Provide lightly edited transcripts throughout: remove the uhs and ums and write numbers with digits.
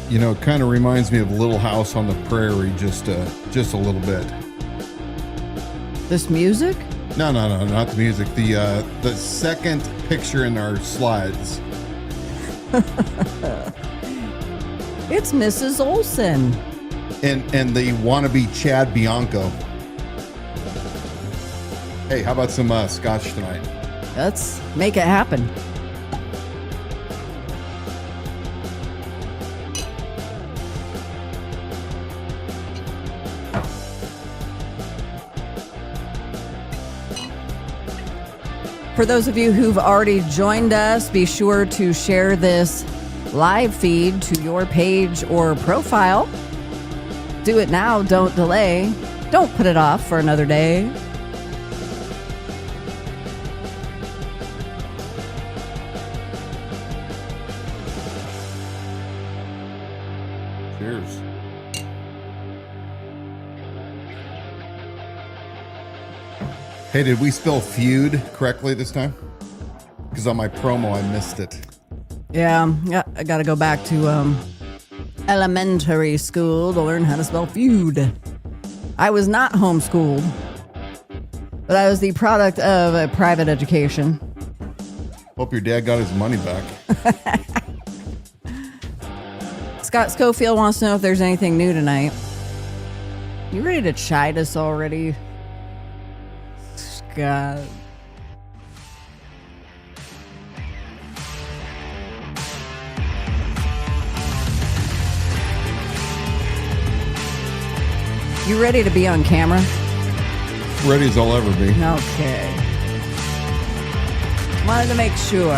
You know, it kind of reminds me of Little House on the Prairie, just a little bit. This music? No, not the music. The second picture in our slides. It's Mrs. Olson. And the wannabe Chad Bianco. Hey, how about some scotch tonight? Let's make it happen. For those of you who've already joined us, be sure to share this live feed to your page or profile. Do it now, don't delay. Don't put it off for another day. Cheers. Hey, did we spell feud correctly this time? Because on my promo, I missed it. Yeah, I got to go back to elementary school to learn how to spell feud. I was not homeschooled, but I was the product of a private education. Hope your dad got his money back. Scott Schofield wants to know if there's anything new tonight. You ready to chide us already? Scott. You ready to be on camera? Ready as I'll ever be. Okay. Wanted to make sure.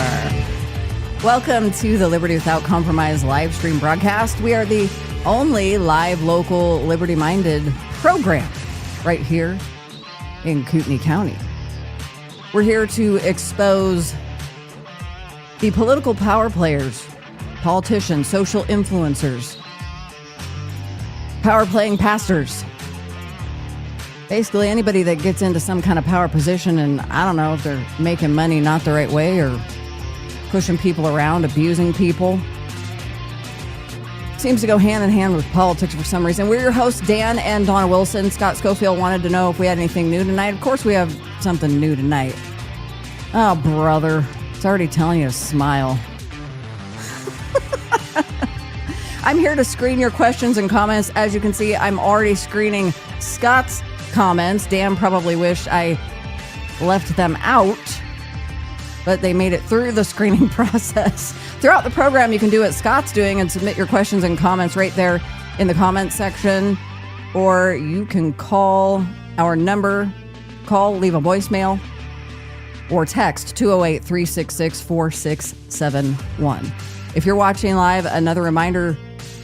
Welcome to the Liberty Without Compromise live stream broadcast. We are the only live, local, liberty-minded program right here in Kootenai County. We're here to expose the political power players, politicians, social influencers, power playing pastors. Basically anybody that gets into some kind of power position, and I don't know if they're making money not the right way or pushing people around, abusing people. Seems to go hand in hand with politics for some reason. We're your hosts, Dan and Donna Wilson. Scott Schofield wanted to know if we had anything new tonight. Of course we have something new tonight. Oh, brother. It's already telling you to smile. I'm here to screen your questions and comments. As you can see, I'm already screening Scott's comments. Dan probably wished I left them out, but they made it through the screening process. Throughout the program, you can do what Scott's doing and submit your questions and comments right there in the comments section, or you can call our number, leave a voicemail, or text 208-366-4671. If you're watching live, another reminder,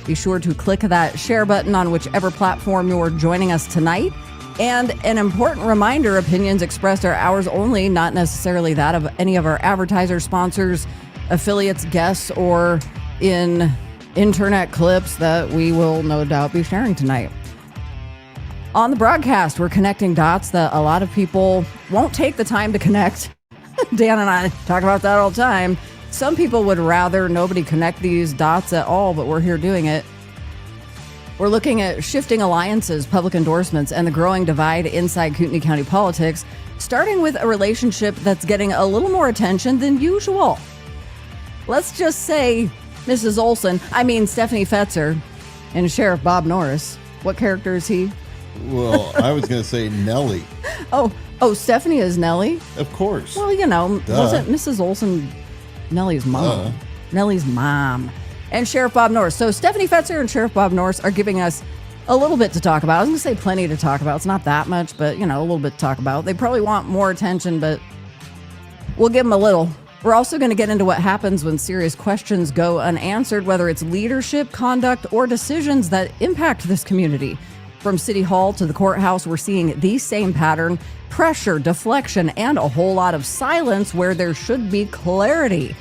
be sure to click that share button on whichever platform you're joining us tonight. And an important reminder, opinions expressed are ours only, not necessarily that of any of our advertisers, sponsors, affiliates, guests, or in internet clips that we will no doubt be sharing tonight. On the broadcast, we're connecting dots that a lot of people won't take the time to connect. Dan and I talk about that all the time. Some people would rather nobody connect these dots at all, but we're here doing it. We're looking at shifting alliances, public endorsements, and the growing divide inside Kootenai County politics, starting with a relationship that's getting a little more attention than usual. Let's just say Stefanie Fetzer and Sheriff Bob Norris. What character is he? Well, I was going to say Nellie. Oh, Stefanie is Nellie? Of course. Well, wasn't Mrs. Olson Nellie's mom? Nellie's mom. And Sheriff Bob Norris. So Stefanie Fetzer and Sheriff Bob Norris are giving us a little bit to talk about. I was going to say plenty to talk about. It's not that much, but, a little bit to talk about. They probably want more attention, but we'll give them a little. We're also going to get into what happens when serious questions go unanswered, whether it's leadership, conduct, or decisions that impact this community. From City Hall to the courthouse, we're seeing the same pattern: pressure, deflection, and a whole lot of silence where there should be clarity.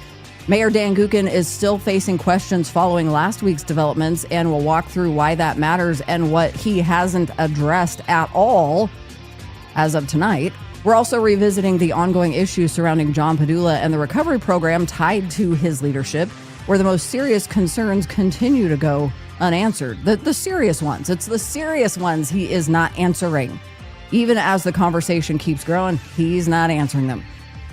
Mayor Dan Gookin is still facing questions following last week's developments, and we'll walk through why that matters and what he hasn't addressed at all as of tonight. We're also revisiting the ongoing issues surrounding John Padula and the recovery program tied to his leadership. where the most serious concerns continue to go unanswered. The serious ones. It's the serious ones he is not answering. Even as the conversation keeps growing, he's not answering them.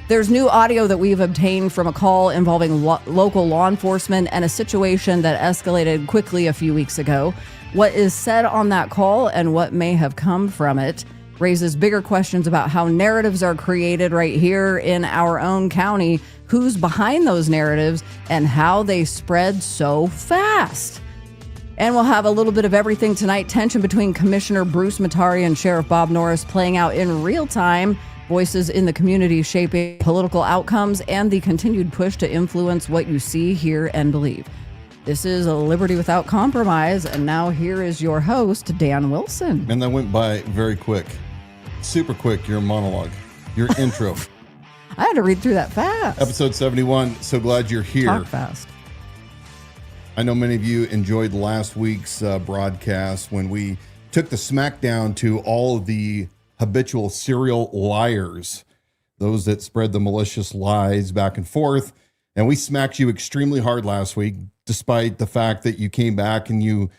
There's new audio that we've obtained from a call involving local law enforcement and a situation that escalated quickly a few weeks ago. What is said on that call and what may have come from it raises bigger questions about how narratives are created right here in our own county, who's behind those narratives, and how they spread so fast. And we'll have a little bit of everything tonight. Tension between Commissioner Bruce Matari and Sheriff Bob Norris playing out in real time. Voices in the community shaping political outcomes and the continued push to influence what you see, hear, and believe. This is a Liberty Without Compromise, and now here is your host, Dan Wilson. And that went by very quick. Super quick, your monologue, your intro. I had to read through that fast. Episode 71, so glad you're here. Talk fast. I know many of you enjoyed last week's broadcast when we took the smackdown to all of the habitual serial liars, those that spread the malicious lies back and forth. And we smacked you extremely hard last week, despite the fact that you came back and you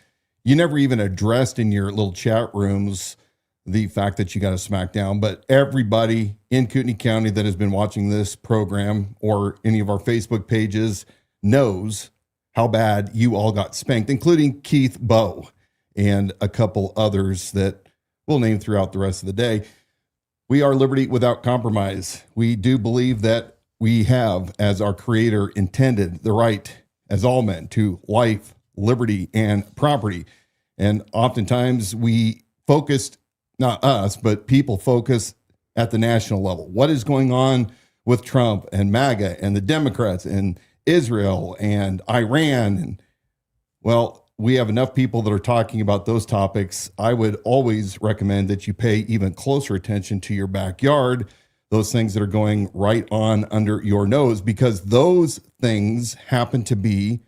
never even addressed in your little chat rooms the fact that you got a smackdown. But everybody in Kootenai County that has been watching this program or any of our Facebook pages knows how bad you all got spanked, including Keith Bowe and a couple others that we'll name throughout the rest of the day. We are Liberty Without Compromise. We do believe that we have, as our Creator intended, the right, as all men, to life, liberty, and property. And oftentimes we focused, not us, but people focus at the national level. What is going on with Trump and MAGA and the Democrats and Israel and Iran? And, well, we have enough people that are talking about those topics. I would always recommend that you pay even closer attention to your backyard, those things that are going right on under your nose, because those things happen to be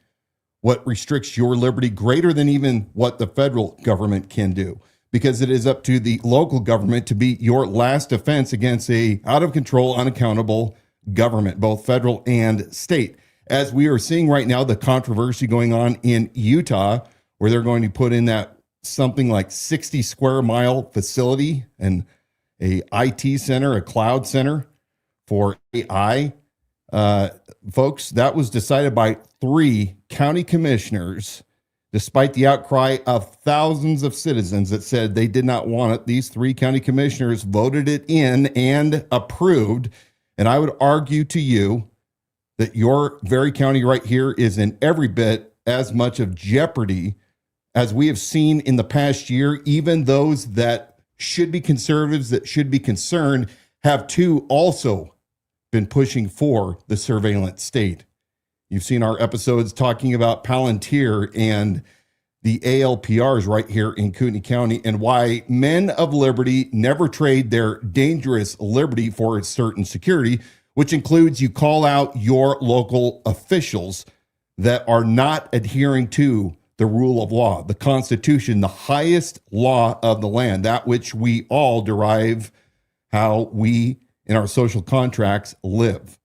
what restricts your liberty greater than even what the federal government can do, because it is up to the local government to be your last defense against a out of control, unaccountable government, both federal and state. As we are seeing right now, the controversy going on in Utah, where they're going to put in that something like 60 square mile facility and a IT center, a cloud center for AI. Folks, that was decided by 3 county commissioners, despite the outcry of thousands of citizens that said they did not want it. These 3 county commissioners voted it in and approved. And I would argue to you that your very county right here is in every bit as much of jeopardy as we have seen in the past year. Even those that should be conservatives, that should be concerned, have too also been pushing for the surveillance state. You've seen our episodes talking about Palantir and the ALPRs right here in Kootenai County, and why men of liberty never trade their dangerous liberty for certain security, which includes you call out your local officials that are not adhering to the rule of law, the Constitution, the highest law of the land, that which we all derive how we in our social contracts live.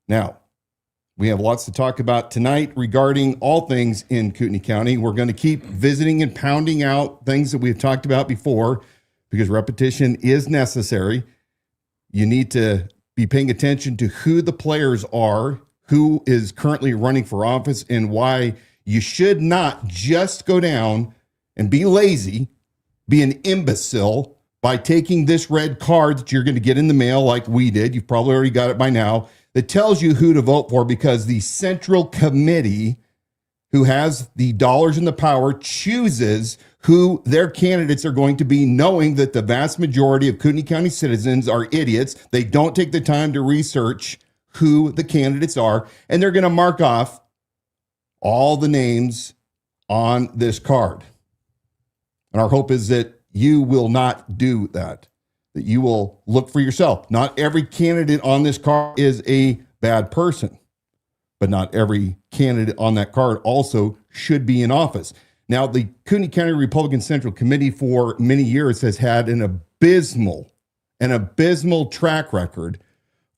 Now, we have lots to talk about tonight regarding all things in Kootenai County. We're going to keep visiting and pounding out things that we've talked about before, because repetition is necessary. You need to be paying attention to who the players are, who is currently running for office, and why you should not just go down and be lazy, be an imbecile by taking this red card that you're going to get in the mail like we did. You've probably already got it by now, that tells you who to vote for, because the Central Committee, who has the dollars and the power, chooses who their candidates are going to be, knowing that the vast majority of Kootenai County citizens are idiots. They don't take the time to research who the candidates are, and they're going to mark off all the names on this card. And our hope is that you will not do that you will look for yourself. Not every candidate on this card is a bad person, but not every candidate on that card also should be in office. Now, the Kootenai County Republican Central Committee for many years has had an abysmal track record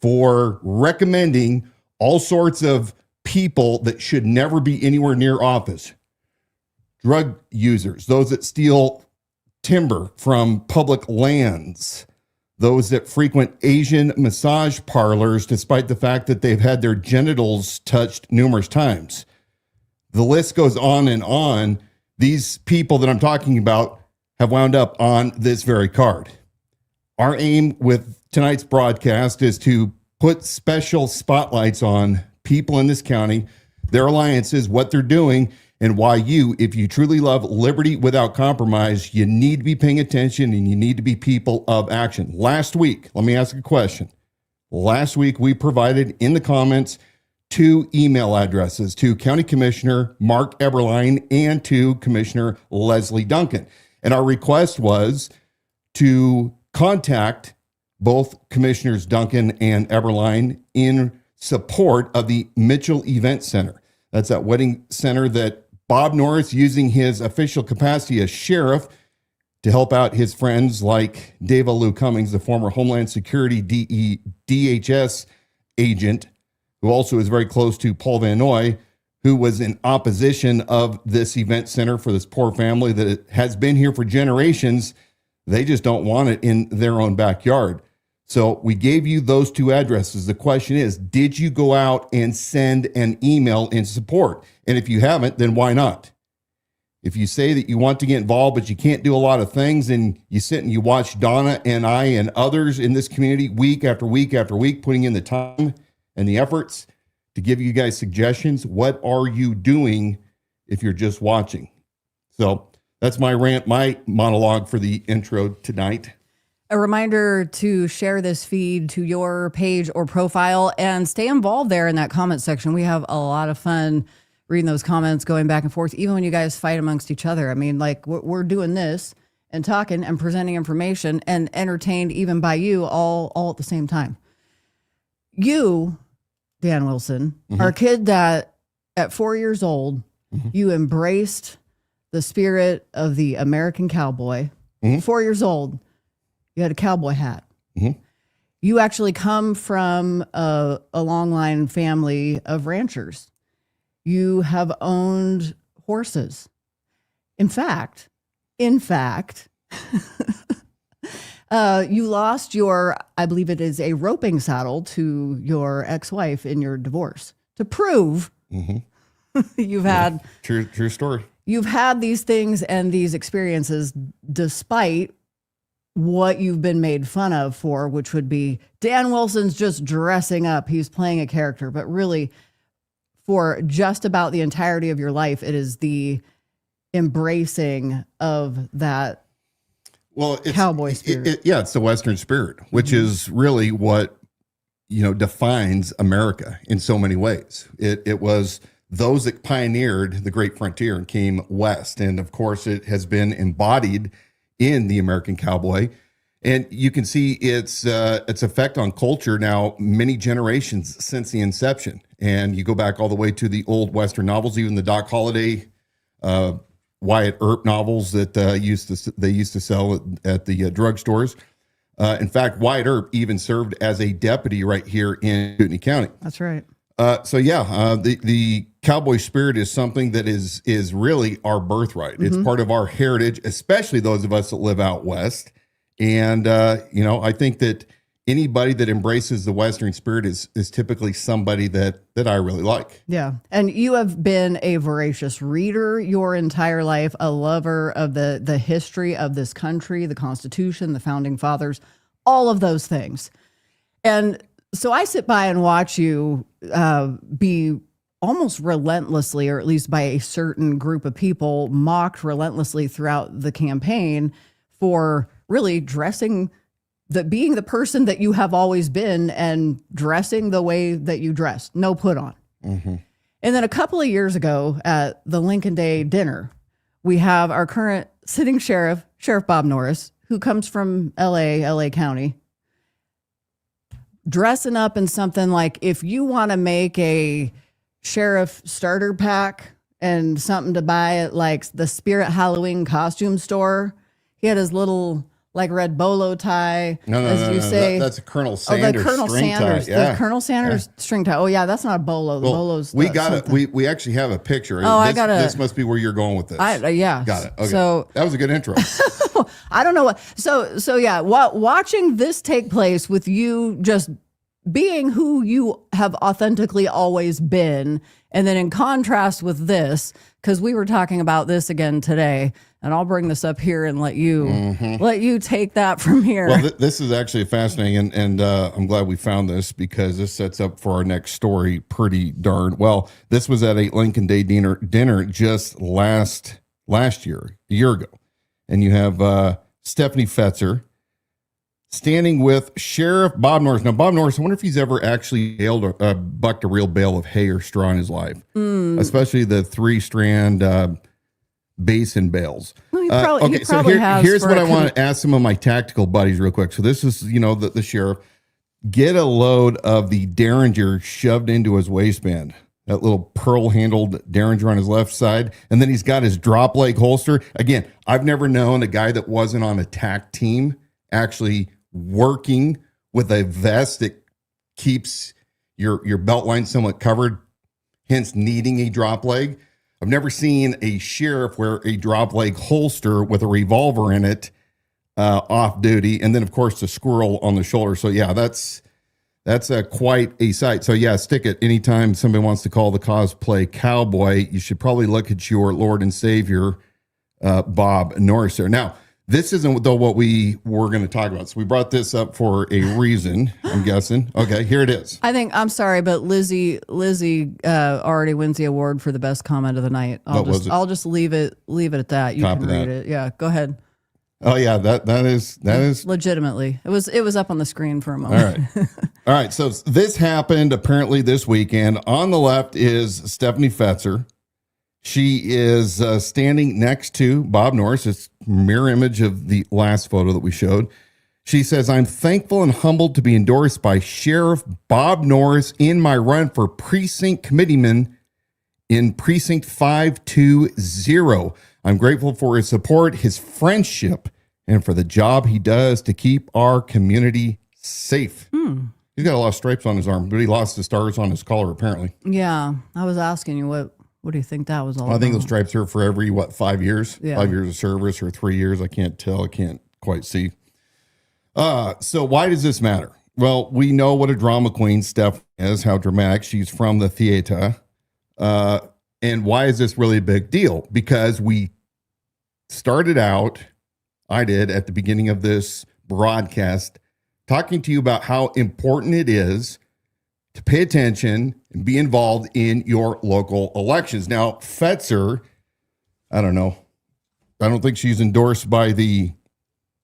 for recommending all sorts of people that should never be anywhere near office. Drug users, those that steal timber from public lands, those that frequent Asian massage parlors despite the fact that they've had their genitals touched numerous times. The list goes on and on. These people that I'm talking about have wound up on this very card. Our aim with tonight's broadcast is to put special spotlights on people in this county, their alliances, what they're doing, and why you, if you truly love liberty without compromise, you need to be paying attention and you need to be people of action. Last week, let me ask a question. Last week, we provided in the comments 2 email addresses to County Commissioner Mark Eberline and to Commissioner Leslie Duncan. And our request was to contact both Commissioners Duncan and Eberline in support of the Mitchell Event Center. That's that wedding center that Bob Norris, using his official capacity as sheriff to help out his friends like Dava Lou Cummings, the former Homeland Security DHS agent, who also is very close to Paul Van Noy, who was in opposition of this event center for this poor family that has been here for generations. They just don't want it in their own backyard. So we gave you those 2 addresses. The question is, did you go out and send an email in support? And if you haven't, then why not? If you say that you want to get involved, but you can't do a lot of things, and you sit and you watch Donna and I and others in this community week after week after week, putting in the time and the efforts to give you guys suggestions, what are you doing if you're just watching? So that's my rant, my monologue for the intro tonight. A reminder to share this feed to your page or profile and stay involved there in that comment section. We have a lot of fun reading those comments, going back and forth, even when you guys fight amongst each other. I mean, like, we're doing this and talking and presenting information and entertained even by you all at the same time. You, Dan Wilson, are a kid that at 4 years old, you embraced the spirit of the American cowboy. 4 years old, you had a cowboy hat. You actually come from a long line family of ranchers. You have owned horses. In fact, you lost your, I believe it is a roping saddle to your ex-wife in your divorce to prove you've had true story. You've had these things and these experiences despite what you've been made fun of for, which would be Dan Wilson's just dressing up. He's playing a character, but really for just about the entirety of your life, it is the embracing of that cowboy spirit. It's the Western spirit, which is really what, defines America in so many ways. It was those that pioneered the great frontier and came west. And of course, it has been embodied in the American cowboy. And you can see its effect on culture now, many generations since the inception. And you go back all the way to the old Western novels, even the Doc Holliday, Wyatt Earp novels that they used to sell at the drugstores. In fact, Wyatt Earp even served as a deputy right here in Kootenai County. That's right. The cowboy spirit is something that is really our birthright. It's part of our heritage, especially those of us that live out west. And, I think that anybody that embraces the Western spirit is typically somebody that I really like. Yeah. And you have been a voracious reader your entire life, a lover of the history of this country, the Constitution, the Founding Fathers, all of those things. And so I sit by and watch you be almost relentlessly, or at least by a certain group of people, mocked relentlessly throughout the campaign for really being the person that you have always been and dressing the way that you dress, no put on. And then a couple of years ago at the Lincoln Day dinner, we have our current sitting sheriff, Sheriff Bob Norris, who comes from LA County, dressing up in something like, if you want to make a sheriff starter pack and something to buy at like the Spirit Halloween costume store, he had his little like red bolo tie, No, as you say. that's a Colonel Sanders the Colonel string Sanders, tie. Yeah. the Colonel Sanders string tie. Oh yeah, that's not a bolo. The bolo's we got something. it. We actually have a picture. Oh, This must be where you're going with this. Yeah. Got it. Okay. So that was a good intro. I don't know what. So yeah. Watching this take place with you just being who you have authentically always been, and then in contrast with this, because we were talking about this again today, and I'll bring this up here and let you take that from here. Well, this is actually fascinating, and I'm glad we found this because this sets up for our next story pretty darn well. This was at a Lincoln Day dinner just last year, a year ago, and you have Stefanie Fetzer standing with Sheriff Bob Norris. Now, Bob Norris, I wonder if he's ever actually bucked a real bale of hay or straw in his life, especially the 3-strand basin bales. Well, he so here's what I want to ask some of my tactical buddies real quick. So this is, the sheriff. Get a load of the Derringer shoved into his waistband. That little pearl-handled Derringer on his left side. And then he's got his drop leg holster. Again, I've never known a guy that wasn't on a TAC team actually working with a vest that keeps your belt line somewhat covered, hence needing a drop leg. I've never seen a sheriff wear a drop leg holster with a revolver in it off duty. And then, of course, the squirrel on the shoulder. So, yeah, that's quite a sight. So, yeah, stick it. Anytime somebody wants to call the cosplay cowboy, you should probably look at your Lord and Savior, Bob Norris there. Now, this isn't, though, what we were going to talk about. So we brought this up for a reason, I'm guessing. Okay, here it is. I'm sorry, but Lizzie already wins the award for the best comment of the night. I'll just leave it at that. You can read it. Yeah, go ahead. Oh yeah, that is legitimately. It was up on the screen for a moment. All right. So this happened apparently this weekend. On the left is Stefanie Fetzer. She is standing next to Bob Norris. It's a mirror image of the last photo that we showed. She says, "I'm thankful and humbled to be endorsed by Sheriff Bob Norris in my run for precinct committeeman in precinct 520. I'm grateful for his support, his friendship, and for the job he does to keep our community safe." He's got a lot of stripes on his arm, but he lost the stars on his collar, apparently. Yeah, I was asking you, what do you think that was all about? I think those stripes are for every, 5 years? Yeah. 5 years of service or 3 years. I can't tell. I can't quite see. So why does this matter? Well, we know what a drama queen Steph is, how dramatic. She's from the theater. And why is this really a big deal? Because we started out, I did at the beginning of this broadcast, talking to you about how important it is to pay attention and be involved in your local elections. Now, Fetzer, I don't know. I don't think she's endorsed by the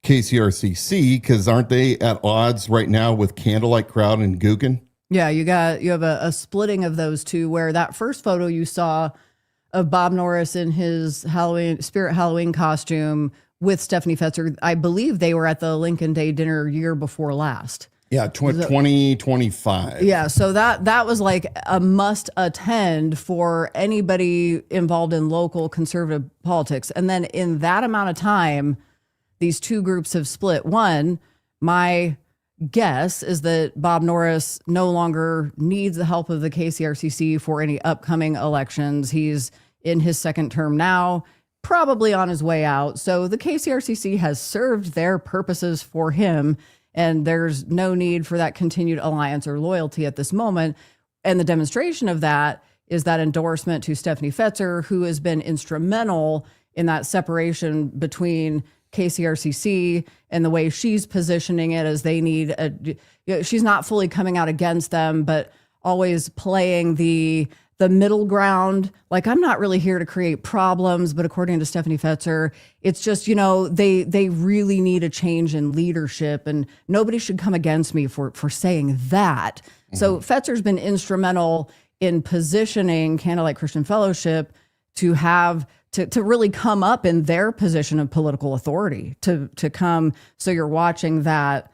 KCRCC because aren't they at odds right now with Candlelight Crowd and Gookin? Yeah, you have a splitting of those two, where that first photo you saw of Bob Norris in his Halloween costume with Stefanie Fetzer, I believe they were at the Lincoln Day dinner year before last. Yeah, 2025. Yeah, so that was like a must attend for anybody involved in local conservative politics. And then in that amount of time, these two groups have split. One, my guess is that Bob Norris no longer needs the help of the KCRCC for any upcoming elections. He's in his second term now, probably on his way out. So the KCRCC has served their purposes for him, and there's no need for that continued alliance or loyalty at this moment. And the demonstration of that is that endorsement to Stefanie Fetzer, who has been instrumental in that separation between KCRCC and the way she's positioning it as they need she's not fully coming out against them, but always playing the middle ground. Like, I'm not really here to create problems, but according to Stefanie Fetzer, it's just, they really need a change in leadership, and nobody should come against me for saying that. Mm-hmm. So Fetzer's been instrumental in positioning Candlelight Christian Fellowship to have to really come up in their position of political authority, to come. So you're watching the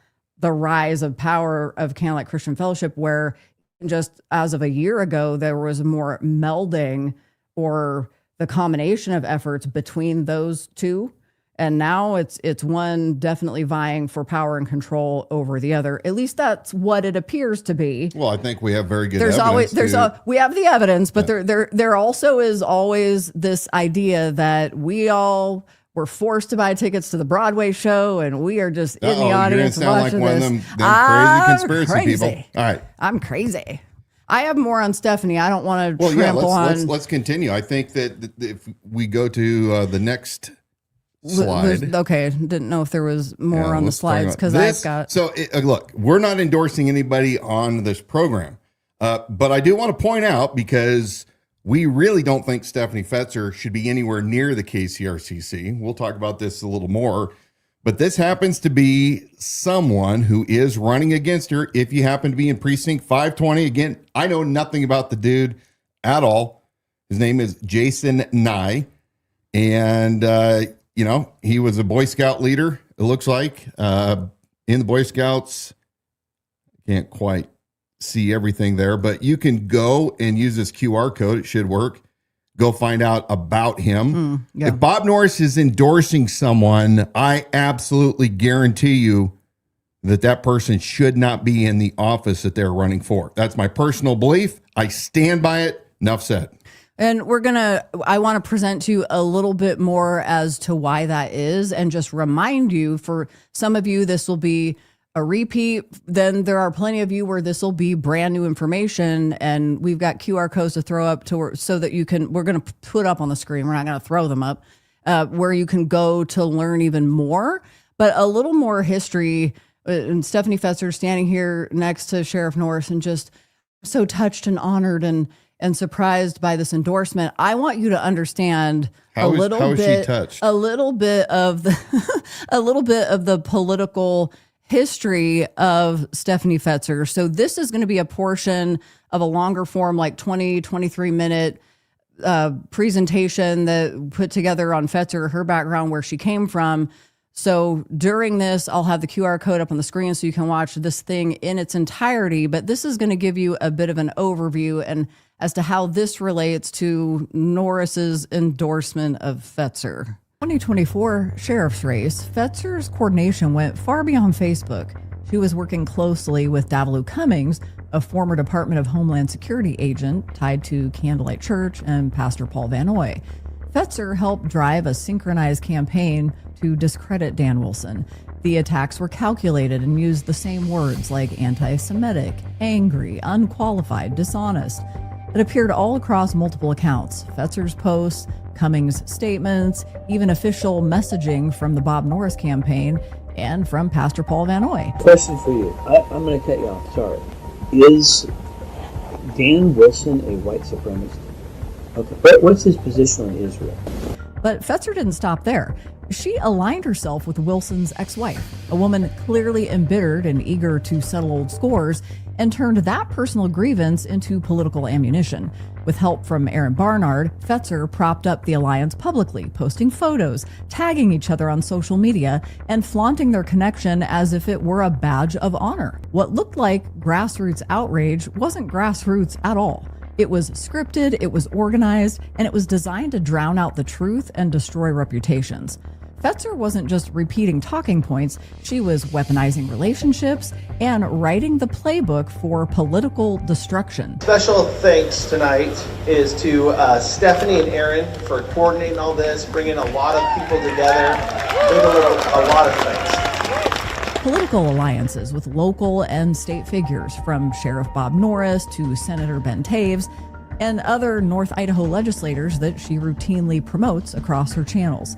rise of power of Candlelight Christian Fellowship, where just as of a year ago, there was more melding or the combination of efforts between those two. And now it's one definitely vying for power and control over the other. At least that's what it appears to be. Well, I think we have very good There's evidence. we have the evidence, but there also is always this idea that we all were forced to buy tickets to the Broadway show, and we are just in the audience watching like one this. of them crazy conspiracy people. All right, I'm crazy. I have more on Stefanie. I don't want to trample on. Let's continue. I think that if we go to the next slide. Okay, didn't know if there was more on the slides because I've got. So look, we're not endorsing anybody on this program, but I do want to point out, because we really don't think Stefanie Fetzer should be anywhere near the KCRCC. We'll talk about this a little more, but this happens to be someone who is running against her. If you happen to be in precinct 520, again, I know nothing about the dude at all. His name is Jason Nye, and he was a Boy Scout leader, it looks like, in the Boy Scouts. Can't quite see everything there, but you can go and use this QR code. It should work. Go find out about him. If Bob Norris is endorsing someone, I absolutely guarantee you that person should not be in the office that they're running for. That's my personal belief. I stand by it. Enough said. And I want to present to you a little bit more as to why that is, and just remind you, for some of you, this will be a repeat. Then there are plenty of you where this will be brand new information, and we've got QR codes to throw up so that we're going to put up on the screen. We're not going to throw them up, where you can go to learn even more, but a little more history. And Stefanie Fetzer standing here next to Sheriff Norris, and just so touched and honored and surprised by this endorsement. I want you to understand a little bit of the political history of Stefanie Fetzer. So this is going to be a portion of a longer form, like 23 minute presentation that put together on Fetzer, her background, where she came from. So during this, I'll have the QR code up on the screen so you can watch this thing in its entirety. But this is going to give you a bit of an overview and as to how this relates to Norris's endorsement of Fetzer. 2024 sheriff's race, Fetzer's coordination went far beyond Facebook. She was working closely with Davalu Cummings, a former Department of Homeland Security agent tied to Candlelight Church and Pastor Paul Van Noy. Fetzer helped drive a synchronized campaign to discredit Dan Wilson. The attacks were calculated and used the same words like anti-Semitic, angry, unqualified, dishonest. It appeared all across multiple accounts: Fetzer's posts, Cummings' statements, even official messaging from the Bob Norris campaign and from Pastor Paul Van Noy. Question for you. I'm going to cut you off. Sorry. Is Dan Wilson a white supremacist? Okay. But what's his position on Israel? But Fetzer didn't stop there. She aligned herself with Wilson's ex-wife, a woman clearly embittered and eager to settle old scores, and turned that personal grievance into political ammunition. With help from Aaron Barnard, Fetzer propped up the alliance publicly, posting photos, tagging each other on social media, and flaunting their connection as if it were a badge of honor. What looked like grassroots outrage wasn't grassroots at all. It was scripted, it was organized, and it was designed to drown out the truth and destroy reputations. Fetzer wasn't just repeating talking points, she was weaponizing relationships and writing the playbook for political destruction. Special thanks tonight is to Stefanie and Aaron for coordinating all this, bringing a lot of people together, doing a lot of things. Political alliances with local and state figures, from Sheriff Bob Norris to Senator Ben Taves, and other North Idaho legislators that she routinely promotes across her channels.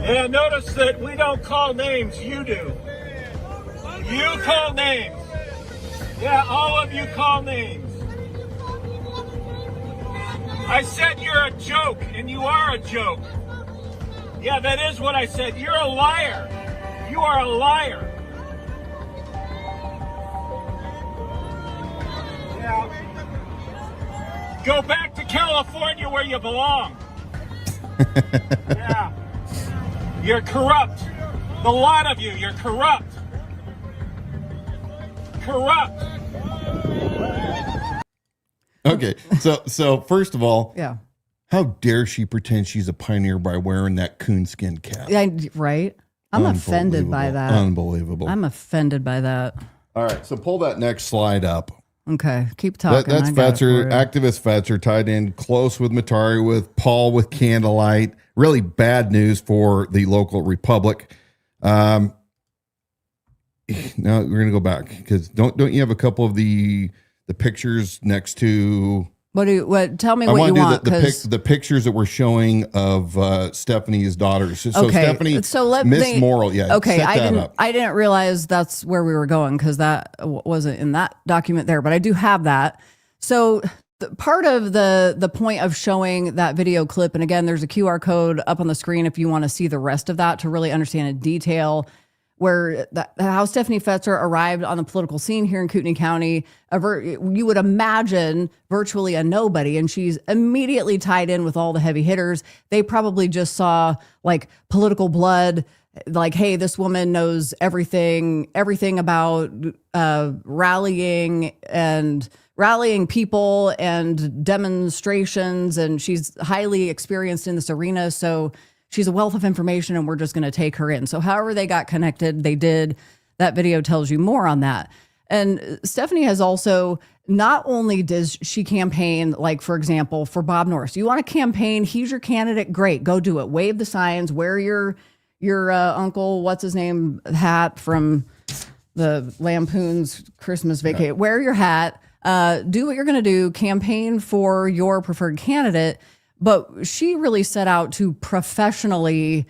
Yeah, notice that we don't call names, you do. You call names. Yeah, all of you call names. I said you're a joke, and you are a joke. Yeah, that is what I said. You're a liar. You are a liar. Yeah. Go back to California where you belong. Yeah. You're corrupt. The lot of you, you're corrupt. Corrupt. Okay, so first of all, Yeah. how dare she pretend she's a pioneer by wearing that coonskin cap? Right? I'm offended by that. Unbelievable. I'm offended by that. All right, so pull that next slide up. Okay, keep talking. That's I got it for Fetzer, you. activist Fetzer, tied in close with Matari, with Paul, with Candlelight. Really bad news for the local republic. Now we're gonna go back because don't you have a couple of the pictures next to? Tell me I what want you to want. do the pictures that we're showing of Stefanie's daughters. So Okay, Stephanie, so let Miss me- Moral, yeah. Okay, set that up. I didn't realize that's where we were going because that wasn't in that document there, but I do have that. So part of the point of showing that video clip, and again, there's a QR code up on the screen if you want to see the rest of that to really understand in detail how Stefanie Fetzer arrived on the political scene here in Kootenai County. You would imagine virtually a nobody, and she's immediately tied in with all the heavy hitters. They probably just saw like political blood, like, hey, this woman knows everything about rallying people and demonstrations, and she's highly experienced in this arena. So she's a wealth of information, and we're just going to take her in. So however they got connected, they did. That video tells you more on that. And Stefanie has also, not only does she campaign, like, for example, for Bob Norris. You want to campaign, he's your candidate, great, go do it. Wave the signs, wear your uncle, what's his name, hat from the Lampoon's Christmas Vacation. Wear your hat, do what you're going to do, campaign for your preferred candidate. But she really set out to professionally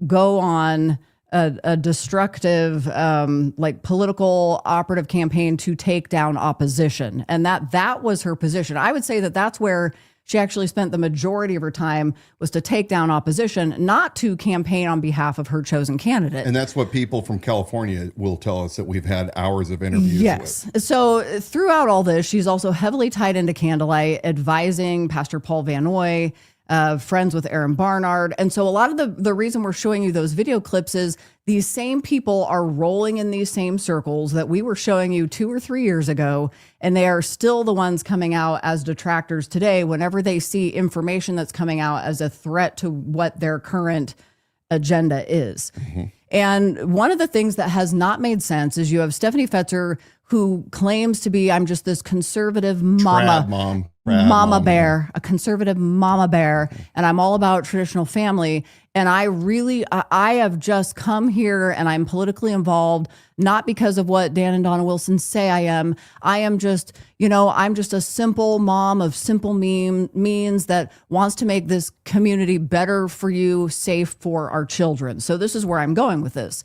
go on a destructive, like political operative campaign to take down opposition. And that was her position. I would say that's where she actually spent the majority of her time, was to take down opposition, not to campaign on behalf of her chosen candidate. And that's what people from California will tell us that we've had hours of interviews Yes. with. So throughout all this, she's also heavily tied into Candlelight, advising Pastor Paul Van Noy, friends with Aaron Barnard. And so a lot of the reason we're showing you those video clips is these same people are rolling in these same circles that we were showing you 2 or 3 years ago. And they are still the ones coming out as detractors today whenever they see information that's coming out as a threat to what their current agenda is. Mm-hmm. And one of the things that has not made sense is you have Stefanie Fetzer, who claims to be, I'm just this conservative mama bear, a conservative mama bear, and I'm all about traditional family. And I have just come here and I'm politically involved, not because of what Dan and Donna Wilson say I am. I am just, I'm just a simple mom of simple means that wants to make this community better for you, safe for our children. So this is where I'm going with this.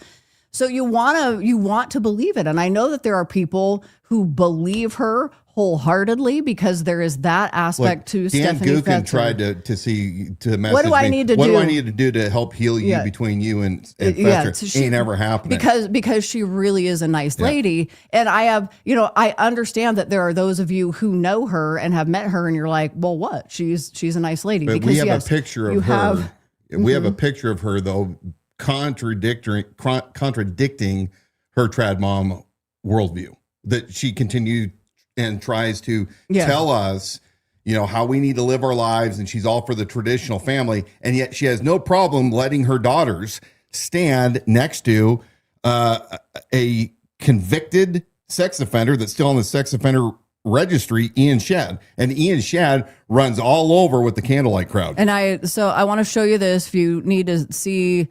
So you want to believe it. And I know that there are people who believe her wholeheartedly because there is that aspect to Dan Stefanie Gookin Fetzer. tried to message What do I me, need to what do? do I need to do to help heal you between you and Fetzer? So she- Ain't ever happening. Because she really is a nice lady. And I understand that there are those of you who know her and have met her and you're like, well, what? She's a nice lady. But because we have yes, a picture you of her. have- We have a picture of her, though, contradicting her trad mom worldview, that she continued and tries to tell us, how we need to live our lives. And she's all for the traditional family. And yet she has no problem letting her daughters stand next to a convicted sex offender that's still on the sex offender registry, Ian Shadd. And Ian Shadd runs all over with the Candlelight crowd. And I want to show you this. If you need to see,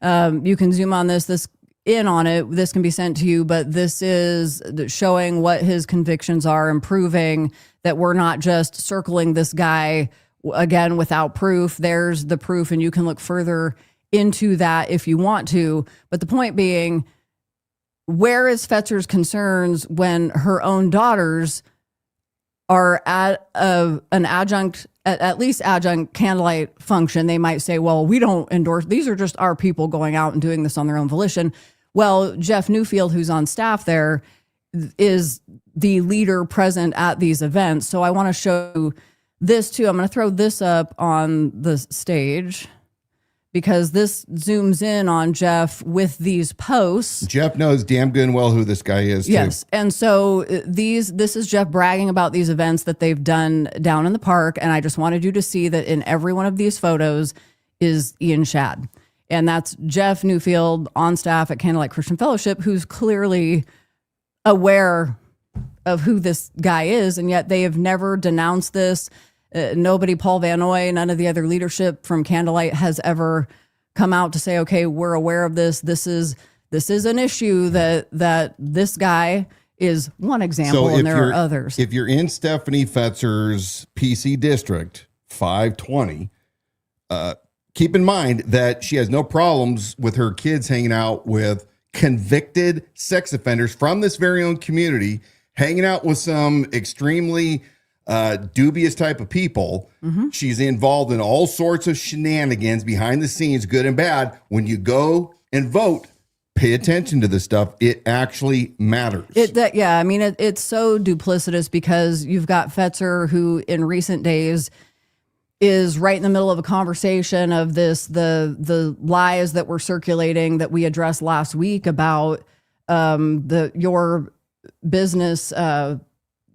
you can zoom on this in on it. This can be sent to you, but this is showing what his convictions are and proving that we're not just circling this guy again without proof. There's the proof, and you can look further into that if you want to. But the point being, where is Fetzer's concerns when her own daughters are at an adjunct, at least adjunct Candlelight function? They might say, well, we don't endorse, these are just our people going out and doing this on their own volition. Well, Jeff Newfield, who's on staff there, is the leader present at these events. So I want to show this too. I'm going to throw this up on the stage because this zooms in on Jeff with these posts. Jeff knows damn good and well who this guy is, too. Yes. And so this is Jeff bragging about these events that they've done down in the park. And I just wanted you to see that in every one of these photos is Ian Shadd. And that's Jeff Newfield on staff at Candlelight Christian Fellowship, who's clearly aware of who this guy is. And yet they have never denounced this. Nobody, Paul Van Noy, none of the other leadership from Candlelight has ever come out to say, okay, we're aware of this. This is an issue that this guy is one example, and there are others. If you're in Stefanie Fetzer's PC district, 520, keep in mind that she has no problems with her kids hanging out with convicted sex offenders from this very own community, hanging out with some extremely dubious type of people. Mm-hmm. She's involved in all sorts of shenanigans behind the scenes, good and bad. When you go and vote, pay attention to this stuff. It actually matters. It's so duplicitous because you've got Fetzer, who in recent days is right in the middle of a conversation of the lies that were circulating that we addressed last week about your business.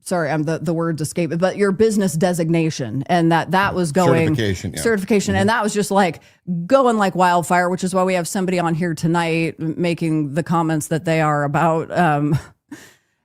Sorry, the words escape, but your business designation, and that was going certification. Mm-hmm. And that was just like going like wildfire, which is why we have somebody on here tonight making the comments that they are about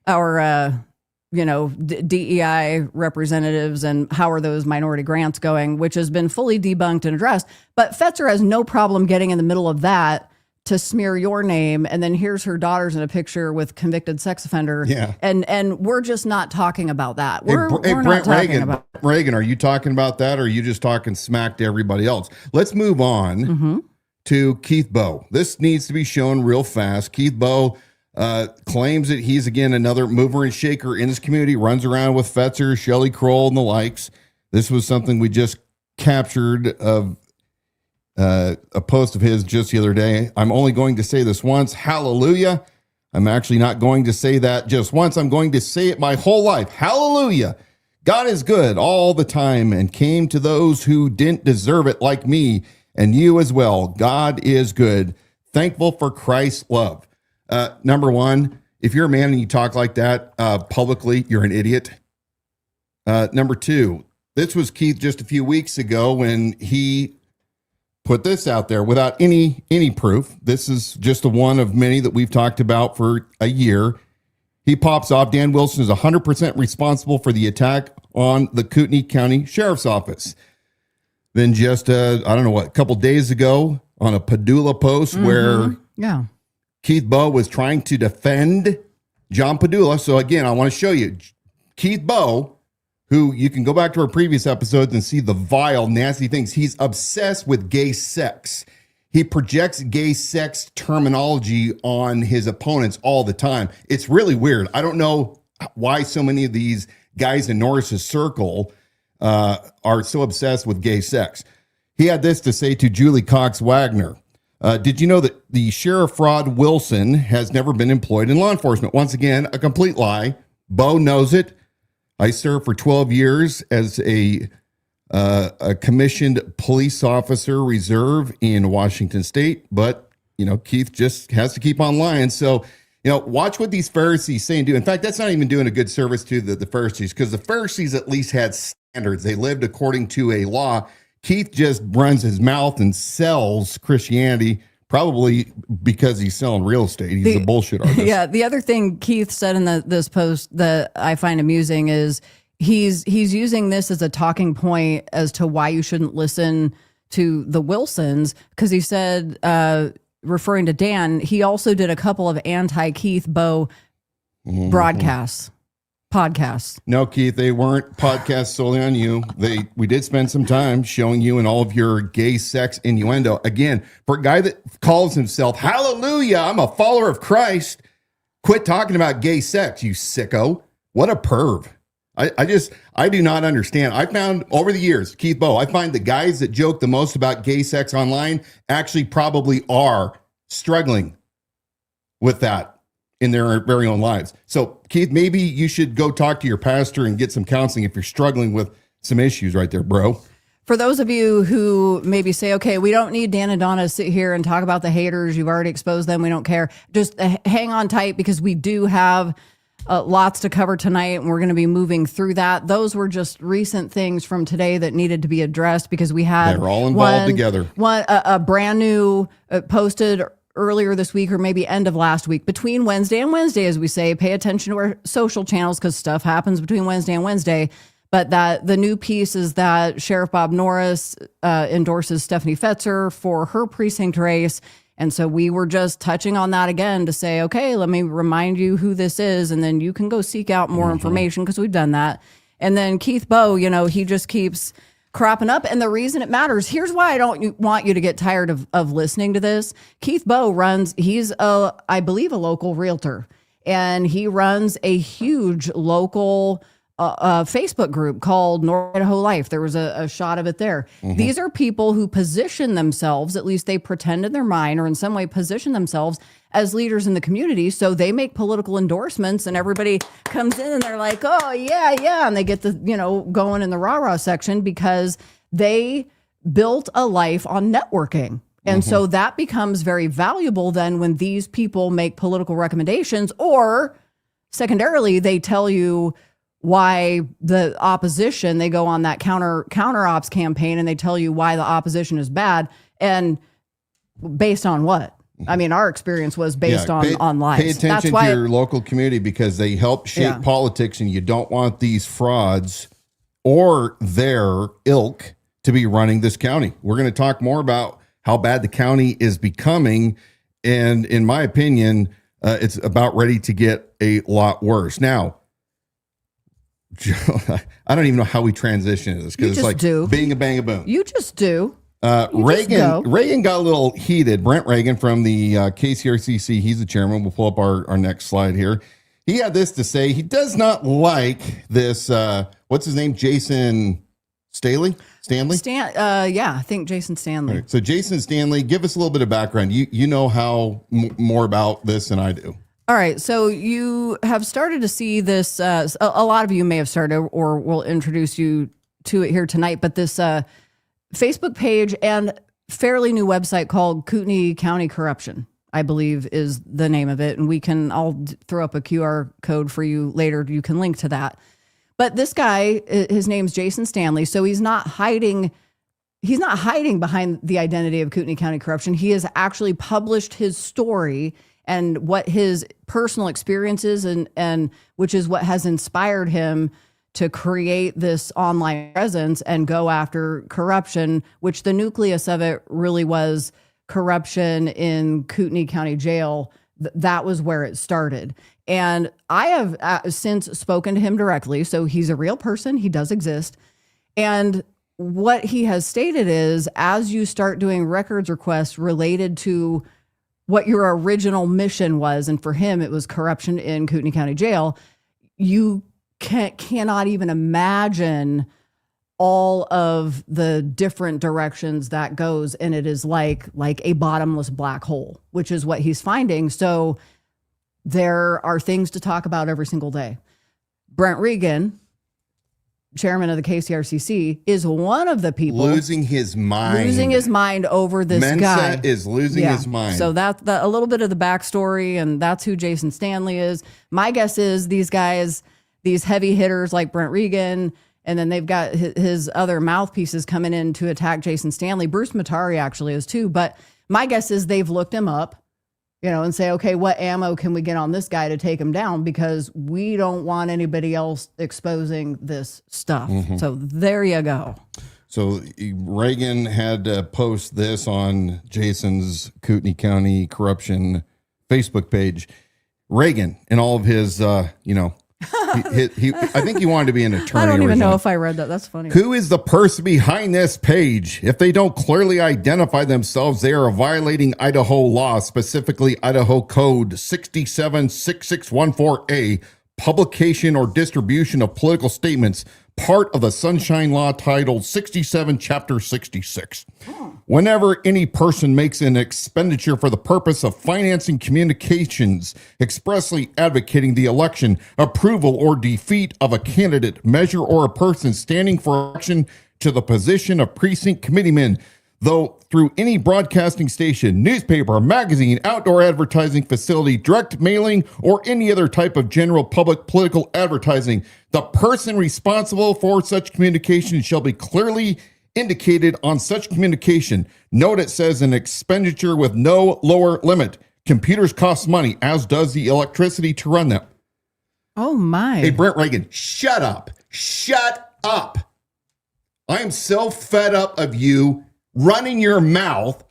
our DEI representatives and how are those minority grants going, which has been fully debunked and addressed. But Fetzer has no problem getting in the middle of that to smear your name, and then here's her daughters in a picture with convicted sex offender. Yeah. And we're just not talking about that. We're Brent not talking about Reagan, are you talking about that, or are you just talking smack to everybody else? Let's move on to Keith Bowe. This needs to be shown real fast. Keith Bowe claims that he's, again, another mover and shaker in his community, runs around with Fetzer, Shelley Kroll, and the likes. This was something we just captured of a post of his just the other day. I'm only going to say this once. Hallelujah. I'm actually not going to say that just once. I'm going to say it my whole life. Hallelujah. God is good all the time and came to those who didn't deserve it, like me and you as well. God is good. Thankful for Christ's love. Number one, if you're a man and you talk like that publicly, you're an idiot. Number two, this was Keith just a few weeks ago when he put this out there without any proof. This is just a one of many that we've talked about for a year. He pops off, Dan Wilson is 100% responsible for the attack on the Kootenai County Sheriff's Office. Then just, a couple days ago on a Padula post where Keith Bowe was trying to defend John Padula. So again, I want to show you Keith Bowe, who you can go back to our previous episodes and see the vile, nasty things. He's obsessed with gay sex. He projects gay sex terminology on his opponents all the time. It's really weird. I don't know why so many of these guys in Norris's circle are so obsessed with gay sex. He had this to say to Julie Cox Wagner. Did you know that the Sheriff Rod Wilson has never been employed in law enforcement? Once again, a complete lie. Bo knows it. I served for 12 years as a commissioned police officer reserve in Washington State, but, Keith just has to keep on lying. So, watch what these Pharisees say and do. In fact, that's not even doing a good service to the Pharisees, because the Pharisees at least had standards. They lived according to a law. Keith just runs his mouth and sells Christianity, probably because he's selling real estate. He's a bullshit artist. Yeah. The other thing Keith said in this post that I find amusing is he's using this as a talking point as to why you shouldn't listen to the Wilsons, because he said, referring to Dan, he also did a couple of anti-Keith Bowe podcasts. No, Keith, they weren't podcasts solely on you. We did spend some time showing you and all of your gay sex innuendo. Again, for a guy that calls himself, hallelujah, I'm a follower of Christ, quit talking about gay sex, you sicko. What a perv. I do not understand. I found over the years, Keith Bowe, I find the guys that joke the most about gay sex online actually probably are struggling with that in their very own lives. So, Keith, maybe you should go talk to your pastor and get some counseling if you're struggling with some issues right there, bro. For those of you who maybe say, okay, we don't need Dan and Donna to sit here and talk about the haters. You've already exposed them. We don't care. Just hang on tight because we do have lots to cover tonight, and we're going to be moving through that. Those were just recent things from today that needed to be addressed because we had they're all involved together. A brand new posted earlier this week or maybe end of last week. Between Wednesday and Wednesday, as we say, pay attention to our social channels because stuff happens between Wednesday and Wednesday. But that the new piece is that Sheriff Bob Norris endorses Stefanie Fetzer for her precinct race. And so we were just touching on that again to say, okay, let me remind you who this is. And then you can go seek out more information because we've done that. And then Keith Bowe, he just keeps cropping up. And the reason it matters, here's why I don't want you to get tired of listening to this. Keith Bowe he's I believe a local realtor, and he runs a huge local Facebook group called North Idaho Life. There was a shot of it there. These are people who position themselves, at least they pretend in their mind or in some way position themselves as leaders in the community. So they make political endorsements and everybody comes in and they're like, oh yeah. And they get the, going in the rah-rah section because they built a life on networking. And so that becomes very valuable then when these people make political recommendations, or secondarily, they tell you why the opposition, they go on that counter ops campaign and they tell you why the opposition is bad. And based on what? I mean, our experience was based on lies. Pay attention to your local community because they help shape politics, and you don't want these frauds or their ilk to be running this county. We're going to talk more about how bad the county is becoming. And in my opinion, it's about ready to get a lot worse. Now, I don't even know how we transition to this because it's like being a bang a boom. You just do. Reagan got a little heated. Brent Reagan from the KCRCC, he's the chairman. We'll pull up our next slide here. He had this to say. He does not like this. What's his name? Jason Stanley? I think Jason Stanley. Right. So Jason Stanley, give us a little bit of background. You know how more about this than I do. All right. So you have started to see this. A lot of you may have started, or we'll introduce you to it here tonight. But this Facebook page and fairly new website called Kootenai County Corruption, I believe is the name of it. And I'll throw up a QR code for you later. You can link to that. But this guy, his name's Jason Stanley. So he's not hiding behind the identity of Kootenai County Corruption. He has actually published his story and what his personal experiences and which is what has inspired him to create this online presence and go after corruption, which the nucleus of it really was corruption in Kootenai County Jail. That was where it started. And I have since spoken to him directly. So he's a real person. He does exist. And what he has stated is, as you start doing records requests related to what your original mission was, and for him, it was corruption in Kootenai County Jail, you cannot even imagine all of the different directions that goes. And it is like a bottomless black hole, which is what he's finding. So there are things to talk about every single day. Brent Reagan, chairman of the KCRCC, is one of the people losing his mind over this guy. Mensa is losing his mind. So that's a little bit of the backstory, and that's who Jason Stanley is. My guess is these guys, these heavy hitters like Brent Reagan, and then they've got his other mouthpieces coming in to attack Jason Stanley. Bruce Matari actually is too, but my guess is they've looked him up, and say, okay, what ammo can we get on this guy to take him down? Because we don't want anybody else exposing this stuff. So there you go. So Reagan had to post this on Jason's Kootenai County Corruption Facebook page. Reagan and all of his, I think he wanted to be an attorney. I don't even originally. know if I read that. That's funny. Who is the person behind this page? If they don't clearly identify themselves, they are violating Idaho law, specifically Idaho Code 676614A, publication or distribution of political statements, part of the Sunshine Law titled 67, Chapter 66. Whenever any person makes an expenditure for the purpose of financing communications, expressly advocating the election, approval, or defeat of a candidate, measure, or a person standing for election to the position of precinct committeeman, though through any broadcasting station, newspaper, magazine, outdoor advertising facility, direct mailing, or any other type of general public political advertising. The person responsible for such communication shall be clearly indicated on such communication. Note it says an expenditure with no lower limit. Computers cost money, as does the electricity to run them. Oh, my. Hey, Brent Reagan, shut up. Shut up. I am so fed up of you running your mouth,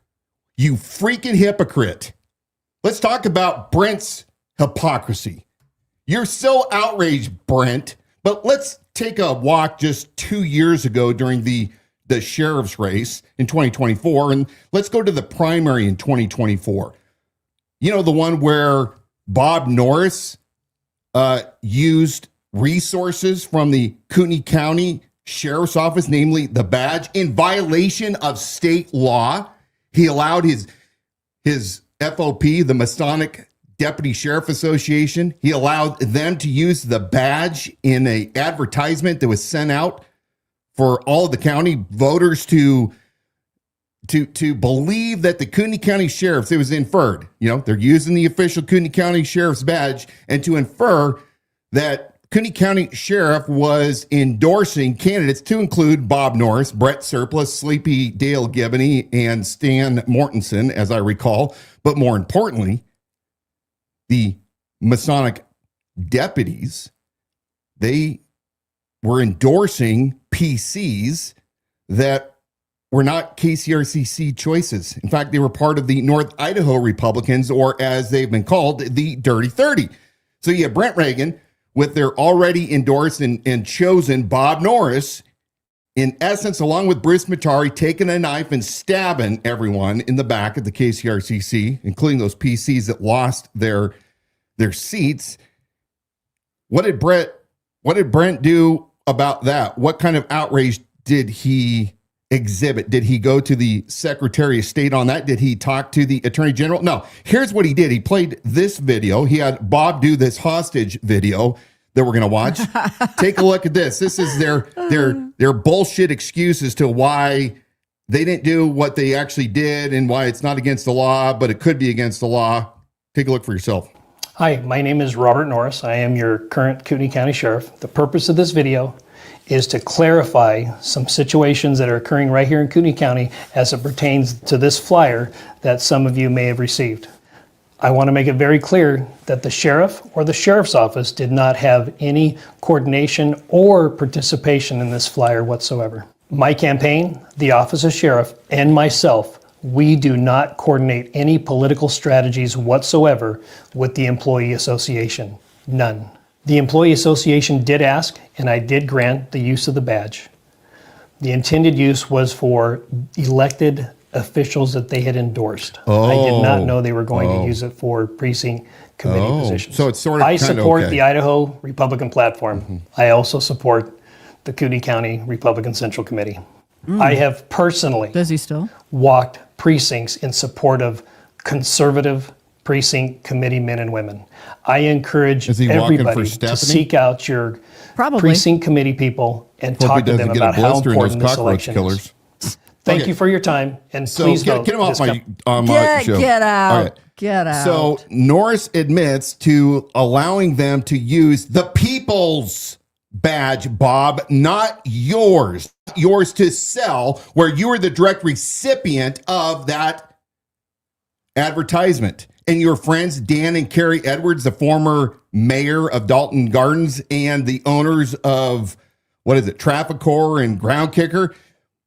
you freaking hypocrite. Let's talk about Brent's hypocrisy. You're so outraged, Brent, but let's take a walk just 2 years ago during the sheriff's race in 2024, and let's go to the primary in 2024. You know, the one where Bob Norris used resources from the Kootenai County Sheriff's Office, namely the badge, in violation of state law. He allowed his FOP, the Masonic Deputy Sheriff Association, he allowed them to use the badge in an advertisement that was sent out for all of the county voters to believe that the Kootenai County Sheriffs, it was inferred, you know, they're using the official Kootenai County Sheriff's badge, and to infer that Kootenai County Sheriff was endorsing candidates to include Bob Norris, Brett Surplus, Sleepy Dale Gibney, and Stan Mortensen, as I recall. But more importantly, the Masonic deputies, they were endorsing PCs that were not KCRCC choices. In fact, they were part of the North Idaho Republicans, or as they've been called, the Dirty 30. So you have Brent Reagan with their already endorsed and chosen Bob Norris, in essence, along with Bruce Matari, taking a knife and stabbing everyone in the back of the KCRCC, including those PCs that lost their seats. What did Brent do about that? What kind of outrage did he exhibit? Did he go to the Secretary of State on that? Did he talk to the Attorney General? No. Here's what he did. He played this video. He had Bob do this hostage video that we're going to watch. Take a look at this. This is their bullshit excuses to why they didn't do what they actually did and why it's not against the law, but it could be against the law. Take a look for yourself. Hi, my name is Robert Norris. I am your current Kootenai County Sheriff. The purpose of this video is to clarify some situations that are occurring right here in Kootenai County as it pertains to this flyer that some of you may have received. I want to make it very clear that the sheriff or the sheriff's office did not have any coordination or participation in this flyer whatsoever. My campaign, the office of sheriff, and myself, we do not coordinate any political strategies whatsoever with the employee association. None. The employee association did ask, and I did grant the use of the badge. The intended use was for elected officials that they had endorsed. I did not know they were going to use it for precinct committee positions. So it's sort of I support okay. the Idaho Republican platform. Mm-hmm. I also support the Kootenai County Republican Central Committee. I have personally Does he still? walked precincts in support of conservative precinct committee men and women. I encourage everybody to seek out your precinct committee people and talk to them about how important this election is. Thank you for your time, and please vote. Get him off my show. Get out. All right. Get out. So Norris admits to allowing them to use the people's badge, Bob, not yours. Yours to sell, where you were the direct recipient of that advertisement. And your friends, Dan and Carrie Edwards, the former mayor of Dalton Gardens and the owners of, Trafficor and Ground Kicker.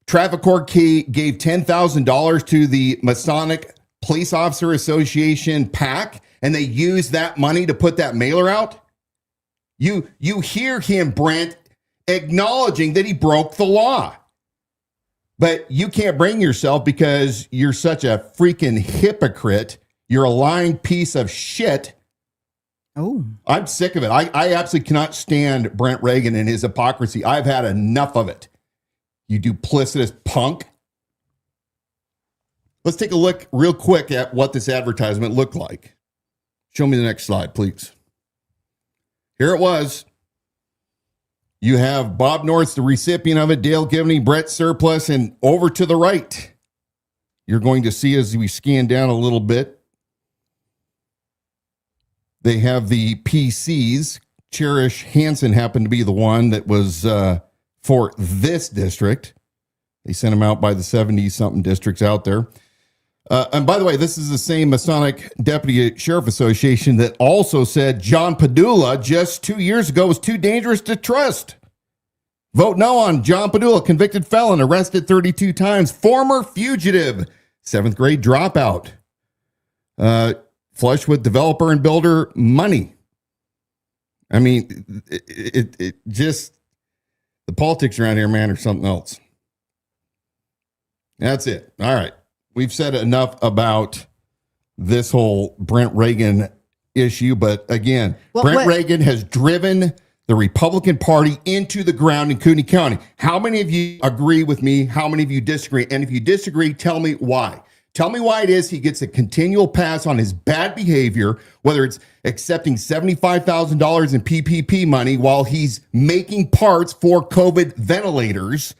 Trafficor gave $10,000 to the Masonic Police Officer Association PAC, and they used that money to put that mailer out. You hear him, Brent, acknowledging that he broke the law. But you can't bring yourself because you're such a freaking hypocrite. You're a lying piece of shit. Oh, I'm sick of it. I absolutely cannot stand Brent Reagan and his hypocrisy. I've had enough of it. You duplicitous punk. Let's take a look real quick at what this advertisement looked like. Show me the next slide, please. Here it was. You have Bob North, the recipient of it, Dale Givney, Brett Surplus, and over to the right, you're going to see as we scan down a little bit, they have the PCs. Cherish Hansen happened to be the one that was for this district. They sent them out by the 70-something districts out there. And by the way, this is the same Masonic Deputy Sheriff Association that also said John Padula just 2 years ago was too dangerous to trust. Vote no on John Padula, convicted felon, arrested 32 times, former fugitive, 7th grade dropout, flush with developer and builder money. I mean, it just, the politics around here, man, are something else. That's it. All right. We've said enough about this whole Brent Reagan issue, but again, Brent Reagan has driven the Republican Party into the ground in Kootenai County. How many of you agree with me? How many of you disagree? And if you disagree, tell me why. Tell me why it is he gets a continual pass on his bad behavior, whether it's accepting $75,000 in PPP money while he's making parts for COVID ventilators.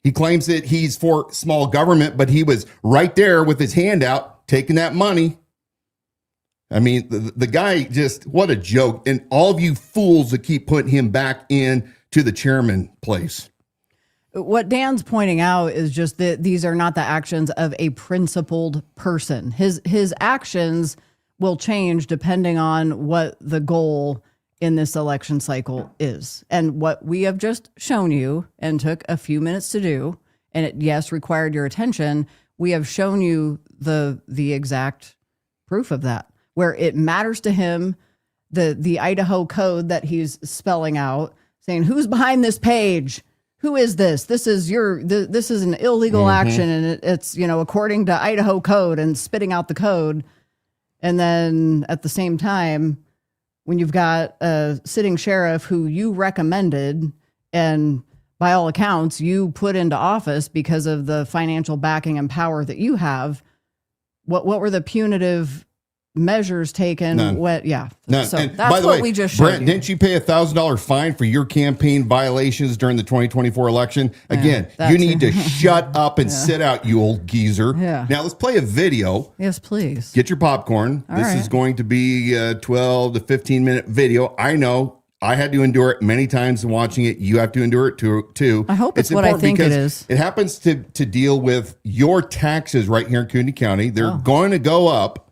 He claims that he's for small government, but he was right there with his hand out, taking that money. I mean, the guy just, what a joke. And all of you fools that keep putting him back in to the chairman place. What Dan's pointing out is just that these are not the actions of a principled person. His actions will change depending on what the goal in this election cycle is. And what we have just shown you and took a few minutes to do, and it, yes, required your attention, we have shown you the exact proof of that, where it matters to him, the Idaho code that he's spelling out, saying, who's behind this page? Who is this? This is this is an illegal action, and it's, according to Idaho code, and spitting out the code. And then at the same time, when you've got a sitting sheriff who you recommended and by all accounts you put into office because of the financial backing and power that you have, what were the punitive measures taken? None. None. So and that's by the what way, we just showed Brent, you. didn't you pay $1,000 fine for your campaign violations during the 2024 election? Again, you need to shut up and sit out, you old geezer. Yeah. Now let's play a video. Yes, please. Get your popcorn. All this right. is going to be a 12 to 15 minute video. I know I had to endure it many times in watching it. You have to endure it too. I hope it's what I important think it because is. It happens to deal with your taxes right here in Kootenai County. They're going to go up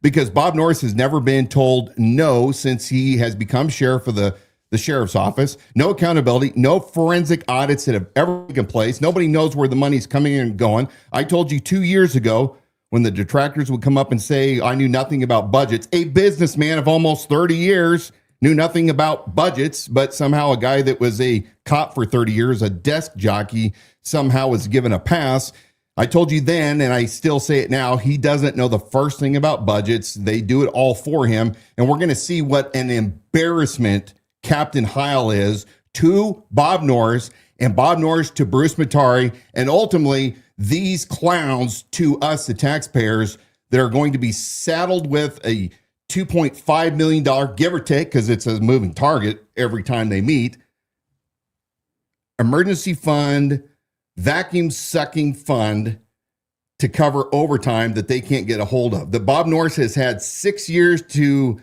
because Bob Norris has never been told no since he has become sheriff of the sheriff's office. No accountability, no forensic audits that have ever taken place. Nobody knows where the money's coming in and going. I told you 2 years ago when the detractors would come up and say, I knew nothing about budgets. A businessman of almost 30 years knew nothing about budgets, but somehow a guy that was a cop for 30 years, a desk jockey, somehow was given a pass. I told you then, and I still say it now, he doesn't know the first thing about budgets. They do it all for him. And we're going to see what an embarrassment Captain Heil is to Bob Norris, and Bob Norris to Bruce Matari, and ultimately these clowns to us, the taxpayers, that are going to be saddled with a $2.5 million, give or take, because it's a moving target every time they meet, emergency fund, vacuum sucking fund to cover overtime that they can't get a hold of. That Bob Norris has had 6 years to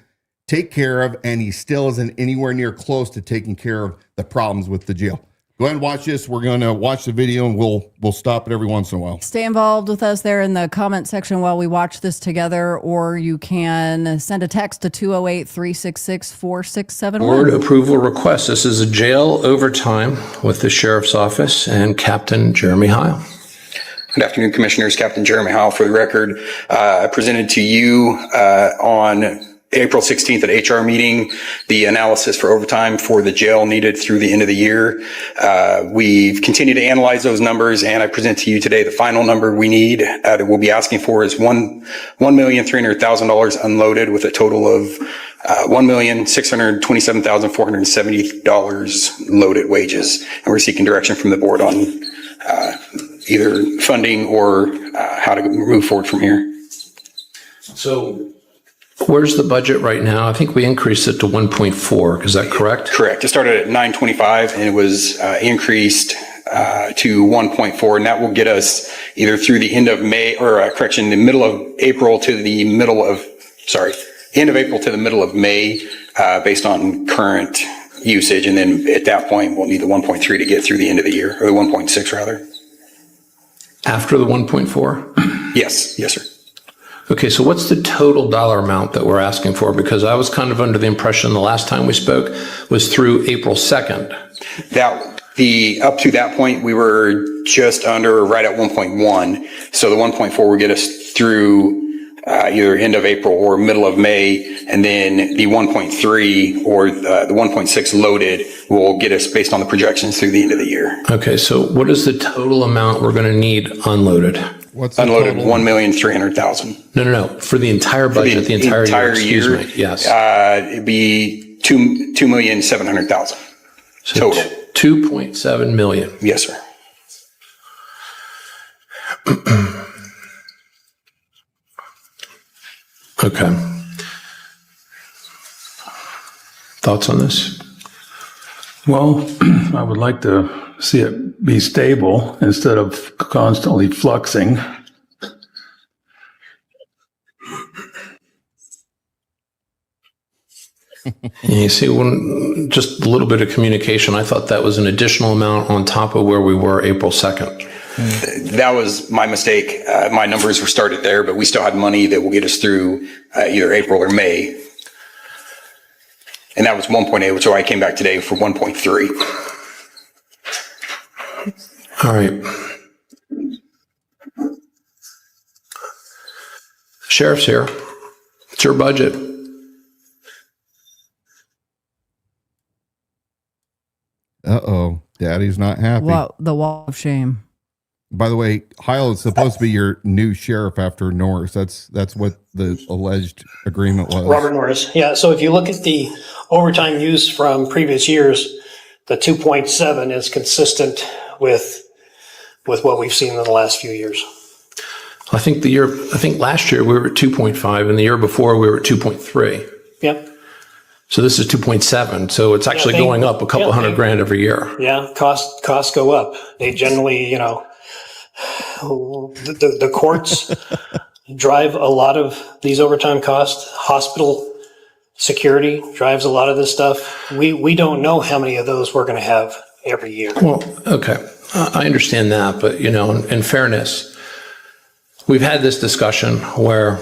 take care of, and he still isn't anywhere near close to taking care of the problems with the jail. Go ahead and watch this. We're going to watch the video, and we'll stop it every once in a while. Stay involved with us there in the comment section while we watch this together, or you can send a text to 208-366-4671. Board approval request. This is a jail overtime with the Sheriff's Office and Captain Jeremy Heil. Good afternoon, Commissioners. Captain Jeremy Heil for the record. I presented to you on April 16th at HR meeting, the analysis for overtime for the jail needed through the end of the year. We've continued to analyze those numbers, and I present to you today the final number we need that we'll be asking for is $1,300,000 unloaded, with a total of $1,627,470 loaded wages. And we're seeking direction from the board on either funding or how to move forward from here. So Where's the budget right now? I think we increased it to 1.4. Is that correct? Correct. It started at 925 and it was end to 1.4, and that will get us either through the end of May, the middle of April to the middle of, end of April to the middle of May, based on current usage. And then at that point, we'll need the 1.3 to get through the end of the year, or the 1.6 rather. After the 1.4? Yes, sir. Okay, so what's the total dollar amount that we're asking for? Because I was kind of under the impression the last time we spoke was through April 2nd. Up to that point, we were just under right at 1.1. So the 1.4 will get us through either end of April or middle of May. And then the 1.3 or the 1.6 loaded will get us based on the projections through the end of the year. Okay, so what is the total amount we're going to need unloaded? What's the unloaded? total? 1,300,000. No. For the entire budget, the entire year. Excuse me. Yes. It'd be 2,700,000 So total. 2.7 million. Yes, sir. Okay. Thoughts on this? Well, I would like to see it be stable instead of constantly fluxing. You see, just a little bit of communication, I thought that was an additional amount on top of where we were April 2nd. That was my mistake. My numbers were started there, but we still had money that will get us through either April or May. And that was 1.8, which is why I came back today for 1.3. All right. Sheriff's here. It's your budget. Uh-oh. Daddy's not happy. Well, the wall of shame. By the way, Heil is supposed to be your new sheriff after Norris. That's what the alleged agreement was. Robert Norris. Yeah. So if you look at the overtime used from previous years, the 2.7 is consistent with what we've seen in the last few years. I think last year we were at 2.5 and the year before we were at 2.3. Yep. So this is 2.7. So it's actually going up a couple hundred grand every year. Yeah. Costs go up. They generally, the courts drive a lot of these overtime costs. Hospital security drives a lot of this stuff. We don't know how many of those we're going to have every year. Well, okay. I understand that, but in fairness, we've had this discussion where.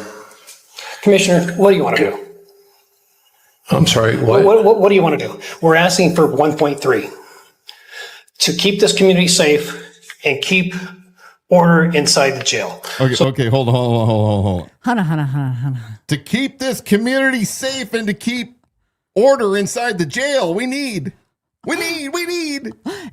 Commissioner, what do you want to do? I'm sorry, what? What do you want to do? We're asking for 1.3 to keep this community safe and keep order inside the jail. Okay, hold on. Hana. To keep this community safe and to keep order inside the jail, we need.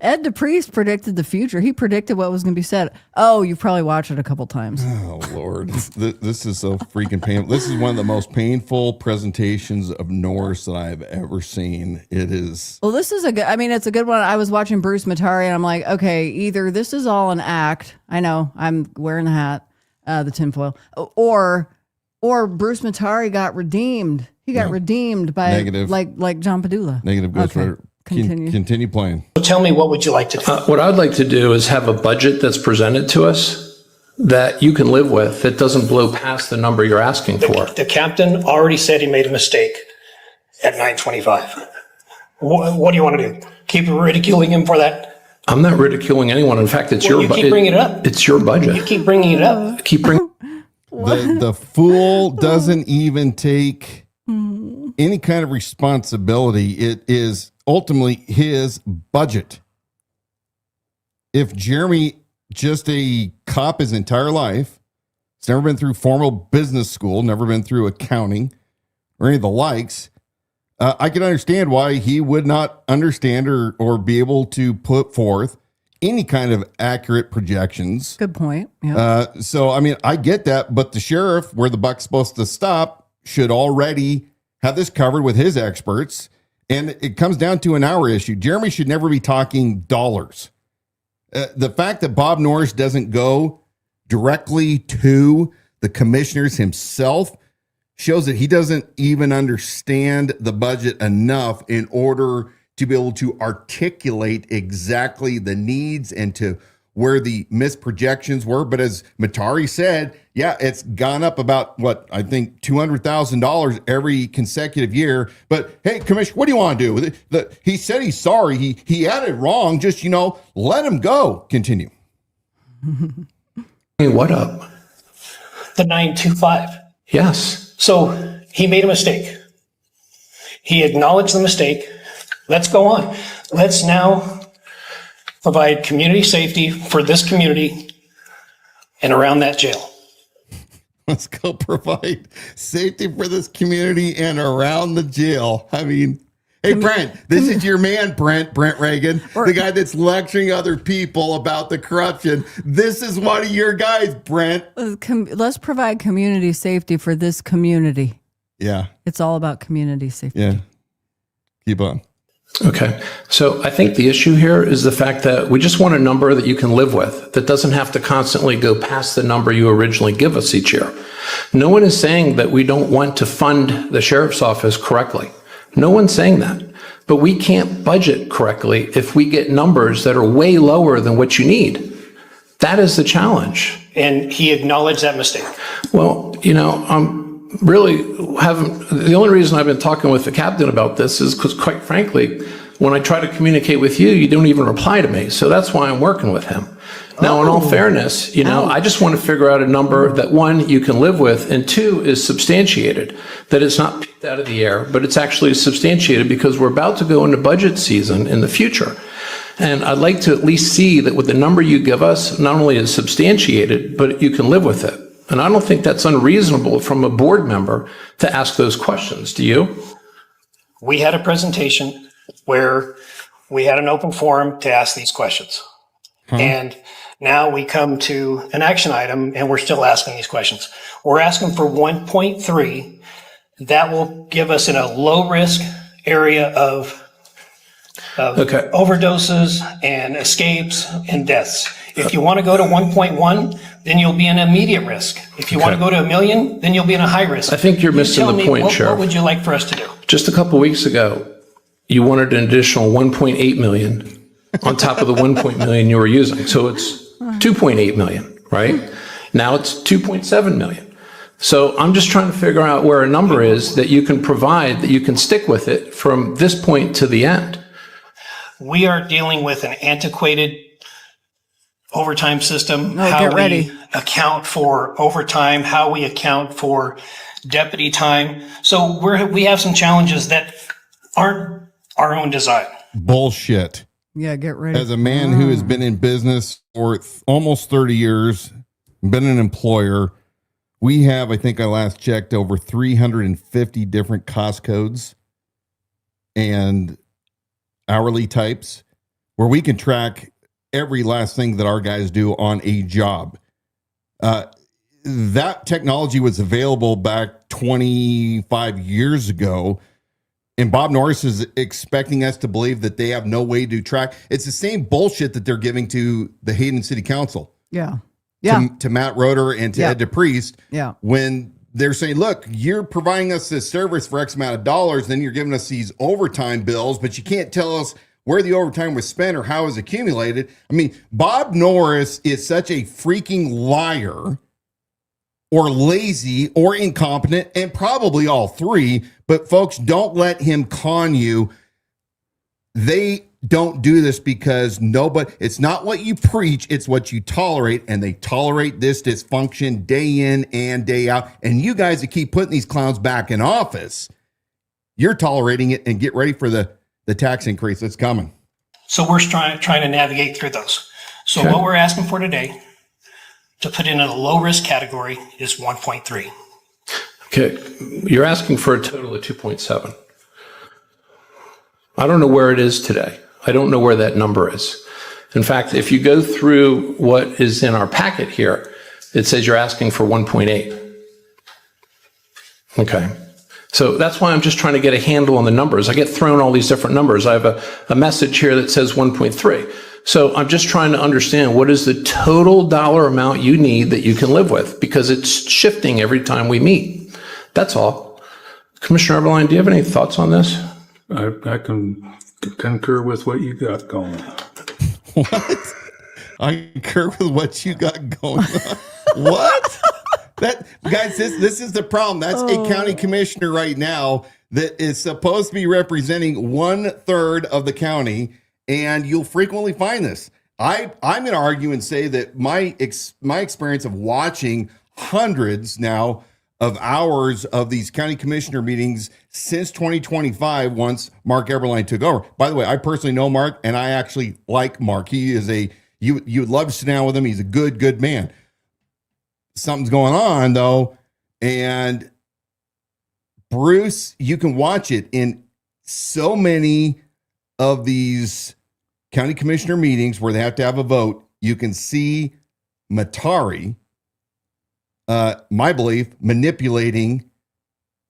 Ed DePriest predicted the future. He predicted what was going to be said. Oh, you've probably watched it a couple times. Oh, Lord. This is so freaking painful. This is one of the most painful presentations of Norris that I've ever seen. It is. Well, this is it's a good one. I was watching Bruce Matari and I'm like, okay, either this is all an act. I know I'm wearing the hat, the tinfoil, or Bruce Matari got redeemed. He got redeemed by negative, like John Padula. Negative Ghost Rider. Continue playing. So tell me, what would you like to do? What I'd like to do is have a budget that's presented to us that you can live with, that doesn't blow past the number you're asking for. The captain already said he made a mistake at 925. What do you want to do? Keep ridiculing him for that? I'm not ridiculing anyone. In fact, it's your budget. You keep bringing it up. It's your budget. You keep bringing it up. The fool doesn't even take any kind of responsibility. It is ultimately his budget. If Jeremy, just a cop his entire life, he's never been through formal business school, never been through accounting or any of the likes, I can understand why he would not understand or be able to put forth any kind of accurate projections. Good point. Yeah. I get that, but the sheriff, where the buck's supposed to stop, should already have this covered with his experts. And it comes down to an hour issue. Jeremy should never be talking dollars. The fact that Bob Norris doesn't go directly to the commissioners himself shows that he doesn't even understand the budget enough in order to be able to articulate exactly the needs and to where the misprojections were. But as Matari said, yeah, it's gone up about what I think $200,000 every consecutive year. But hey, Commissioner, what do you want to do with it? He said he's sorry. He had it wrong. Just, let him go. Continue. Hey, what up? The 925. Yes. So he made a mistake. He acknowledged the mistake. Let's go on. Let's now provide community safety for this community and around that jail. Let's go provide safety for this community and around the jail. I mean, hey, Brent, this is your man, Brent Reagan, the guy that's lecturing other people about the corruption. This is one of your guys, Brent. Let's provide community safety for this community. Yeah. It's all about community safety. Yeah. Keep on. Okay. So I think the issue here is the fact that we just want a number that you can live with, that doesn't have to constantly go past the number you originally give us each year. No one is saying that we don't want to fund the sheriff's office correctly. No one's saying that. But we can't budget correctly if we get numbers that are way lower than what you need. That is the challenge. And he acknowledged that mistake. Well, the only reason I've been talking with the captain about this is because, quite frankly, when I try to communicate with you, you don't even reply to me. So that's why I'm working with him. Now, in all fairness, I just want to figure out a number that, one, you can live with, and two, is substantiated, that it's not picked out of the air, but it's actually substantiated because we're about to go into budget season in the future. And I'd like to at least see that with the number you give us, not only is substantiated, but you can live with it. And I don't think that's unreasonable from a board member to ask those questions. Do you? We had a presentation where we had an open forum to ask these questions. And now we come to an action item and we're still asking these questions. We're asking for 1.3. That will give us in a low risk area of overdoses and escapes and deaths. If you want to go to 1.1, then you'll be in immediate risk. If you want to go to 1 million, then you'll be in a high risk. I think you're missing the point, Sheriff. What would you like for us to do? Just a couple weeks ago, you wanted an additional 1.8 million on top of the 1 million you were using. So it's 2.8 million, right? Now it's 2.7 million. So I'm just trying to figure out where a number is that you can provide, that you can stick with it from this point to the end. We are dealing with an antiquated overtime system. We account for overtime, how we account for deputy time. So we have some challenges that aren't our own design. Bullshit. Yeah, get ready. As a man who has been in business for almost 30 years, been an employer, we have, I think I last checked, over 350 different cost codes and hourly types where we can track every last thing that our guys do on a job. That technology was available back 25 years ago, and Bob Norris is expecting us to believe that they have no way to track. It's the same bullshit that they're giving to the Hayden City Council. Yeah. To Matt Roeder and to Ed DePriest. Yeah. When they're saying, look, you're providing us this service for X amount of dollars, then you're giving us these overtime bills, but you can't tell us where the overtime was spent or how it was accumulated. I mean, Bob Norris is such a freaking liar or lazy or incompetent, and probably all three. But folks, don't let him con you. They don't do this because it's not what you preach, it's what you tolerate, and they tolerate this dysfunction day in and day out. And you guys that keep putting these clowns back in office, you're tolerating it, and get ready for the tax increase that's coming. So we're trying to navigate through those. So what we're asking for today to put in a low risk category is 1.3. Okay, you're asking for a total of 2.7. I don't know where it is today. I don't know where that number is. In fact, if you go through what is in our packet here, it says you're asking for 1.8. Okay. So that's why I'm just trying to get a handle on the numbers. I get thrown all these different numbers. I have a message here that says 1.3. So I'm just trying to understand what is the total dollar amount you need that you can live with, because it's shifting every time we meet. That's all. Commissioner Eberline, do you have any thoughts on this? I can concur with what you got going. What? I concur with what you got going on. What? That guys, this is the problem. That's a county commissioner right now that is supposed to be representing 1/3 of the county, and you'll frequently find this. I'm going to argue and say that my experience of watching hundreds now of hours of these county commissioner meetings since 2025, once Mark Eberline took over. By the way, I personally know Mark, and I actually like Mark. He is you would love to sit down with him. He's a good man. Something's going on though, and Bruce, you can watch it in so many of these county commissioner meetings where they have to have a vote. You can see Matari, my belief, manipulating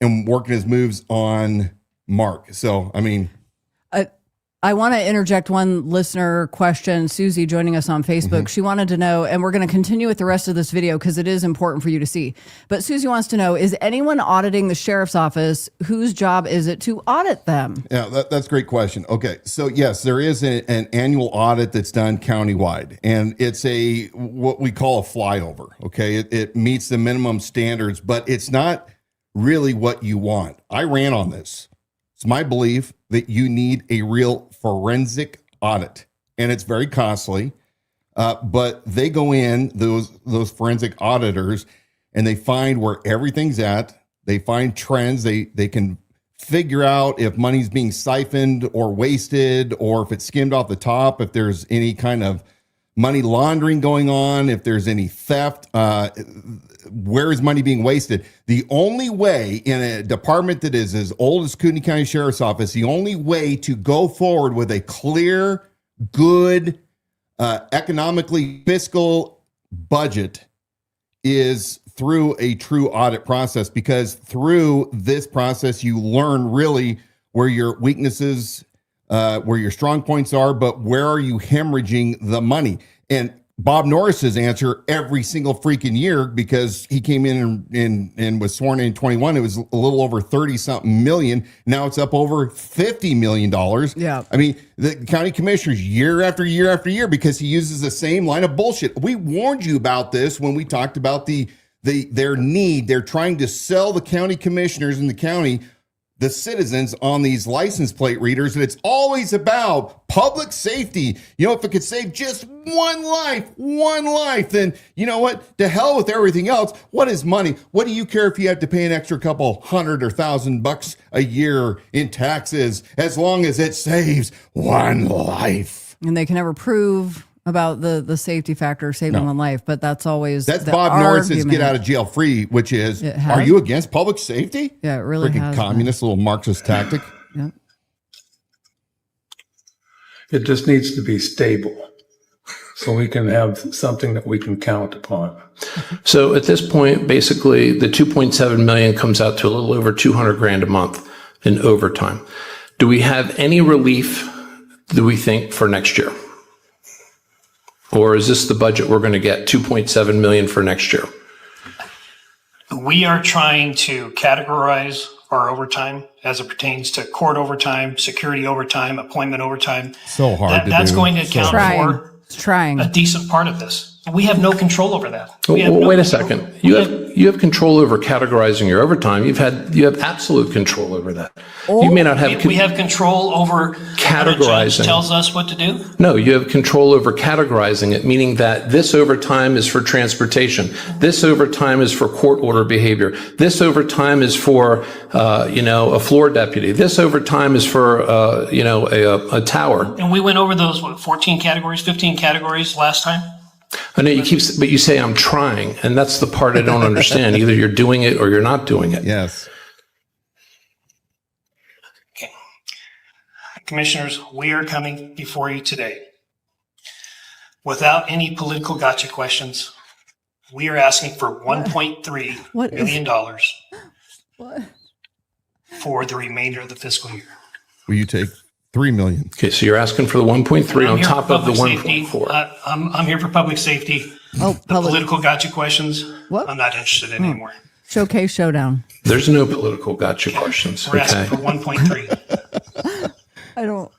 and working his moves on Mark. So, I mean, I want to interject one listener question. Susie joining us on Facebook. She wanted to know, and we're going to continue with the rest of this video because it is important for you to see. But Susie wants to know, is anyone auditing the sheriff's office? Whose job is it to audit them? Yeah, that's a great question. Okay, so yes, there is an annual audit that's done countywide, and it's what we call a flyover. Okay, it meets the minimum standards, but it's not really what you want. I ran on this. It's my belief that you need a real forensic audit, and it's very costly. But they go in, those forensic auditors, and they find where everything's at. They find trends. They can figure out if money's being siphoned or wasted, or if it's skimmed off the top, if there's any kind of money laundering going on, if there's any theft, where is money being wasted? The only way in a department that is as old as Kootenai County Sheriff's Office, the only way to go forward with a clear, good, economically fiscal budget is through a true audit process, because through this process, you learn really where your weaknesses, where your strong points are, but where are you hemorrhaging the money? And Bob Norris's answer every single freaking year, because he came in and was sworn in 21, it was a little over 30 something million. Now it's up over $50 million. Yeah. I mean, the county commissioners year after year after year, because he uses the same line of bullshit. We warned you about this when we talked about their need. They're trying to sell the county commissioners in the county, the citizens, on these license plate readers, and it's always about public safety. You know, if it could save just one life, then you know what? To hell with everything else. What is money? What do you care if you have to pay an extra couple $100 or $1,000 a year in taxes, as long as it saves one life? And they can never prove about the safety factor saving one life, but that's Bob Norris's get out of jail free, which is, are you against public safety? Yeah, it really freaking has communist little Marxist tactic. Yeah. It just needs to be stable so we can have something that we can count upon. So at this point, basically the 2.7 million comes out to a little over 200 grand a month in overtime. Do we have any relief, do we think, for next year? Or is this the budget we're going to get, 2.7 million for next year? We are trying to categorize our overtime as it pertains to court overtime, security overtime, appointment overtime. So hard to That's do. going to account for trying a decent part of this. We have no control over that. Wait a second. You have control over categorizing your overtime. You have absolute control over that. You may not have. We have control over categorizing. What a judge tells us what to do. No, you have control over categorizing it, meaning that this overtime is for transportation. This overtime is for court order behavior. This overtime is for, a floor deputy. This overtime is for, a tower. And we went over those 14 categories, 15 categories last time. I know but you say I'm trying, and that's the part I don't understand. Either you're doing it or you're not doing it. Yes. Okay. Commissioners, we are coming before you today without any political gotcha questions. We are asking for $1.3 million for the remainder of the fiscal year. Will you take $3 million? Okay, so you're asking for the 1.3 on top of the 1.4. I'm here for public safety. Oh, the political gotcha questions, What? I'm not interested in anymore. Showcase showdown. There's no political gotcha questions. We're asking Okay. for 1.3. I don't.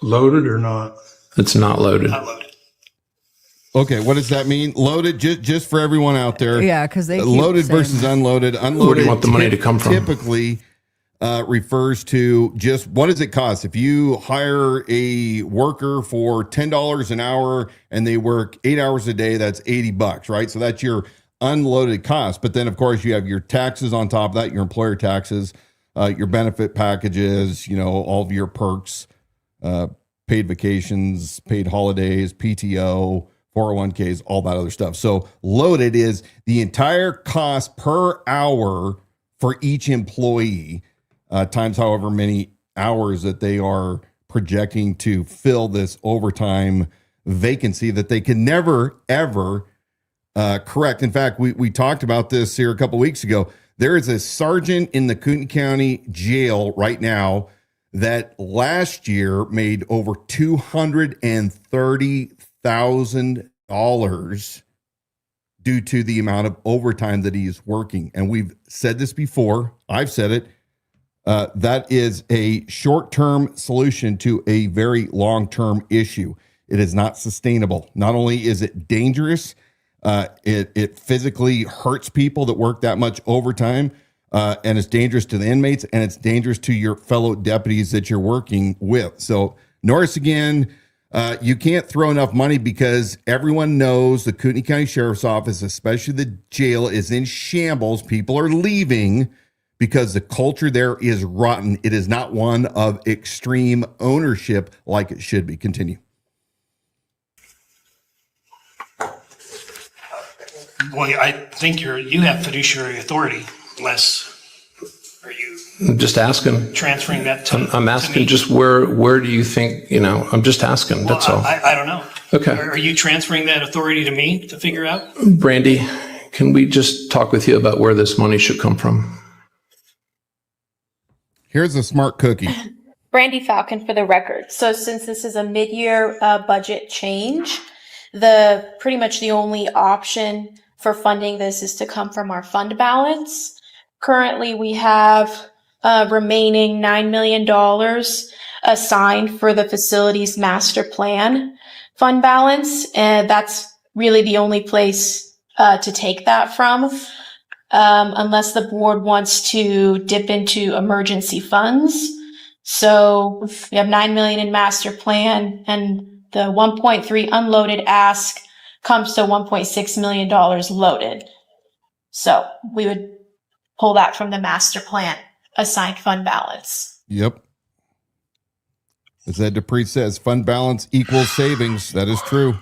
Loaded or not? It's not loaded. Not loaded. Okay, what does that mean? Loaded, just for everyone out there. Yeah, because they keep loaded saying- versus unloaded. Unloaded. Where do you want the money to come from? Typically refers to just what does it cost if you hire a worker for $10 an hour and they work 8 hours a day. That's $80, right? So that's your unloaded cost. But then, of course, you have your taxes on top of that, your employer taxes, your benefit packages, all of your perks, paid vacations, paid holidays, PTO, 401ks, all that other stuff. So loaded is the entire cost per hour for each employee, times however many hours that they are projecting to fill this overtime vacancy that they can never, ever correct. In fact, we talked about this here a couple weeks ago. There is a sergeant in the Kootenai County jail right now that last year made over $230,000 due to the amount of overtime that he is working. And we've said this before. I've said it. That is a short-term solution to a very long-term issue. It is not sustainable. Not only is it dangerous, it physically hurts people that work that much overtime, and it's dangerous to the inmates, and it's dangerous to your fellow deputies that you're working with. So Norris, again, you can't throw enough money because everyone knows the Kootenai County Sheriff's Office, especially the jail, is in shambles. People are leaving because the culture there is rotten. It is not one of extreme ownership like it should be. Continue. Well, I think you have fiduciary authority, unless are you I'm just asking. transferring that to I'm to asking me? just where do you think, I'm just asking. That's Well, all. I don't know. Okay. Are you transferring that authority to me to figure out? Brandy, can we just talk with you about where this money should come from? Here's a smart cookie. Brandy Falcon for the record. So since this is a mid-year budget change, pretty much the only option for funding this is to come from our fund balance. Currently, we have remaining $9 million assigned for the facilities master plan fund balance, and that's really the only place to take that from, unless the board wants to dip into emergency funds. So we have 9 million in master plan, and the 1.3 unloaded ask comes to $1.6 million loaded. So we would pull that from the master plan assigned fund balance. Yep. As Ed Dupree says, fund balance equals savings. That is true.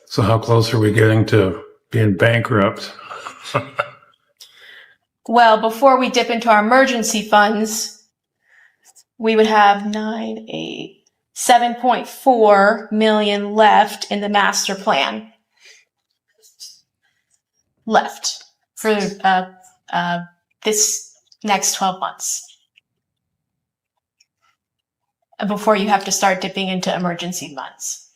So how close are we getting to being bankrupt? Well, before we dip into our emergency funds, we would have 7.4 million left in the master plan. Left for this next 12 months. Before you have to start dipping into emergency funds.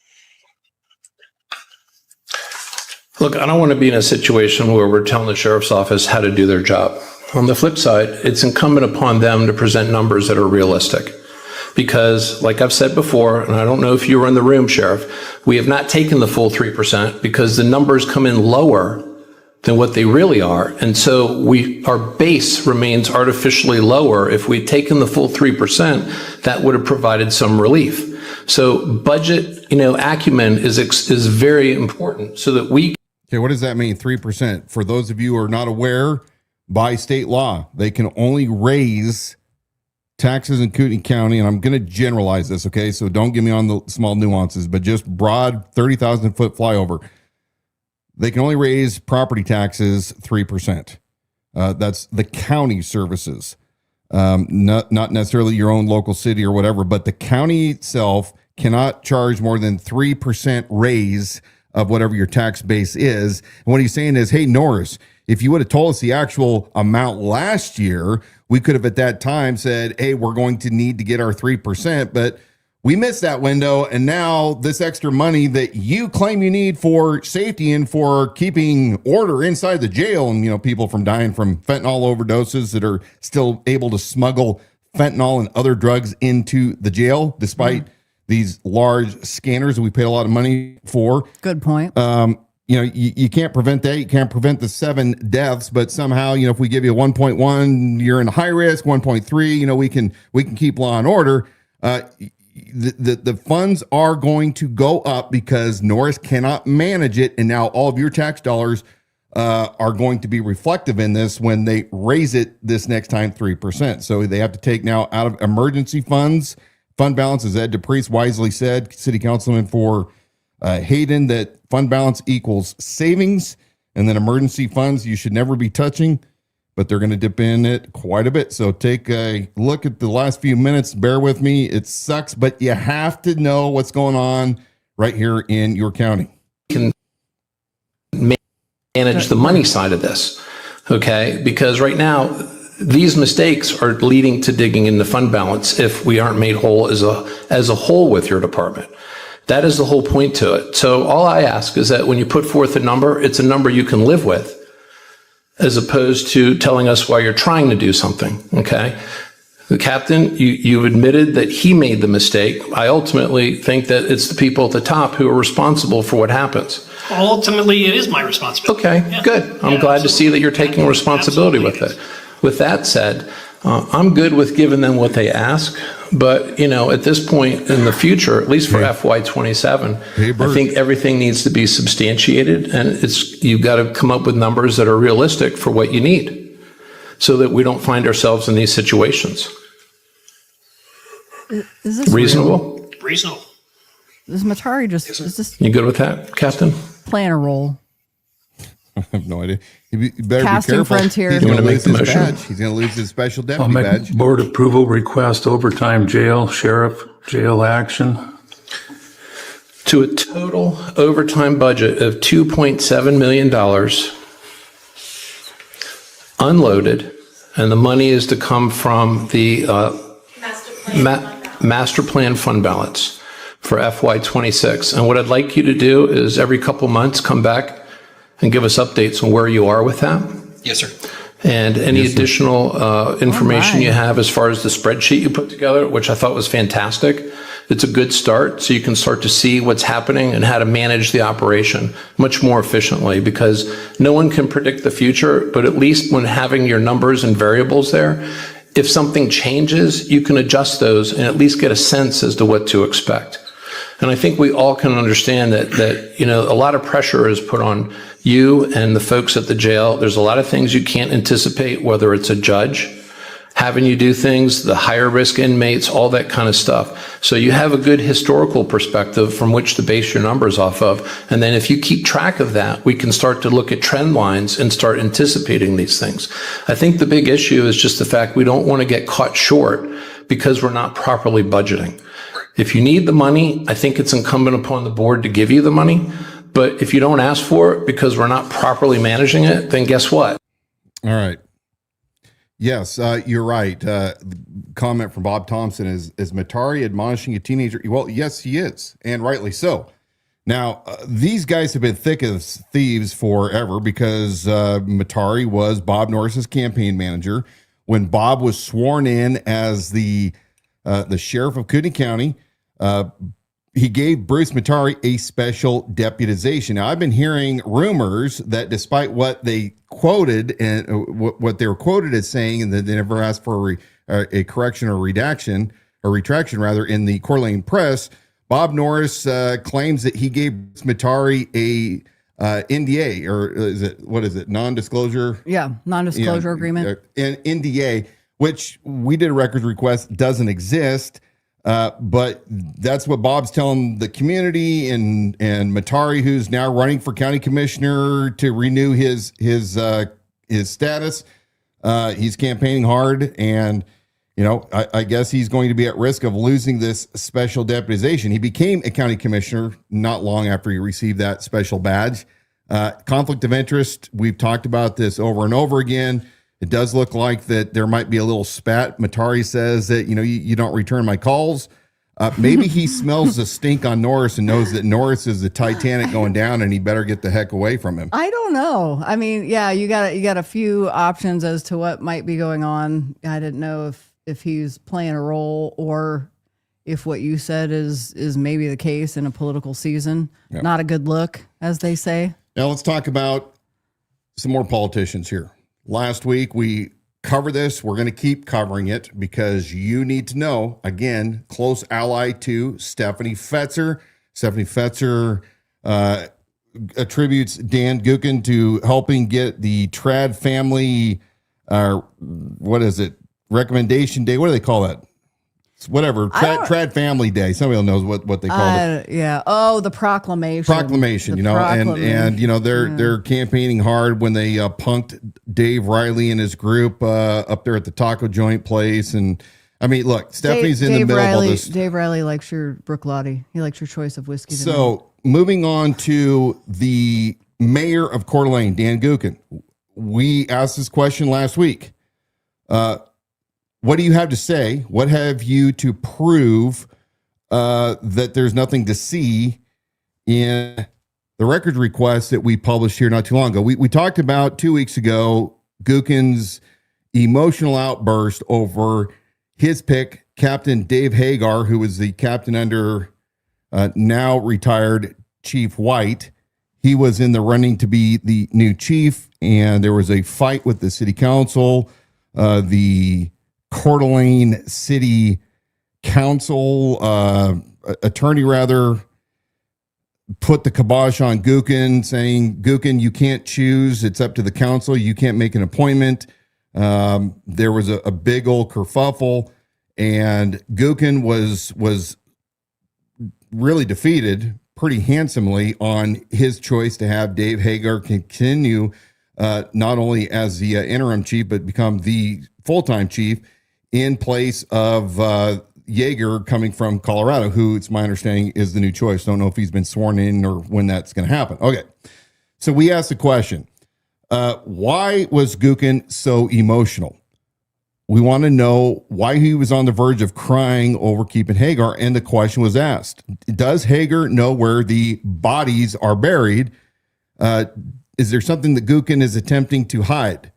Look, I don't want to be in a situation where we're telling the sheriff's office how to do their job. On the flip side, it's incumbent upon them to present numbers that are realistic. Because, like I've said before, and I don't know if you were in the room, Sheriff, we have not taken the full 3% because the numbers come in lower than what they really are. And so our base remains artificially lower. If we'd taken the full 3%, that would have provided some relief. So budget, acumen is very important so that we. Okay, what does that mean? 3%. For those of you who are not aware, by state law, they can only raise taxes in Kootenai County, and I'm going to generalize this, okay? So don't get me on the small nuances, but just broad 30,000-foot flyover. They can only raise property taxes 3%. That's the county services, not necessarily your own local city or whatever, but the county itself cannot charge more than 3% raise of whatever your tax base is. And what he's saying is, hey, Norris, if you would have told us the actual amount last year, we could have at that time said, hey, we're going to need to get our 3%, but we missed that window, and now this extra money that you claim you need for safety and for keeping order inside the jail, and people from dying from fentanyl overdoses that are still able to smuggle fentanyl and other drugs into the jail despite these large scanners that we paid a lot of money for. Good point. You can't prevent that. You can't prevent the 7 deaths, but somehow, if we give you 1.1, you're in high risk. 1.3, we can keep law and order. The funds are going to go up because Norris cannot manage it, and now all of your tax dollars are going to be reflective in this when they raise it this next time 3%. So they have to take now out of emergency funds, fund balance, as Ed DePriest wisely said, City Councilman for Hayden, that fund balance equals savings, and then emergency funds you should never be touching, but they're going to dip in it quite a bit. So take a look at the last few minutes. Bear with me. It sucks, but you have to know what's going on right here in your county. Can manage the money side of this, okay? Because right now, these mistakes are leading to digging in the fund balance if we aren't made whole as a whole with your department. That is the whole point to it. So all I ask is that when you put forth a number, it's a number you can live with, as opposed to telling us why you're trying to do something, okay? The captain, you admitted that he made the mistake. I ultimately think that it's the people at the top who are responsible for what happens. Well, ultimately, it is my responsibility. Okay, Yeah. good. I'm glad to see that you're taking responsibility with it. With that said, I'm good with giving them what they ask, but at this point in the future, at least for FY27, I think everything needs to be substantiated, and you've got to come up with numbers that are realistic for what you need, so that we don't find ourselves in these situations. Is this Reasonable? Reasonable. Is Matari is this You good with that, Captain? playing a role? I have no idea. You better Casting be careful. frontier. He's going to lose the his motion? badge. He's going to lose his special I'll deputy make badge. board approval request overtime jail, sheriff, jail action. To a total overtime budget of $2.7 million, unloaded, and the money is to come from the master plan fund balance for FY26. And what I'd like you to do is every couple months come back and give us updates on where you are with that. Yes, sir. And any additional information you have as far as the spreadsheet you put together, which I thought was fantastic. It's a good start, so you can start to see what's happening and how to manage the operation much more efficiently, because no one can predict the future, but at least when having your numbers and variables there, if something changes, you can adjust those and at least get a sense as to what to expect. And I think we all can understand that a lot of pressure is put on you and the folks at the jail. There's a lot of things you can't anticipate, whether it's a judge having you do things, the higher risk inmates, all that kind of stuff. So you have a good historical perspective from which to base your numbers off of. And then if you keep track of that, we can start to look at trend lines and start anticipating these things. I think the big issue is just the fact we don't want to get caught short because we're not properly budgeting. If you need the money, I think it's incumbent upon the board to give you the money. But if you don't ask for it because we're not properly managing it, then guess what? All right. Yes, you're right. Comment from Bob Thompson is Matari admonishing a teenager? Well, yes, he is, and rightly so. Now, these guys have been thick as thieves forever because Matari was Bob Norris's campaign manager. When Bob was sworn in as the sheriff of Kootenai County, he gave Bruce Matari a special deputization. Now, I've been hearing rumors that despite what they quoted and what they were quoted as saying, and that they never asked for a correction or retraction rather in the Coeur d'Alene Press, Bob Norris claims that he gave Matari a NDA, or what is it? Non-disclosure? Yeah, non-disclosure agreement. An NDA, which we did a records request, doesn't exist. But that's what Bob's telling the community, and Matari, who's now running for county commissioner to renew his status. He's campaigning hard, and I guess he's going to be at risk of losing this special deputization. He became a county commissioner not long after he received that special badge. Conflict of interest. We've talked about this over and over again. It does look like that there might be a little spat. Matari says that, you don't return my calls. Maybe he smells the stink on Norris and knows that Norris is the Titanic going down, and he better get the heck away from him. I don't know. I mean, yeah, you got a few options as to what might be going on. I didn't know if he's playing a role or if what you said is maybe the case in a political season. Yep. Not a good look, as they say. Now let's talk about some more politicians here. Last week we covered this. We're going to keep covering it because you need to know, again, close ally to Stefanie Fetzer. Stefanie Fetzer attributes Dan Gookin to helping get the Trad family, recommendation day. What do they call that? It's whatever. Trad family day. Somebody knows what they call it. Yeah. Oh, the proclamation. Proclamation, and they're campaigning hard when they punked Dave Riley and his group up there at the taco joint place. And I mean, look, Stephanie's in the middle of all this. Dave Riley likes your Brook Lottie. He likes your choice of whiskey. So moving on to the mayor of Coeur d'Alene, Dan Gookin. We asked this question last week. What do you have to say? What have you to prove that there's nothing to see in the record request that we published here not too long ago? We talked about 2 weeks ago Gookin's emotional outburst over his pick, Captain Dave Hagar, who was the captain under now retired Chief White. He was in the running to be the new chief, and there was a fight with the city council. The Coeur d'Alene City Council attorney put the kibosh on Gookin, saying, Gookin, you can't choose. It's up to the council. You can't make an appointment. There was a big old kerfuffle, and Gookin was really defeated pretty handsomely on his choice to have Dave Hagar continue not only as the interim chief, but become the full-time chief in place of Yeager coming from Colorado, who it's my understanding is the new choice. Don't know if he's been sworn in or when that's going to happen. Okay. So we asked the question, why was Gookin so emotional? We want to know why he was on the verge of crying over keeping Hagar. And the question was asked, does Hagar know where the bodies are buried? Is there something that Gookin is attempting to hide?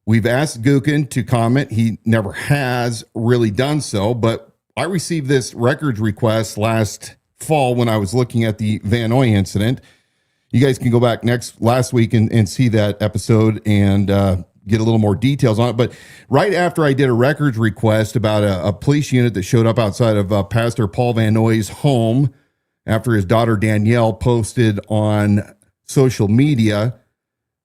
We've asked Gookin to comment. He never has really done so, but I received this records request last fall when I was looking at the Van Noy incident. You guys can go back last week and see that episode and get a little more details on it. But right after I did a records request about a police unit that showed up outside of Pastor Paul Van Noy's home after his daughter Danielle posted on social media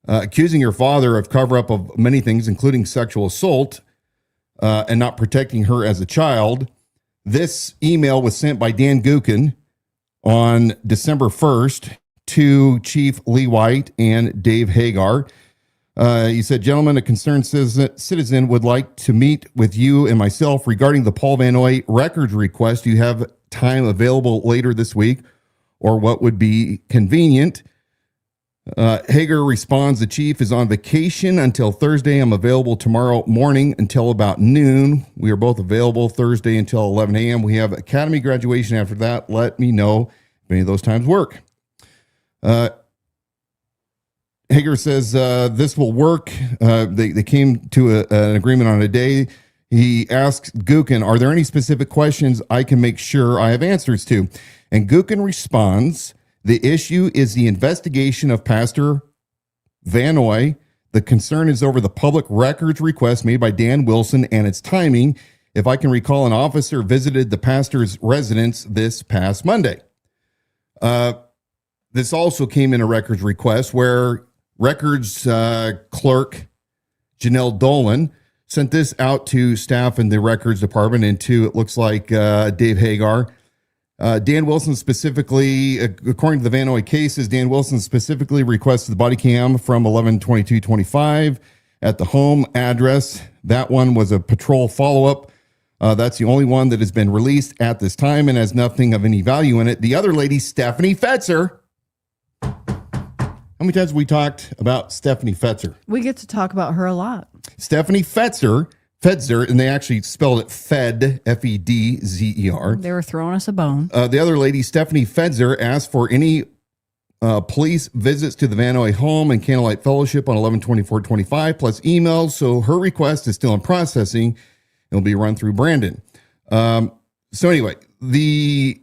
accusing her father of cover-up of many things, including sexual assault, and not protecting her as a child. This email was sent by Dan Gookin on December 1st to Chief Lee White and Dave Hagar. He said, gentlemen, a concerned citizen would like to meet with you and myself regarding the Paul Van Noy records request. Do you have time available later this week, or what would be convenient? Hagar responds, the chief is on vacation until Thursday. I'm available tomorrow morning until about noon. We are both available Thursday until 11 a.m. We have academy graduation after that. Let me know if any of those times work. Hagar says this will work. They came to an agreement on a day. He asks Gookin, are there any specific questions I can make sure I have answers to? And Gookin responds, the issue is the investigation of Pastor Van Noy. The concern is over the public records request made by Dan Wilson and its timing. If I can recall, an officer visited the pastor's residence this past Monday. This also came in a records request where records clerk Janelle Dolan sent this out to staff in the records department and to, it looks like, Dave Hagar. Dan Wilson specifically, according to the Van Noy cases, Dan Wilson specifically requested the body cam from 11/22/25 at the home address. That one was a patrol follow-up. That's the only one that has been released at this time and has nothing of any value in it. The other lady, Stefanie Fetzer. How many times have we talked about Stefanie Fetzer? We get to talk about her a lot. Stefanie Fetzer Fedzer, and they actually spelled it Fed, F-E-D-Z-E-R. They were throwing us a bone. The other lady, Stefanie Fedzer, asked for any police visits to the Vanoy home and Candlelight Fellowship on 11/24/25, plus emails. So her request is still in processing. It'll be run through Brandon. So anyway, the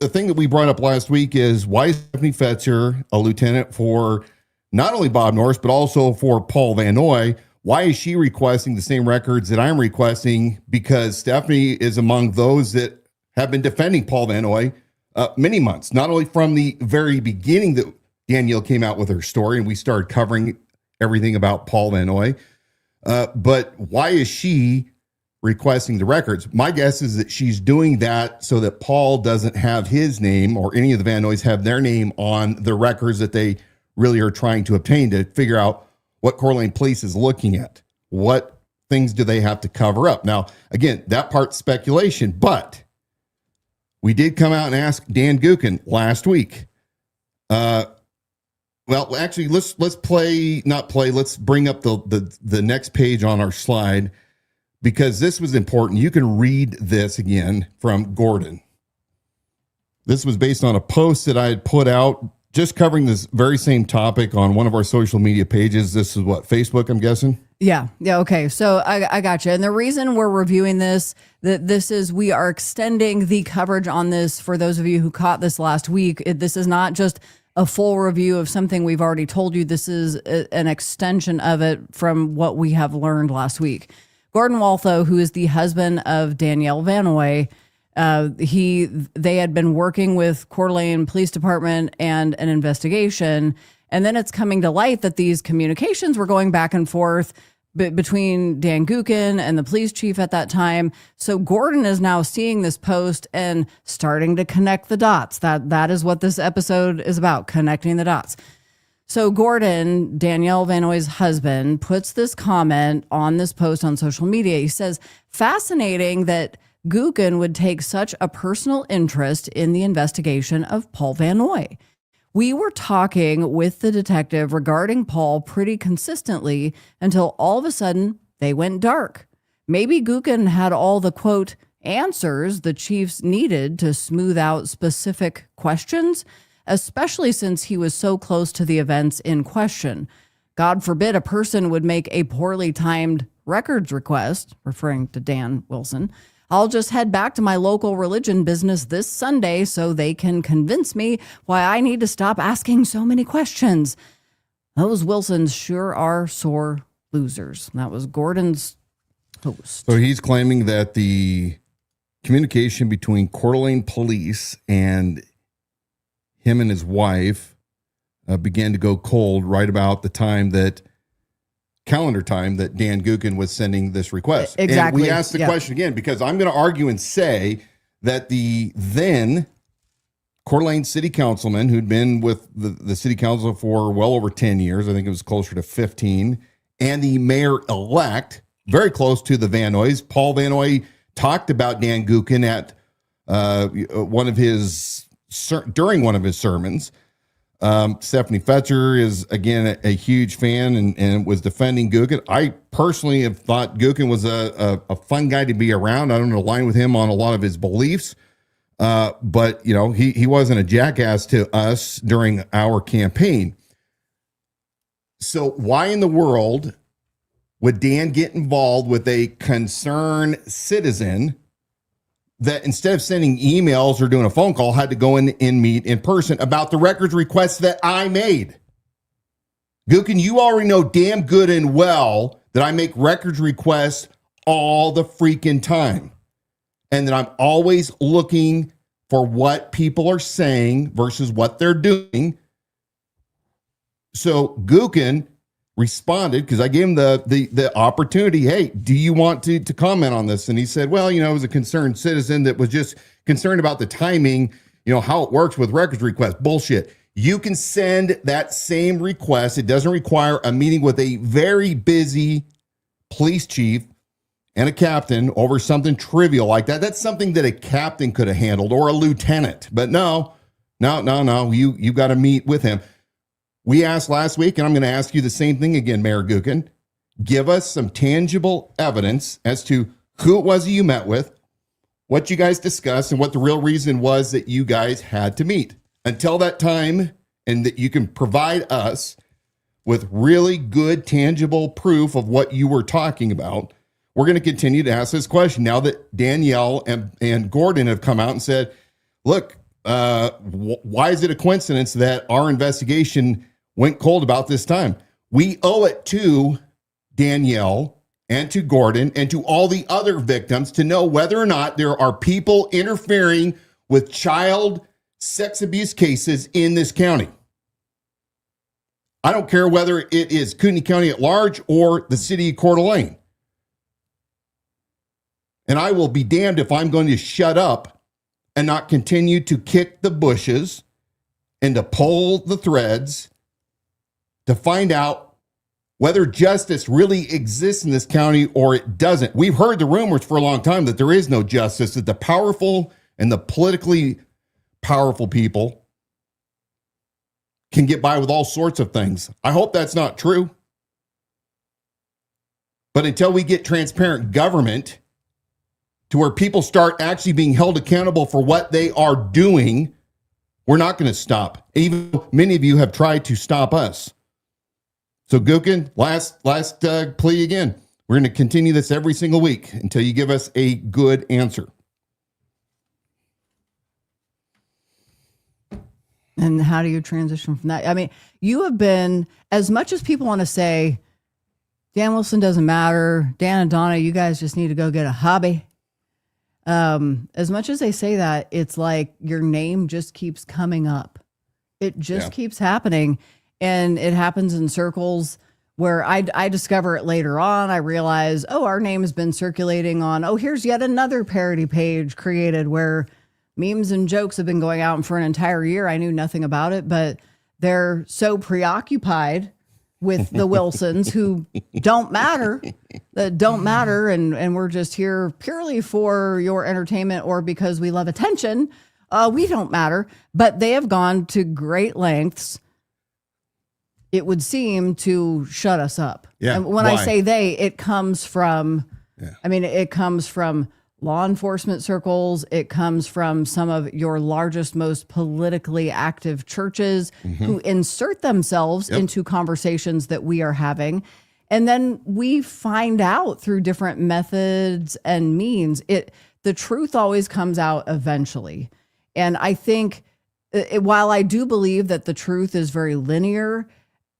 thing that we brought up last week is why is Stefanie Fedzer a lieutenant for not only Bob Norris, but also for Paul Vanoy? Why is she requesting the same records that I'm requesting? Because Stefanie is among those that have been defending Paul Vanoy many months, not only from the very beginning that Danielle came out with her story and we started covering everything about Paul Vanoy, but why is she requesting the records? My guess is that she's doing that so that Paul doesn't have his name or any of the Vanoys have their name on the records that they really are trying to obtain to figure out what Coeur d'Alene Police is looking at. What things do they have to cover up? Now, again, that part's speculation, but we did come out and ask Dan Gookin last week. Well, actually, let's bring up the next page on our slide, because this was important. You can read this again from Gordon. This was based on a post that I had put out just covering this very same topic on one of our social media pages. This is what, Facebook, I'm guessing? Yeah. Okay. So I got you. And the reason we're reviewing this, we are extending the coverage on this for those of you who caught this last week. This is not just a full review of something we've already told you. This is an extension of it from what we have learned last week. Gordon Waltho, who is the husband of Danielle Vanoy, they had been working with Coeur d'Alene Police Department and an investigation, and then it's coming to light that these communications were going back and forth between Dan Gookin and the police chief at that time. So Gordon is now seeing this post and starting to connect the dots. That is what this episode is about, connecting the dots. So Gordon, Danielle Vanoy's husband, puts this comment on this post on social media. He says, fascinating that Gookin would take such a personal interest in the investigation of Paul Vanoy. We were talking with the detective regarding Paul pretty consistently until all of a sudden they went dark. Maybe Gookin had all the, quote, answers the chiefs needed to smooth out specific questions, especially since he was so close to the events in question. God forbid a person would make a poorly timed records request, referring to Dan Wilson. I'll just head back to my local religion business this Sunday so they can convince me why I need to stop asking so many questions. Those Wilsons sure are sore losers. That was Gordon's post. So he's claiming that the communication between Coeur d'Alene Police and him and his wife began to go cold right about the calendar time that Dan Gookin was sending this request. Exactly. And we asked the question again, because I'm going to argue and say that the then Coeur d'Alene city councilman, who'd been with the city council for well over 10 years, I think it was closer to 15, and the mayor-elect, very close to the Vanoys. Paul Vanoy talked about Dan Gookin at during one of his sermons. Stefanie Fedzer is, again, a huge fan and was defending Gookin. I personally have thought Gookin was a fun guy to be around. I don't align with him on a lot of his beliefs, but he wasn't a jackass to us during our campaign. So why in the world would Dan get involved with a concerned citizen that instead of sending emails or doing a phone call, had to go in and meet in person about the records requests that I made? Gookin, you already know damn good and well that I make records requests all the freaking time. And that I'm always looking for what people are saying versus what they're doing. So Gookin responded, because I gave him the opportunity. Hey, do you want to comment on this? And he said, well, it was a concerned citizen that was just concerned about the timing, how it works with records requests. Bullshit. You can send that same request. It doesn't require a meeting with a very busy police chief and a captain over something trivial like that. That's something that a captain could have handled, or a lieutenant. But no. You got to meet with him. We asked last week, and I'm going to ask you the same thing again, Mayor Gookin. give us some tangible evidence as to who it was that you met with, what you guys discussed, and what the real reason was that you guys had to meet. Until that time, and that you can provide us with really good, tangible proof of what you were talking about, we're going to continue to ask this question. Now that Danielle and Gordon have come out and said, look, why is it a coincidence that our investigation went cold about this time? We owe it to Danielle and to Gordon and to all the other victims to know whether or not there are people interfering with child sex abuse cases in this county. I don't care whether it is Kootenai County at large or the city of Coeur d'Alene. And I will be damned if I'm going to shut up and not continue to kick the bushes and to pull the threads to find out whether justice really exists in this county or it doesn't. We've heard the rumors for a long time that there is no justice, that the powerful and the politically powerful people can get by with all sorts of things. I hope that's not true. But until we get transparent government to where people start actually being held accountable for what they are doing, we're not going to stop. Even though many of you have tried to stop us. So Gookin, last plea again. We're going to continue this every single week until you give us a good answer. And how do you transition from that? I mean, you have been, as much as people want to say, Dan Wilson doesn't matter, Dan and Donna, you guys just need to go get a hobby. As much as they say that, it's like your name just keeps coming up. It just keeps happening. And it happens in circles where I discover it later on. I realize, oh, our name has been circulating on, oh, here's yet another parody page created where memes and jokes have been going out for an entire year. I knew nothing about it, but they're so preoccupied with the Wilsons who don't matter, and we're just here purely for your entertainment or because we love attention. We don't matter, but they have gone to great lengths, it would seem, to shut us up. Yeah. And when I say they, it comes from, I mean, it comes from law enforcement circles. It comes from some of your largest, most politically active churches who insert themselves into conversations that we are having. And then we find out through different methods and means. The truth always comes out eventually. And I think while I do believe that the truth is very linear,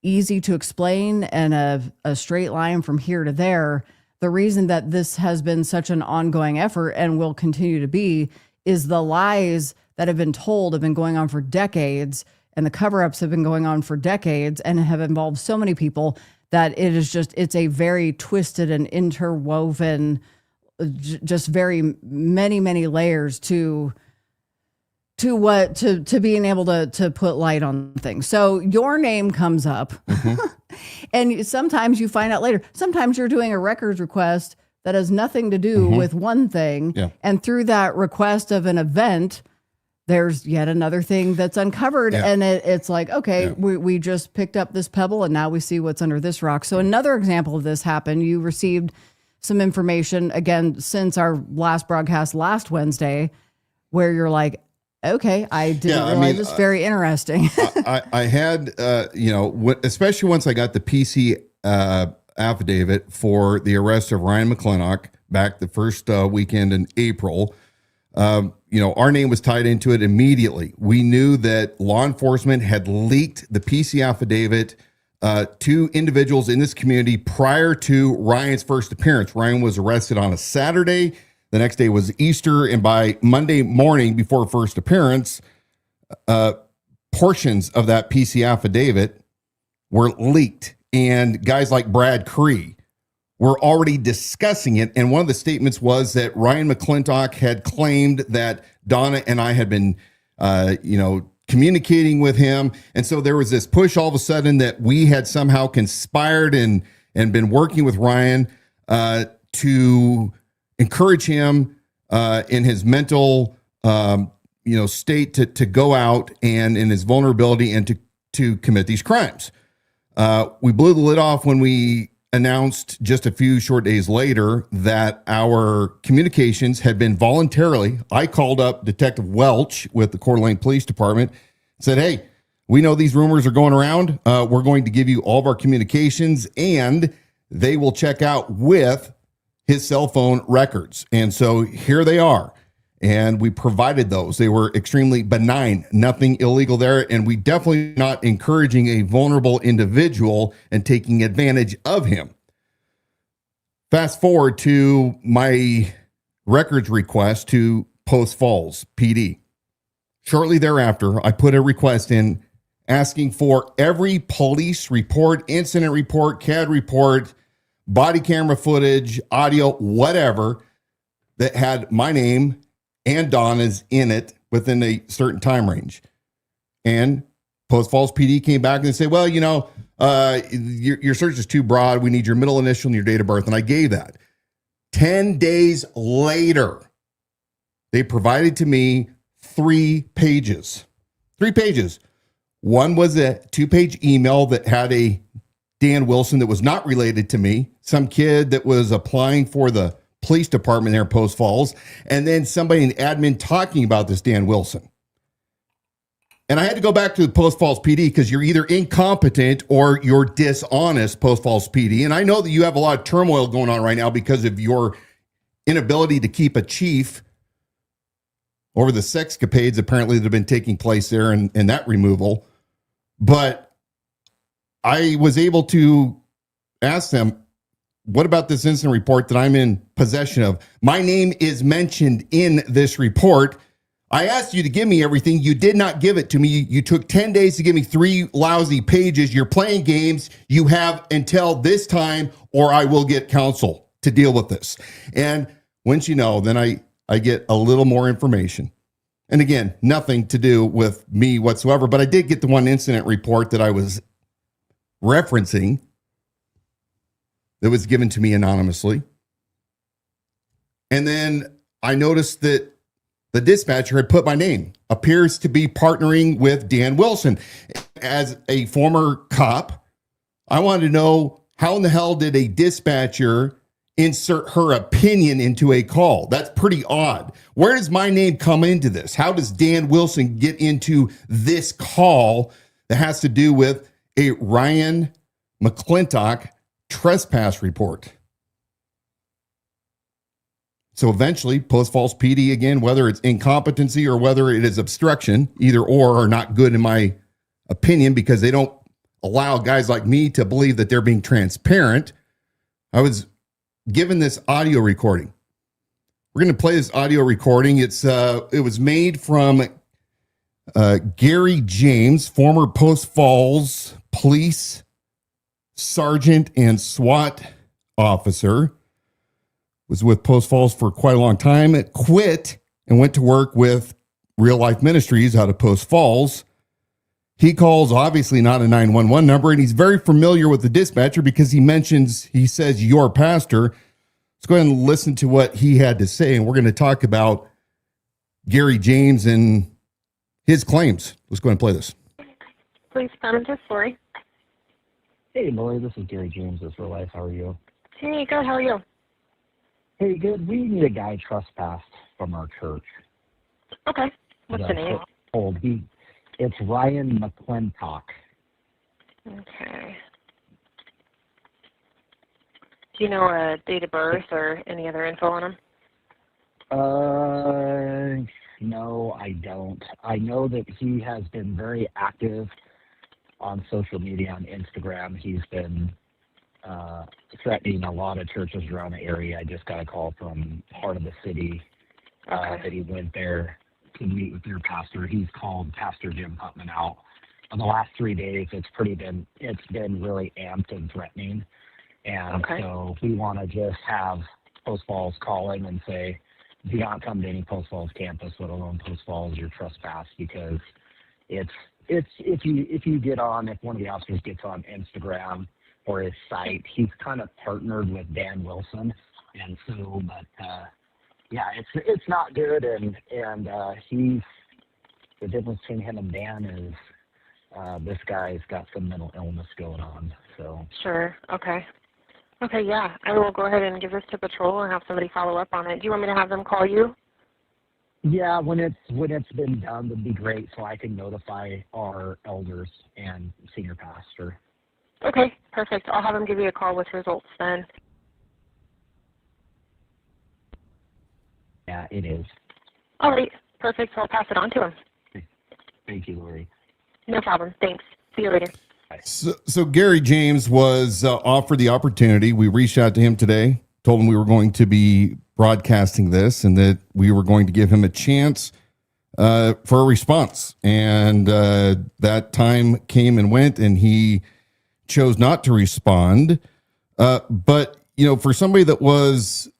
easy to explain, and a straight line from here to there, the reason that this has been such an ongoing effort and will continue to be is the lies that have been told have been going on for decades, and the cover-ups have been going on for decades and have involved so many people that it's a very twisted and interwoven, just very many layers to being able to put light on things. So your name comes up. And sometimes you find out later. Sometimes you're doing a records request that has nothing to do with one thing. Yeah. And through that request of an event, there's yet another thing that's uncovered. Yeah. And it's like, okay, we just picked up this pebble and now we see what's under this rock. So another example of this happened. You received some information, again, since our last broadcast last Wednesday, where you're like, okay, I didn't realize it's very interesting. I had, especially once I got the PC affidavit for the arrest of Ryan McClintock back the first weekend in April, our name was tied into it immediately. We knew that law enforcement had leaked the PC affidavit to individuals in this community prior to Ryan's first appearance. Ryan was arrested on a Saturday. The next day was Easter, and by Monday morning before first appearance, portions of that PC affidavit were leaked, and guys like Brad Cree were already discussing it. And one of the statements was that Ryan McClintock had claimed that Donna and I had been, communicating with him, and so there was this push all of a sudden that we had somehow conspired and been working with Ryan to encourage him in his mental, state to go out and in his vulnerability and to commit these crimes. We blew the lid off when we announced just a few short days later that our communications had been voluntarily, I called up Detective Welch with the Coeur d'Alene Police Department, said, hey, we know these rumors are going around. We're going to give you all of our communications, and they will check out with his cell phone records. And so here they are. And we provided those. They were extremely benign, nothing illegal there. And we definitely not encouraging a vulnerable individual and taking advantage of him. Fast forward to my records request to Post Falls PD. Shortly thereafter, I put a request in asking for every police report, incident report, CAD report, body camera footage, audio, whatever, that had my name and Donna's in it within a certain time range. And Post Falls PD came back and they said, well, you know, your search is too broad. We need your middle initial and your date of birth. And I gave that. 10 days later, they provided to me 3 pages. 3 pages. One was a 2-page email that had a Dan Wilson that was not related to me, some kid that was applying for the police department there in Post Falls, and then somebody in admin talking about this Dan Wilson. And I had to go back to the Post Falls PD because you're either incompetent or you're dishonest, Post Falls PD. And I know that you have a lot of turmoil going on right now because of your inability to keep a chief over the sexcapades apparently that have been taking place there and that removal. But I was able to ask them, what about this incident report that I'm in possession of? My name is mentioned in this report. I asked you to give me everything. You did not give it to me. You took 10 days to give me 3 lousy pages. You're playing games. You have until this time or I will get counsel to deal with this. And once you know, then I get a little more information. And again, nothing to do with me whatsoever, but I did get the one incident report that I was referencing that was given to me anonymously. And then I noticed that the dispatcher had put my name, appears to be partnering with Dan Wilson. As a former cop, I wanted to know how in the hell did a dispatcher insert her opinion into a call? That's pretty odd. Where does my name come into this? How does Dan Wilson get into this call that has to do with a Ryan McClintock trespass report? So eventually, Post Falls PD, again, whether it's incompetency or whether it is obstruction, either or are not good in my opinion because they don't allow guys like me to believe that they're being transparent. I was given this audio recording. We're going to play this audio recording. It was made from Gary James, former Post Falls police sergeant and SWAT officer, was with Post Falls for quite a long time, quit and went to work with Real Life Ministries out of Post Falls. He calls obviously not a 911 number, and he's very familiar with the dispatcher because he says, your pastor. Let's go ahead and listen to what he had to say, and we're going to talk about Gary James and his claims. Let's go ahead and play this. Please come to Lori. Hey, Lori, this is Gary James with Real Life. How are you? Hey, good. How are you? Hey, good. We need a guy trespassed from our church. Okay. What's the name? It's Ryan McClintock. Okay. Do you know a date of birth or any other info on him? No, I don't. I know that he has been very active on social media, on Instagram. He's been threatening a lot of churches around the area. I just got a call from part of the city that he went there to meet with their pastor. He's called Pastor Jim Putman out. In the last 3 days, it's been really amped and threatening. And so we want to just have Post Falls calling and say, do not come to any Post Falls campus, let alone Post Falls, you're trespassed, because if one of the officers gets on Instagram or his site, he's kind of partnered with Dan Wilson, and so, it's not good, and the difference between him and Dan is this guy's got some mental illness going on. So sure, okay. Okay, yeah. I will go ahead and give this to patrol and have somebody follow up on it. Do you want me to have them call you? Yeah, when it's been done, that'd be great, so I can notify our elders and senior pastor. Okay, perfect. I'll have them give you a call with results then. Yeah, it is. All right, perfect. So I'll pass it on to him. Thank you, Lori. No problem. Thanks. See you later. So Gary James was offered the opportunity. We reached out to him today, told him we were going to be broadcasting this and that we were going to give him a chance for a response. And that time came and went, and he chose not to respond. But, you know, for somebody that was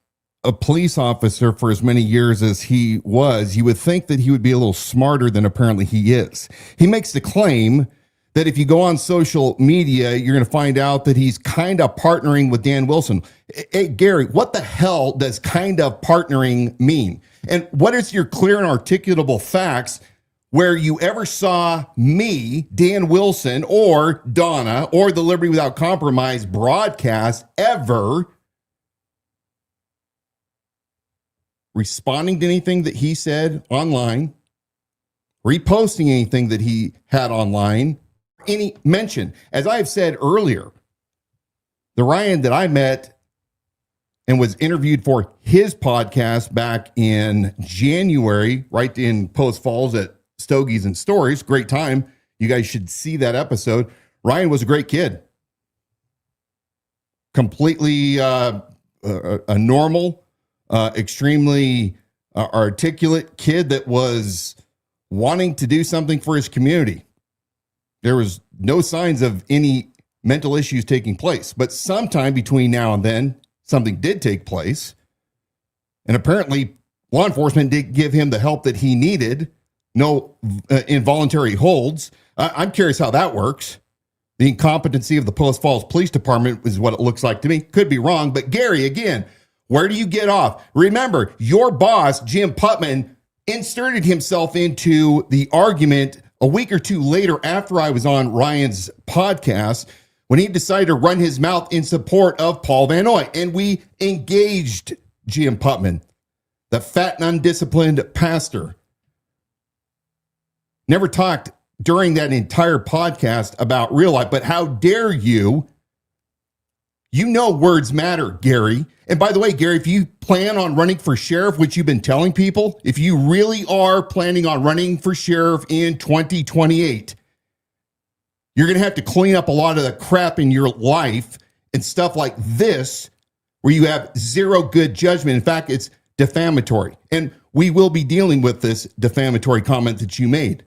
a police officer for as many years as he was, you would think that he would be a little smarter than apparently he is. He makes the claim that if you go on social media, you're going to find out that he's kind of partnering with Dan Wilson. Hey, Gary, what the hell does kind of partnering mean? And what is your clear and articulable facts where you ever saw me, Dan Wilson, or Donna, or the Liberty Without Compromise broadcast ever responding to anything that he said online, reposting anything that he had online, any mention? As I've said earlier, the Ryan that I met and was interviewed for his podcast back in January, right in Post Falls at Stogies and Stories, great time. You guys should see that episode. Ryan was a great kid. Completely a normal, extremely articulate kid that was wanting to do something for his community. There was no signs of any mental issues taking place, but sometime between now and then, something did take place. And apparently law enforcement did give him the help that he needed. No involuntary holds. I'm curious how that works. The incompetency of the Post Falls Police Department is what it looks like to me. Could be wrong, but Gary, again, where do you get off? Remember, your boss, Jim Putman, inserted himself into the argument a week or two later after I was on Ryan's podcast when he decided to run his mouth in support of Paul Van Noy. And we engaged Jim Putman, the fat and undisciplined pastor. Never talked during that entire podcast about real life, but how dare you? You know words matter, Gary. And by the way, Gary, if you plan on running for sheriff, which you've been telling people, if you really are planning on running for sheriff in 2028, you're going to have to clean up a lot of the crap in your life and stuff like this, where you have zero good judgment. In fact, it's defamatory. And we will be dealing with this defamatory comment that you made.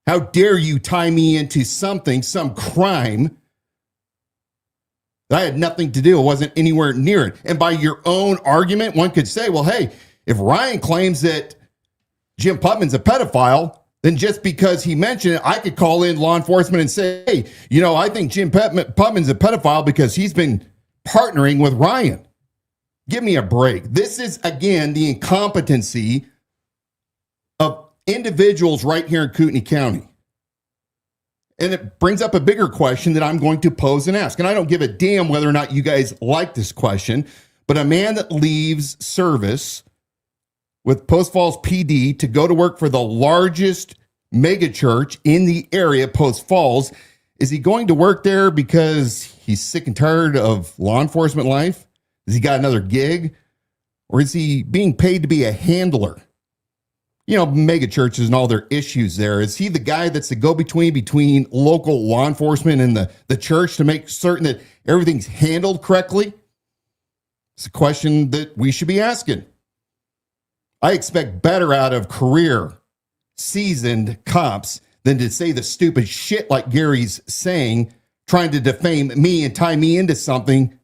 How dare you tie me into something, some crime that I had nothing to do. It wasn't anywhere near it. And by your own argument, one could say, well, hey, if Ryan claims that Jim Putman's a pedophile, then just because he mentioned it, I could call in law enforcement and say, hey, you know, I think Jim Putman's a pedophile because he's been partnering with Ryan. Give me a break. This is, again, the incompetency of individuals right here in Kootenai County. And it brings up a bigger question that I'm going to pose and ask. And I don't give a damn whether or not you guys like this question, but a man that leaves service with Post Falls PD to go to work for the largest mega church in the area, Post Falls, is he going to work there because he's sick and tired of law enforcement life? Has he got another gig? Or is he being paid to be a handler? You know, mega churches and all their issues there. Is he the guy that's the go-between between local law enforcement and the church to make certain that everything's handled correctly? It's a question that we should be asking. I expect better out of career, seasoned cops than to say the stupid shit like Gary's saying, trying to defame me and tie me into something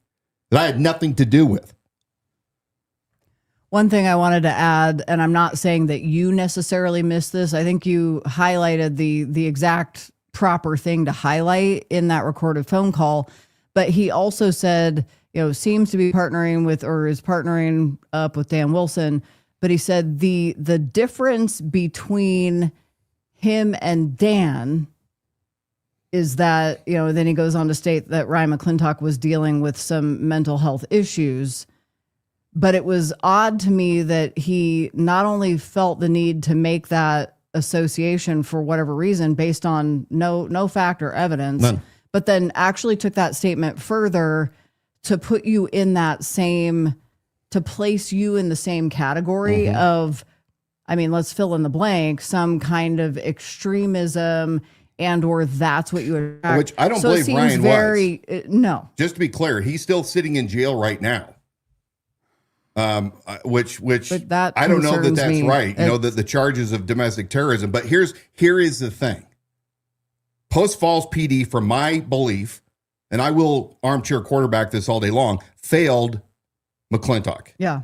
that I had nothing to do with. One thing I wanted to add, and I'm not saying that you necessarily missed this, I think you highlighted the exact proper thing to highlight in that recorded phone call, but he also said, you know, seems to be partnering with or is partnering up with Dan Wilson, but he said the difference between him and Dan is that, then he goes on to state that Ryan McClintock was dealing with some mental health issues. But it was odd to me that he not only felt the need to make that association for whatever reason based on no fact or evidence, None. but then actually took that statement further to put you in that same, to place you in the same category of, let's fill in the blank, some kind of extremism or that's what you attract. Which I don't So it believe seems Ryan very, no. Just to be clear, he's still sitting in jail right now. Which But that I don't know that concerns that's me. right. That the charges of domestic terrorism. But here is the thing. Post Falls PD, from my belief, and I will armchair quarterback this all day long, failed McClintock. Yeah.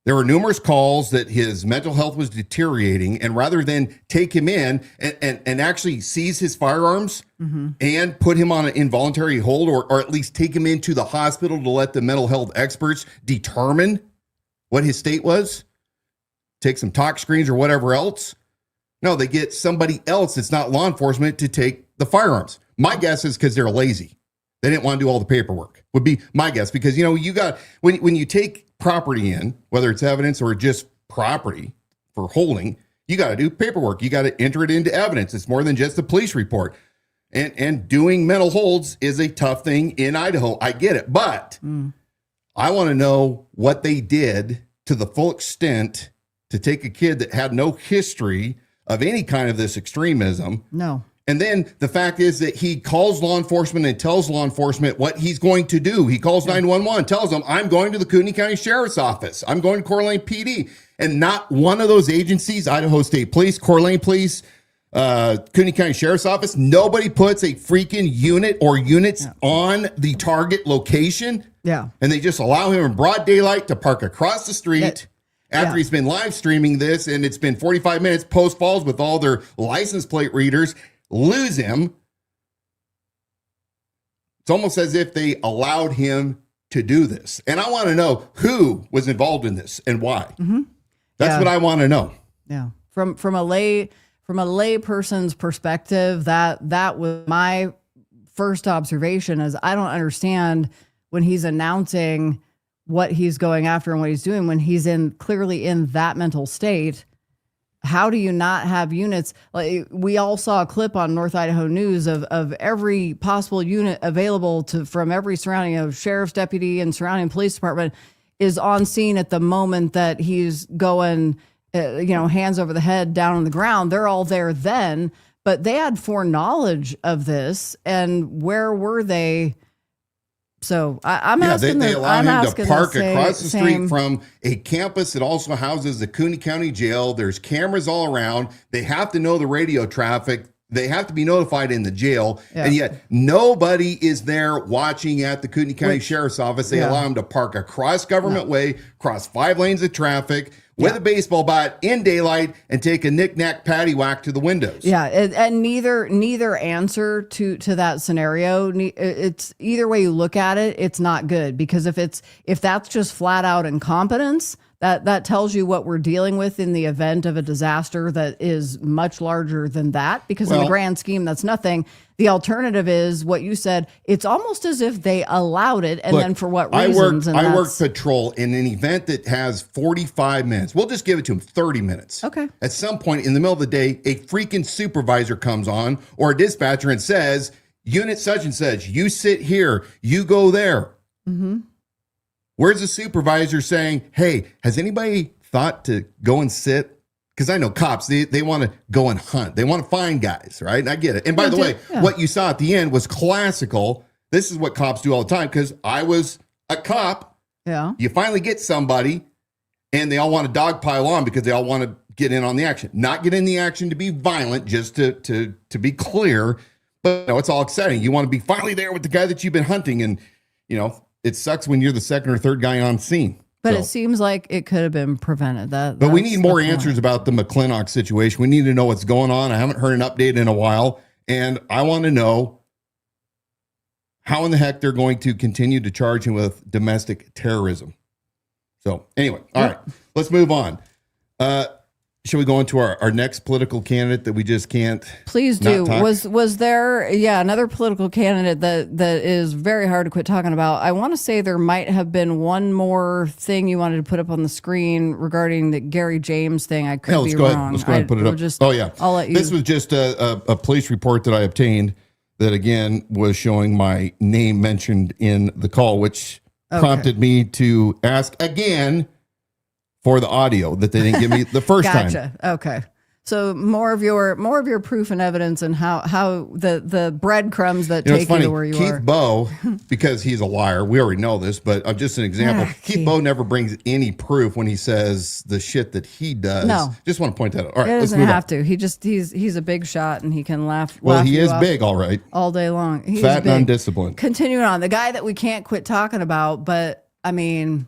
There were numerous calls that his mental health was deteriorating, and rather than take him in and actually seize his firearms and put him on an involuntary hold, or at least take him into the hospital to let the mental health experts determine what his state was, take some talk screens or whatever else. No, they get somebody else that's not law enforcement to take the firearms. My guess is because they're lazy. They didn't want to do all the paperwork, would be my guess. Because, you got, when you take property in, whether it's evidence or just property for holding, you got to do paperwork. You got to enter it into evidence. It's more than just a police report. And doing mental holds is a tough thing in Idaho. I get it. But I want to know what they did to the full extent to take a kid that had no history of any kind of this extremism. No. And then the fact is that he calls law enforcement and tells law enforcement what he's going to do. He calls 911, tells them, I'm going to the Kootenai County Sheriff's Office. I'm going to Coeur d'Alene PD. And not one of those agencies, Idaho State Police, Coeur d'Alene Police, Kootenai County Sheriff's Office, nobody puts a freaking unit or units on the target location. Yeah. And they just allow him in broad daylight to park across the street. After he's been live streaming this, and it's been 45 minutes Post Falls with all their license plate readers, lose him. It's almost as if they allowed him to do this. And I want to know who was involved in this and why. That's what I want to know. Yeah. From a lay person's perspective, that was my first observation. Is I don't understand when he's announcing what he's going after and what he's doing when he's clearly in that mental state. How do you not have units? Like, we all saw a clip on North Idaho News of every possible unit available from every surrounding sheriff's deputy and surrounding police department is on scene at the moment that he's going, hands over the head down on the ground. They're all there then, but they had foreknowledge of this. And where were they? So I'm asking. They allow him to park across the street same from a campus that also houses the Kootenai County Jail. There's cameras all around. They have to know the radio traffic. They have to be notified in the jail. Yeah. And yet nobody is there watching at the Kootenai County Sheriff's Office. They allow him to park across Government Way, cross 5 lanes of traffic with a baseball bat in daylight, and take a knick-knack paddywhack to the windows. Yeah, and neither answer to that scenario. It's either way you look at it, it's not good, because if that's just flat out incompetence, that tells you what we're dealing with in the event of a disaster that is much larger than that. Because in the grand scheme, that's nothing. The alternative is what you said. It's almost as if they allowed it, and then for what reasons? I work patrol in an event that has 45 minutes. We'll just give it to them 30 minutes. Okay. At some point in the middle of the day, a freaking supervisor comes on, or a dispatcher, and says, unit such and such, you sit here, you go there. Mm-hmm. Where's the supervisor saying, hey, has anybody thought to go and sit? Because I know cops, they want to go and hunt. They want to find guys, right? And I get it. And by the way, what you saw at the end was classical. This is what cops do all the time, because I was a cop. Yeah. You finally get somebody, and they all want to dogpile on because they all want to get in on the action. Not get in the action to be violent, just to be clear. But it's all exciting. You want to be finally there with the guy that you've been hunting. And, it sucks when you're the second or third guy on scene. But it seems like it could have been prevented. But we need more answers about the McClintock situation. We need to know what's going on. I haven't heard an update in a while. And I want to know how in the heck they're going to continue to charge him with domestic terrorism. So anyway, all right, let's move on. should we go into our next political candidate that we just can't? Please not do. talk? Was there another political candidate that is very hard to quit talking about? I want to say there might have been one more thing you wanted to put up on the screen regarding the Gary James thing. I could be wrong. Let's go ahead and put it up. I'll let you. This was just a police report that I obtained that again was showing my name mentioned in the call, which prompted me to ask again for the audio that they didn't give me the first time. Gotcha. Okay. So more of your proof and evidence and how the breadcrumbs that take you to where you are. Keith Bowe, because he's a liar, we already know this, but just an example. Keith Bowe never brings any proof when he says the shit that he does. No. Just want to point that out. All right, he let's doesn't move have on. to. He's a big shot and he can laugh. Well, he you is off big, all right. all day long. He's Fat and big. undisciplined. Continuing on, the guy that we can't quit talking about, but I mean,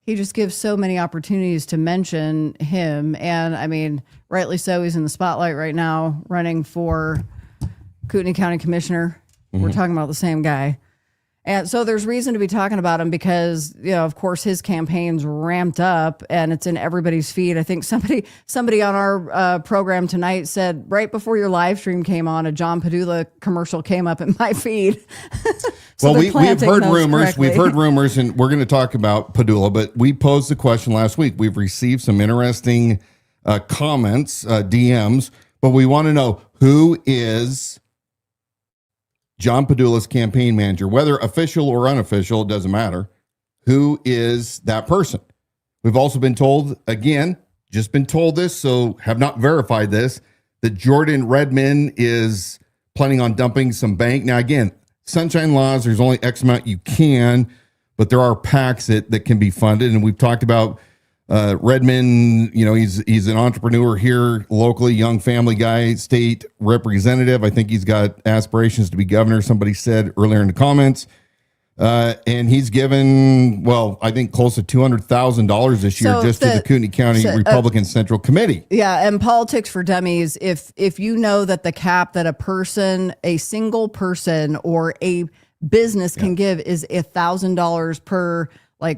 he just gives so many opportunities to mention him. And I mean, rightly so, he's in the spotlight right now, running for Kootenai County Commissioner. We're talking about the same guy. And so there's reason to be talking about him because, of course, his campaign's ramped up and it's in everybody's feed. I think somebody on our program tonight said right before your live stream came on, a John Padula commercial came up in my feed. Well, we've heard rumors. We've heard rumors, and we're going to talk about Padula, but we posed the question last week. We've received some interesting comments, DMs, but we want to know who is John Padula's campaign manager, whether official or unofficial, it doesn't matter. Who is that person? We've also been told, again, just been told this, so have not verified this, that Jordan Redmond is planning on dumping some bank. Now, again, sunshine laws, there's only X amount you can, but there are PACs that can be funded. And we've talked about Redmond, he's an entrepreneur here locally, young family guy, state representative. I think he's got aspirations to be governor, somebody said earlier in the comments. And he's given, I think close to $200,000 this year to the Kootenai County Republican Central Committee. Yeah, and Politics for Dummies, if you know that the cap that a single person or a business can give is $1,000 per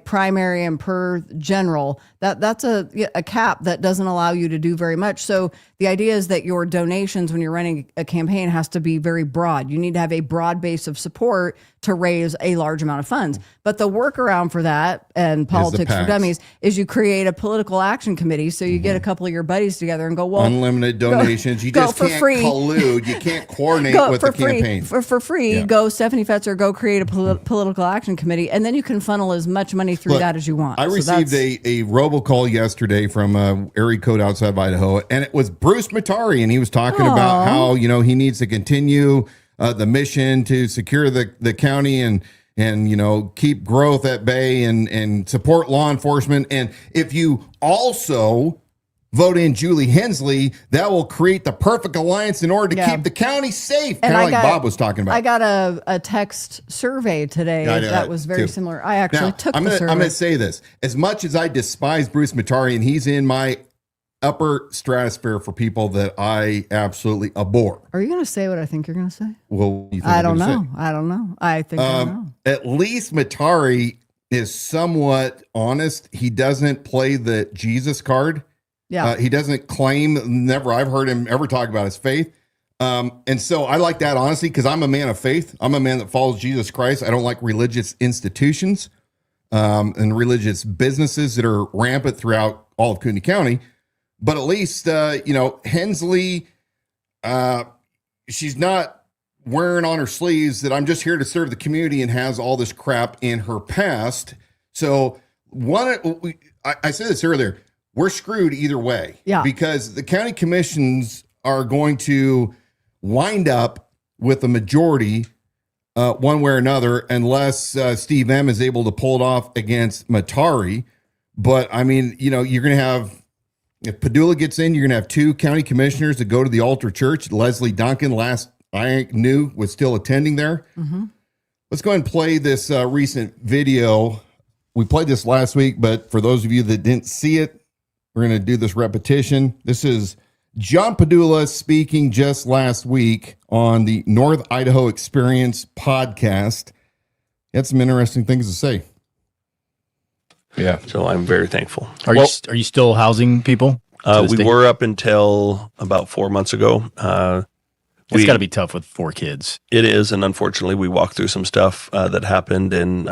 primary and per general, that's a cap that doesn't allow you to do very much. So the idea is that your donations when you're running a campaign has to be very broad. You need to have a broad base of support to raise a large amount of funds. But the workaround for that and Politics for Dummies is you create a political action committee. So you get a couple of your buddies together and go, unlimited donations. You just can't collude. You can't coordinate with the campaign. For free, go Stefanie Fetzer, go create a political action committee, and then you can funnel as much money through that as you want. I received a robocall yesterday from area code outside of Idaho, and it was Bruce Matari, and he was talking about how he needs to continue the mission to secure the county and keep growth at bay and support law enforcement. And if you also vote in Julie Hensley, that will create the perfect alliance in order to keep the county safe. Kind of like Bob was talking about. I got a text survey today that was very similar. I actually took the survey. I'm going to say this. As much as I despise Bruce Matari, and he's in my upper stratosphere for people that I absolutely abhor. Are you going to say what I think you're going to say? Well, you think I don't know. I think I know. At least Matari is somewhat honest. He doesn't play the Jesus card. Yeah. He doesn't claim, I've heard him ever talk about his faith. And so I like that honesty because I'm a man of faith. I'm a man that follows Jesus Christ. I don't like religious institutions and religious businesses that are rampant throughout all of Kootenai County. But at least, Hensley, she's not wearing on her sleeves that I'm just here to serve the community and has all this crap in her past. So I said this earlier, we're screwed either way. Yeah. Because the county commissions are going to wind up with a majority one way or another, unless Steve M is able to pull it off against Matari. But I mean, you're going to have, if Padula gets in, you're going to have 2 county commissioners that go to the altar church. Leslie Duncan, last I knew, was still attending there. Mm-hmm. Let's go ahead and play this recent video. We played this last week, but for those of you that didn't see it, we're going to do this repetition. This is John Padula speaking just last week on the North Idaho Experience podcast. He had some interesting things to say. Yeah. So I'm very thankful. Are you still housing people? We were up until about 4 months ago. It's got to be tough with 4 kids. It is, and unfortunately, we walked through some stuff that happened, and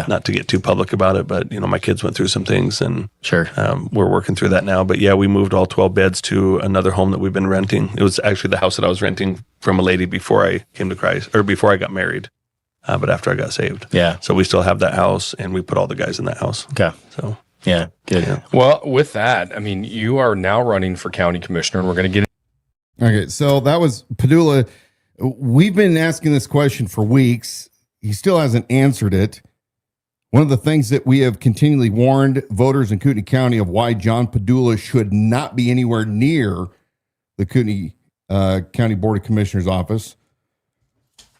not to get too public about it, but my kids went through some things, and sure, we're working through that now. But yeah, we moved all 12 beds to another home that we've been renting. It was actually the house that I was renting from a lady before I came to Christ, or before I got married, but after I got saved. Yeah. So we still have that house, and we put all the guys in that house. Okay. So yeah, good. Yeah. Well, with that, I mean, you are now running for county commissioner, and we're going to get. Okay, so that was Padula. We've been asking this question for weeks. He still hasn't answered it. One of the things that we have continually warned voters in Kootenai County of why John Padula should not be anywhere near the Kootenai County Board of Commissioners office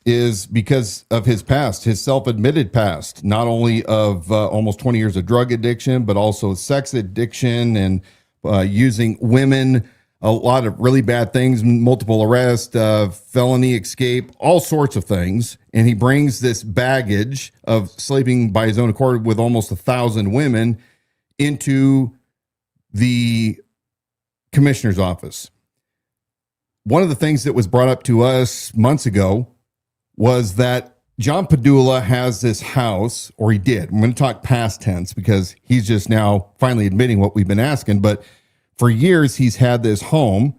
is because of his past, his self-admitted past, not only of almost 20 years of drug addiction, but also sex addiction and using women, a lot of really bad things, multiple arrests, felony escape, all sorts of things. And he brings this baggage of sleeping by his own accord with almost 1,000 women into the commissioner's office. One of the things that was brought up to us months ago was that John Padula has this house, or he did. I'm going to talk past tense because he's just now finally admitting what we've been asking, but for years, he's had this home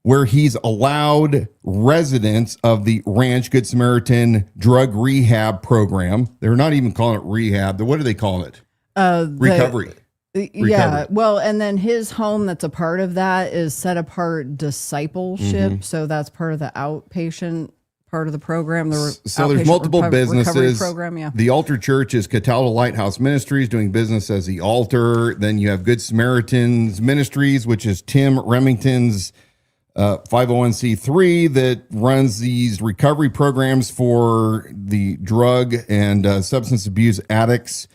where he's allowed residents of the Ranch Good Samaritan drug rehab program. They're not even calling it rehab. What are they calling it? Recovery. Yeah. Well, and then his home that's a part of that is Set Apart Discipleship. Mhm. So that's part of the outpatient part of the program. So there's multiple businesses. Program, yeah. The Altar Church is Cataldo Lighthouse Ministries, doing business as the Altar. Then you have Good Samaritans Ministries, which is Tim Remington's 501c3 that runs these recovery programs for the drug and substance abuse addicts.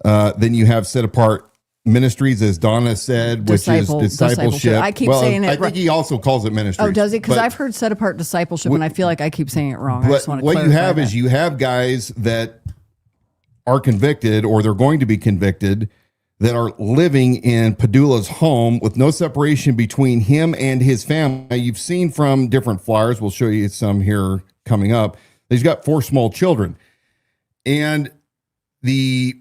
Then you have Set Apart Ministries, as Donna said, which is discipleship. I keep saying it. I think he also calls it ministries. Oh, does he? Because I've heard Set Apart Discipleship, and I feel like I keep saying it wrong. I just want to what you have that. is you have guys that are convicted, or they're going to be convicted, that are living in Padula's home with no separation between him and his family. Now, you've seen from different flyers, we'll show you some here coming up, he's got 4 small children. And the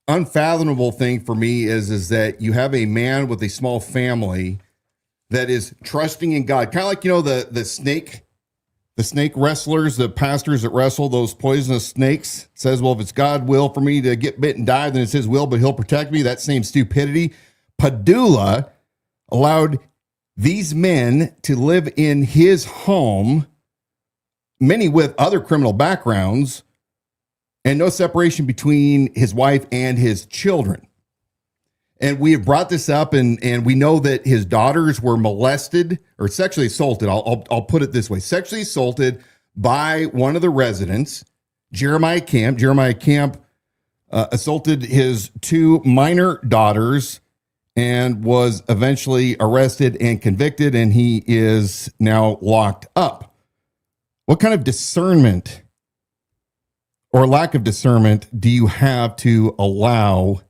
unfathomable thing for me is that you have a man with a small family that is trusting in God, kind of like, the snake wrestlers, the pastors that wrestle those poisonous snakes. Says, well, if it's God's will for me to get bit and die, then it's his will, but he'll protect me. That same stupidity. Padula allowed these men to live in his home, many with other criminal backgrounds, and no separation between his wife and his children. And we have brought this up, and we know that his daughters were molested or sexually assaulted. I'll put it this way: sexually assaulted by one of the residents, Jeremiah Camp. Jeremiah Camp assaulted his 2 minor daughters and was eventually arrested and convicted, and he is now locked up. What kind of discernment or lack of discernment do you have to allow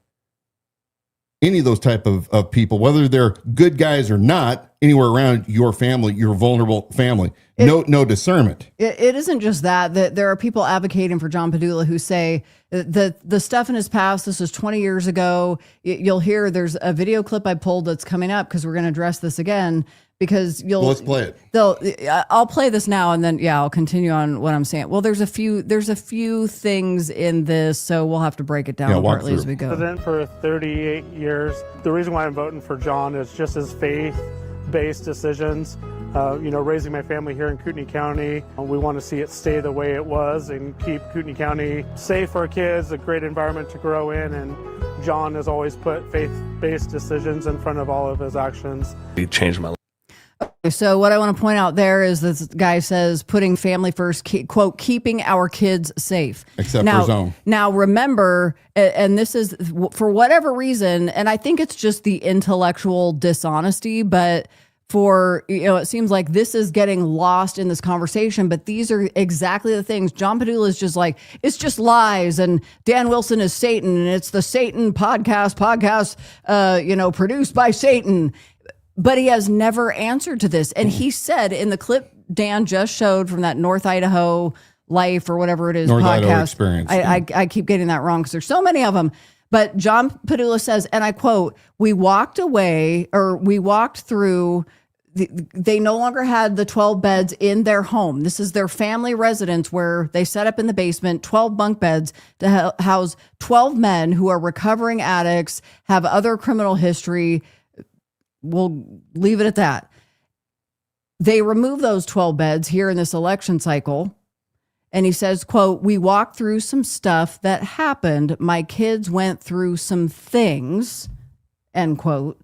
any of those type of people, whether they're good guys or not, anywhere around your family, your vulnerable family? No discernment. It isn't just that there are people advocating for John Padula who say the stuff in his past, this was 20 years ago. You'll hear there's a video clip I pulled that's coming up because we're going to address this again. Because let's play it. I'll play this now, and then I'll continue on what I'm saying. Well, there's a few things in this, so we'll have to break it down partly as we go. President for 38 years. The reason why I'm voting for John is just his faith-based decisions. Raising my family here in Kootenai County, we want to see it stay the way it was and keep Kootenai County safe for our kids, a great environment to grow in. And John has always put faith-based decisions in front of all of his actions. He changed my life. So what I want to point out there is this guy says putting family first, quote, keeping our kids safe. Except for his own. Now, remember, and this is for whatever reason, and I think it's just the intellectual dishonesty, but for, it seems like this is getting lost in this conversation, but these are exactly the things. John Padula is just like, it's just lies, and Dan Wilson is Satan, and it's the Satan podcast, produced by Satan. But he has never answered to this. And he said in the clip Dan just showed from that North Idaho Life or whatever it is North podcast. Idaho Experience. I keep getting that wrong because there's so many of them. But John Padula says, and I quote, we walked through, they no longer had the 12 beds in their home. This is their family residence where they set up in the basement 12 bunk beds to house 12 men who are recovering addicts, have other criminal history. We'll leave it at that. They removed those 12 beds here in this election cycle. And he says, quote, we walked through some stuff that happened. My kids went through some things, end quote,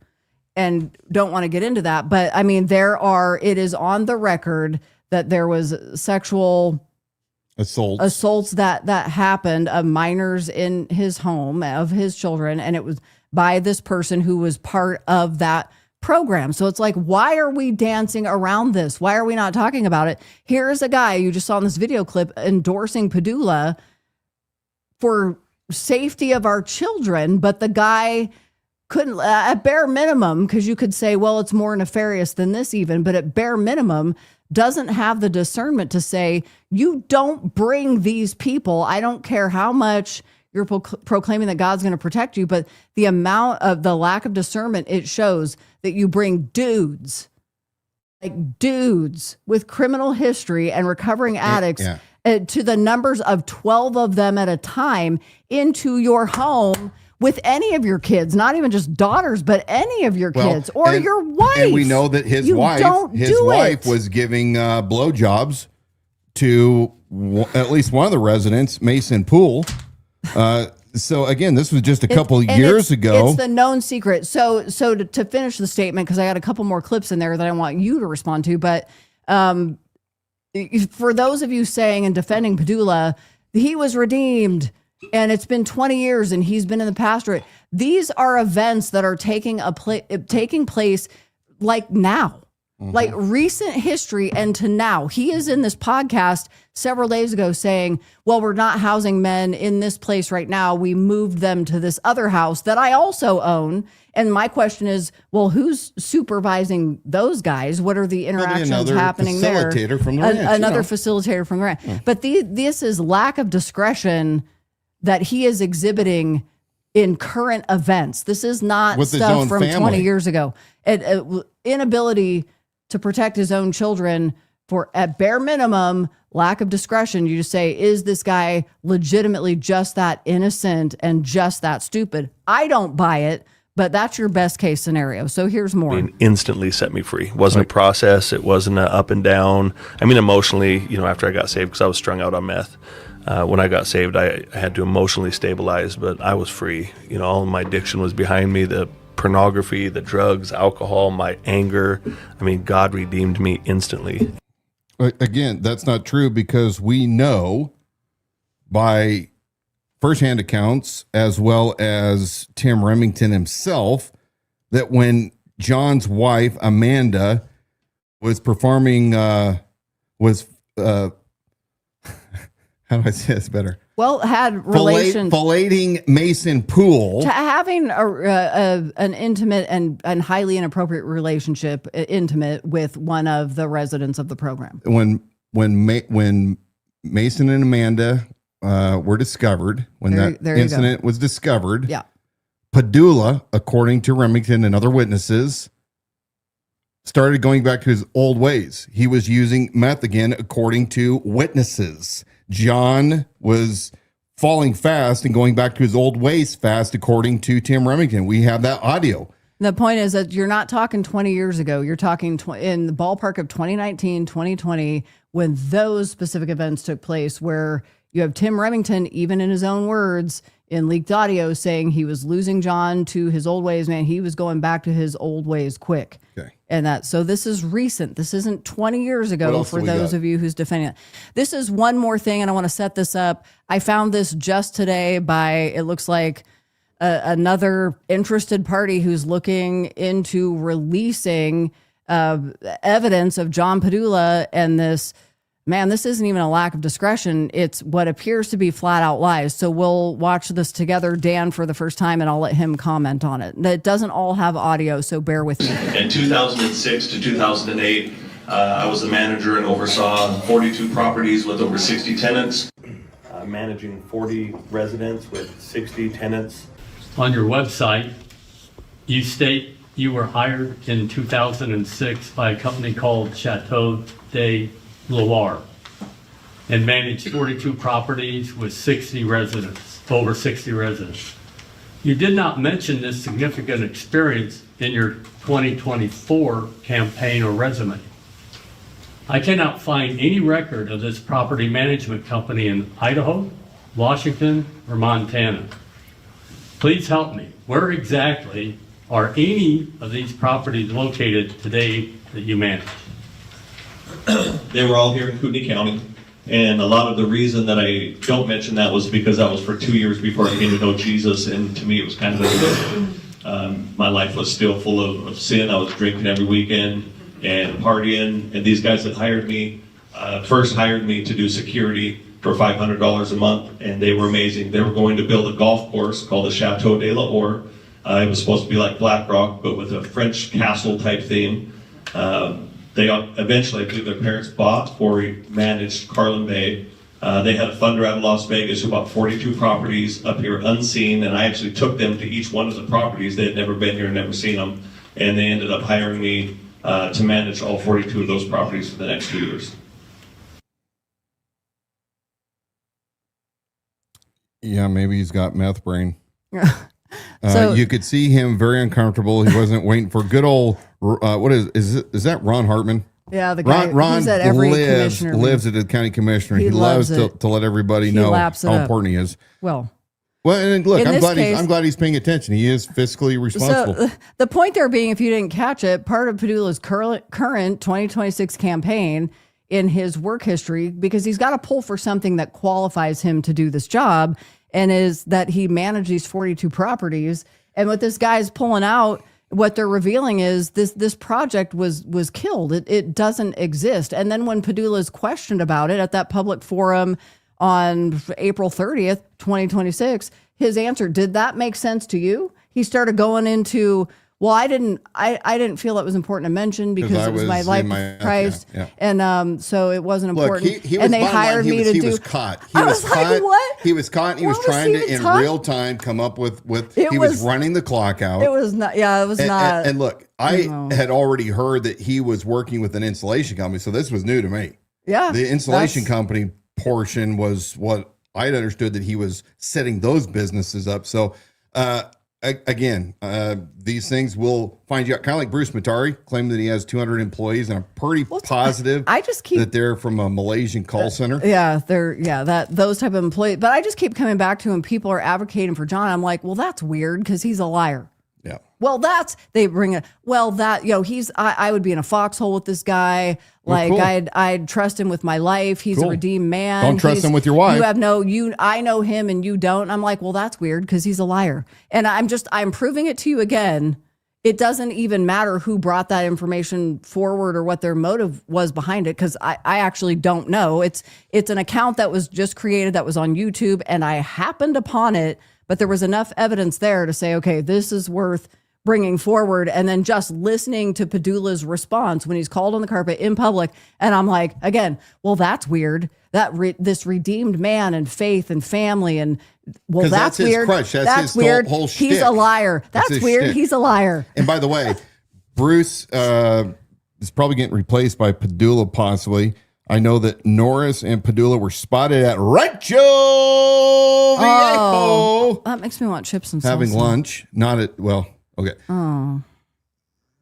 and don't want to get into that. But I mean, it is on the record that there was sexual assaults that happened of minors in his home, of his children. And it was by this person who was part of that program. So it's like, why are we dancing around this? Why are we not talking about it? Here's a guy you just saw in this video clip endorsing Padula for safety of our children, but the guy couldn't, at bare minimum, because you could say, well, it's more nefarious than this even, but at bare minimum, doesn't have the discernment to say, you don't bring these people. I don't care how much you're proclaiming that God's going to protect you, but the amount of the lack of discernment, it shows that you bring dudes with criminal history and recovering addicts to the numbers of 12 of them at a time into your home with any of your kids, not even just daughters, but any of your kids or your wife. And we know that his wife was giving blowjobs to at least one of the residents, Mason Poole. So again, this was just a couple of years ago. It's the known secret. So to finish the statement, because I got a couple more clips in there that I want you to respond to. But for those of you saying and defending Padula, he was redeemed and it's been 20 years and he's been in the pastorate. These are events that are taking place like now. Like recent history and to now. He is in this podcast several days ago saying, well, we're not housing men in this place right now. We moved them to this other house that I also own. And my question is, well, who's supervising those guys? What are the interactions happening there? Another facilitator from the ranch. But this is lack of discretion that he is exhibiting in current events. This is not stuff from 20 years ago. Inability to protect his own children for, at bare minimum, lack of discretion. You just say, is this guy legitimately just that innocent and just that stupid? I don't buy it, but that's your best case scenario. So here's more. It instantly set me free. It wasn't a process. It wasn't an up and down. I mean, emotionally, after I got saved, because I was strung out on meth. When I got saved, I had to emotionally stabilize, but I was free. All of my addiction was behind me. The pornography, the drugs, alcohol, my anger. I mean, God redeemed me instantly. Again, that's not true, because we know by firsthand accounts, as well as Tim Remington himself, that when John's wife, Amanda, was performing, how do I say this better? Well, had relations, filleting Mason Poole, to having an intimate and highly inappropriate relationship, intimate with one of the residents of the program. When Mason and Amanda were discovered, when that incident was discovered, Padula, according to Remington and other witnesses, started going back to his old ways. He was using meth again, according to witnesses. John was falling fast and going back to his old ways fast, according to Tim Remington. We have that audio. The point is that you're not talking 20 years ago. You're talking in the ballpark of 2019, 2020, when those specific events took place, where you have Tim Remington, even in his own words, in leaked audio, saying he was losing John to his old ways. Man, he was going back to his old ways quick. Okay. And so this is recent. This isn't 20 years ago for those of you who's defending it. This is one more thing, and I want to set this up. I found this just today by, it looks like, another interested party who's looking into releasing evidence of John Padula and this. Man, this isn't even a lack of discretion. It's what appears to be flat out lies. So we'll watch this together, Dan, for the first time, and I'll let him comment on it. It doesn't all have audio, so bear with me. In 2006 to 2008, I was the manager and oversaw 42 properties with over 60 tenants. Managing 40 residents with 60 tenants. On your website, you state you were hired in 2006 by a company called Chateau de Loire and managed 42 properties with 60 residents, over 60 residents. You did not mention this significant experience in your 2024 campaign or resume. I cannot find any record of this property management company in Idaho, Washington, or Montana. Please help me. Where exactly are any of these properties located today that you manage? They were all here in Kootenai County, and a lot of the reason that I don't mention that was because that was for 2 years before I came to know Jesus, and to me it was kind of my life was still full of sin. I was drinking every weekend and partying, and these guys that hired me first hired me to do security for $500 a month, and they were amazing. They were going to build a golf course called the Chateau de Loire. It was supposed to be like Black Rock, but with a French castle type theme. They eventually, I believe their parents bought or managed Carlin Bay. They had a funder out of Las Vegas who bought 42 properties up here unseen, and I actually took them to each one of the properties. They had never been here, never seen them, and they ended up hiring me to manage all 42 of those properties for the next 2 years. Yeah, maybe he's got meth brain. So- you could see him very uncomfortable. He wasn't waiting for good old, what is that Ron Hartman? Yeah, the guy Ron he's at every lives commissioner meeting. at the county commissioner. He He loves loves to let everybody He know laps it how up. important he is. Well, and look, in I'm this glad case- I'm glad he's paying attention. He is fiscally responsible. So the point there being, if you didn't catch it, part of Padula's current 2026 campaign in his work history, because he's got to pull for something that qualifies him to do this job, and is that he managed these 42 properties. And what this guy's pulling out, what they're revealing is this project was killed. It doesn't exist. And then when Padula is questioned about it at that public forum on April 30th, 2026, his answer, did that make sense to you? He started going into, well, I didn't feel it was important to mention because it was my life with Christ. Yeah. And so it wasn't Look, important. he was and they bottom line, hired me to he do. was caught. I was like, what? He was caught. And he was What was trying he to, in talking- real time, come up with It he was was- running the clock out. It was not. Yeah, it was not. And look, I had already heard that he was working with an installation company, so this was new to me. Yeah, the installation that's- company portion was what I'd understood that he was setting those businesses up. So, again, these things will find you out. Kind of like Bruce Matari claimed that he has 200 employees, and I'm pretty positive I just keep that they're from a Malaysian call center. Yeah, those type of employees. But I just keep coming back to him. People are advocating for John. I'm like, well, that's weird because he's a liar. Yeah. Well, they bring it. Well, that, I would be in a foxhole with this guy. Like cool. I'd trust him with my life. He's Cool. a redeemed man. Don't trust him with your wife. I know him and you don't. I'm like, well, that's weird because he's a liar. And I'm proving it to you again. It doesn't even matter who brought that information forward or what their motive was behind it, because I actually don't know. It's an account that was just created that was on YouTube, and I happened upon it, but there was enough evidence there to say, okay, this is worth bringing forward. And then just listening to Padula's response when he's called on the carpet in public, and I'm like, again, well, that's weird. That this redeemed man and faith and family, and well, 'Cause that's his weird. crutch. That's his weird. whole He's shtick. a liar. That's That's his weird. shtick. He's a liar. And by the way, Bruce is probably getting replaced by Padula, possibly. I know that Norris and Padula were spotted at Rancho Viejo That makes me want chips and salsa. having lunch. Not at, well, okay. Oh.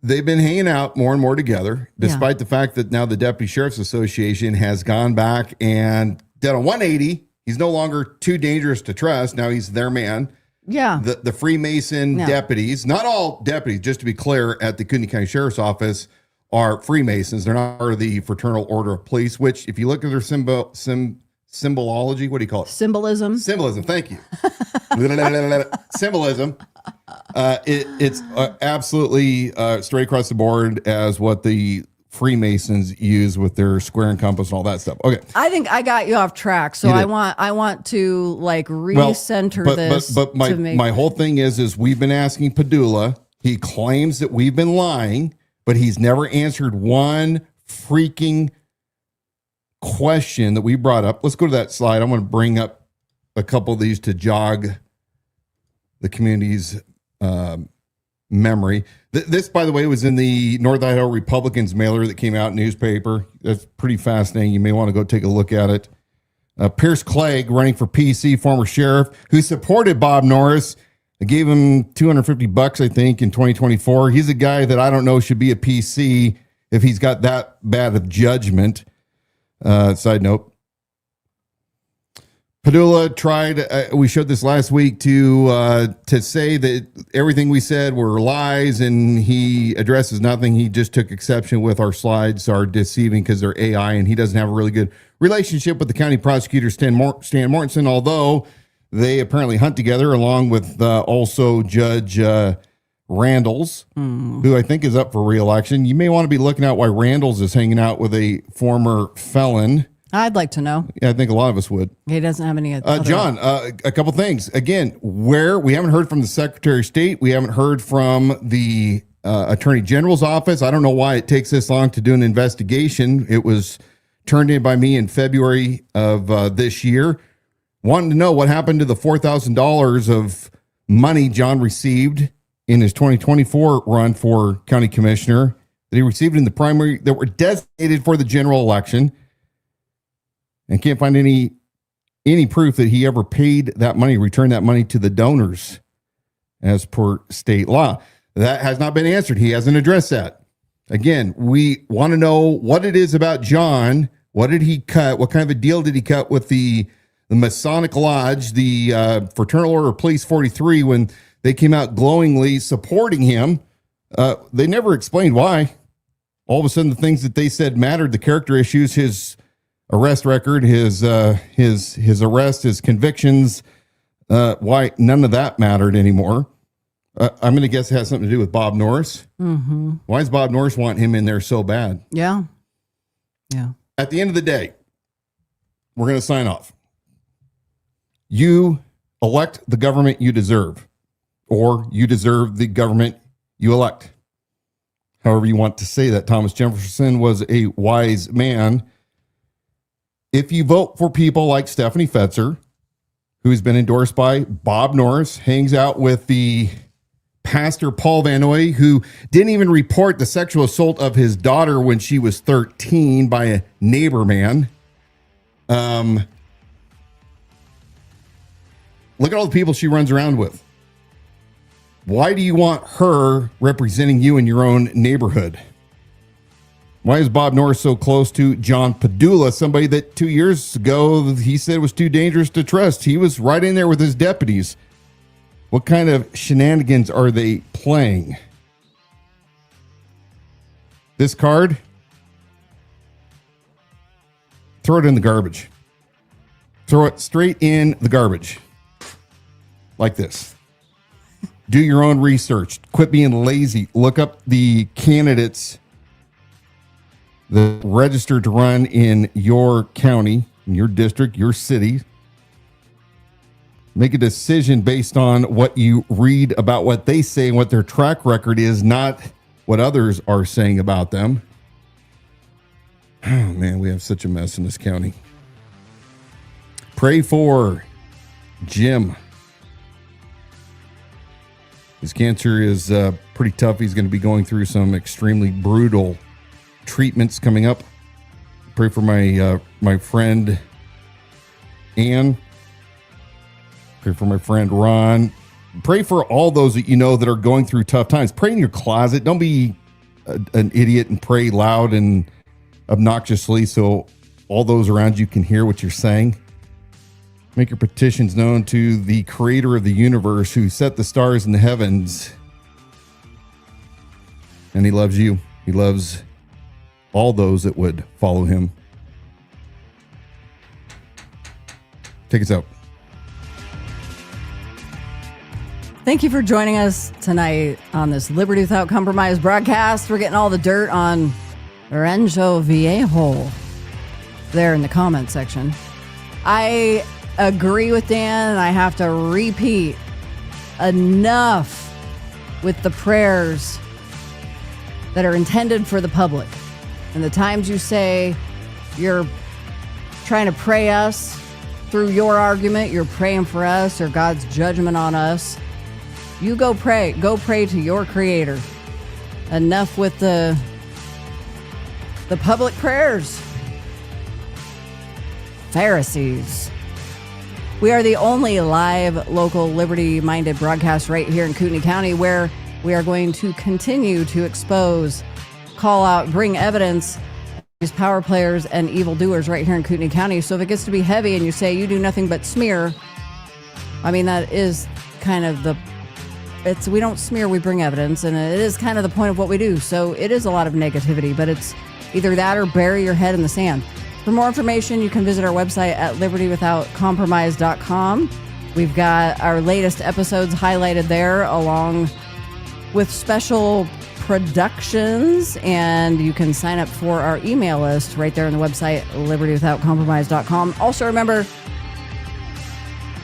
They've been hanging out more and more together, despite the fact that now the Deputy Sheriff's Association has gone back and did a 180. He's no longer too dangerous to trust. Now he's their man. Yeah. The Freemason Yeah. deputies, not all deputies, just to be clear, at the Kootenai County Sheriff's Office are Freemasons. They're not part of the Fraternal Order of Police, which if you look at their symbology, what do you call it? Symbolism. Symbolism. Thank you. Symbolism. It's absolutely straight across the board as what the Freemasons use with their square and compass and all that stuff. Okay. I think I got you off track, so I want to like recenter this. But my whole thing is we've been asking Padula. He claims that we've been lying, but he's never answered one freaking question that we brought up. Let's go to that slide. I'm going to bring up a couple of these to jog the community's memory. This, by the way, was in the North Idaho Republicans mailer that came out in newspaper. That's pretty fascinating. You may want to go take a look at it. Pierce Clegg, running for PC, former sheriff, who supported Bob Norris. I gave him $250, I think, in 2024. He's a guy that I don't know should be a PC if he's got that bad of judgment. Side note. Padula tried, we showed this last week, to say that everything we said were lies, and he addresses nothing. He just took exception with our slides are deceiving because they're AI, and he doesn't have a really good relationship with the county prosecutor, Stan Mortensen, although they apparently hunt together along with also Judge Randalls, who I think is up for re-election. You may want to be looking at why Randalls is hanging out with a former felon. I'd like to know. Yeah, I think a lot of us would. He doesn't have any. John, a couple things. Again, we haven't heard from the Secretary of State. We haven't heard from the Attorney General's office. I don't know why it takes this long to do an investigation. It was turned in by me in February of this year. Wanting to know what happened to the $4,000 of money John received in his 2024 run for county commissioner that he received in the primary that were designated for the general election. And can't find any proof that he ever paid that money, returned that money to the donors as per state law. That has not been answered. He hasn't addressed that. Again, we want to know what it is about John. What did he cut? What kind of a deal did he cut with the Masonic Lodge, the Fraternal Order of Police 43, when they came out glowingly supporting him? They never explained why. All of a sudden, the things that they said mattered, the character issues, his arrest record, his arrest, his convictions, why none of that mattered anymore. I'm going to guess it has something to do with Bob Norris. Mm-hmm. Why does Bob Norris want him in there so bad? Yeah. At the end of the day, we're going to sign off. You elect the government you deserve, or you deserve the government you elect. However you want to say that. Thomas Jefferson was a wise man. If you vote for people like Stefanie Fetzer, who's been endorsed by Bob Norris, hangs out with the pastor Paul Vanoy, who didn't even report the sexual assault of his daughter when she was 13 by a neighbor man. Look at all the people she runs around with. Why do you want her representing you in your own neighborhood? Why is Bob Norris so close to John Padula, somebody that 2 years ago he said was too dangerous to trust? He was right in there with his deputies. What kind of shenanigans are they playing? This card, throw it in the garbage. Throw it straight in the garbage. Like this. Do your own research. Quit being lazy. Look up the candidates that registered to run in your county, in your district, your city. Make a decision based on what you read about what they say and what their track record is, not what others are saying about them. Oh, man, we have such a mess in this county. Pray for Jim. His cancer is pretty tough. He's going to be going through some extremely brutal treatments coming up. Pray for my friend Ann. Pray for my friend Ron. Pray for all those that you know that are going through tough times. Pray in your closet. Don't be an idiot and pray loud and obnoxiously so all those around you can hear what you're saying. Make your petitions known to the creator of the universe who set the stars in the heavens. And he loves you. He loves all those that would follow him. Take us out. Thank you for joining us tonight on this Liberty Without Compromise broadcast. We're getting all the dirt on Lorenzo Viejo there in the comment section. I agree with Dan, and I have to repeat, enough with the prayers that are intended for the public. And the times you say you're trying to pray us through your argument, you're praying for us or God's judgment on us, you go pray. Go pray to your Creator. Enough with the public prayers. Pharisees. We are the only live, local, liberty-minded broadcast right here in Kootenai County where we are going to continue to expose, call out, bring evidence these power players and evildoers right here in Kootenai County. So if it gets to be heavy and you say you do nothing but smear, I mean, that is kind of we don't smear, we bring evidence, and it is kind of the point of what we do. So it is a lot of negativity, but it's either that or bury your head in the sand. For more information, you can visit our website at libertywithoutcompromise.com. We've got our latest episodes highlighted there, along with special productions, and you can sign up for our email list right there on the website, libertywithoutcompromise.com. Also, remember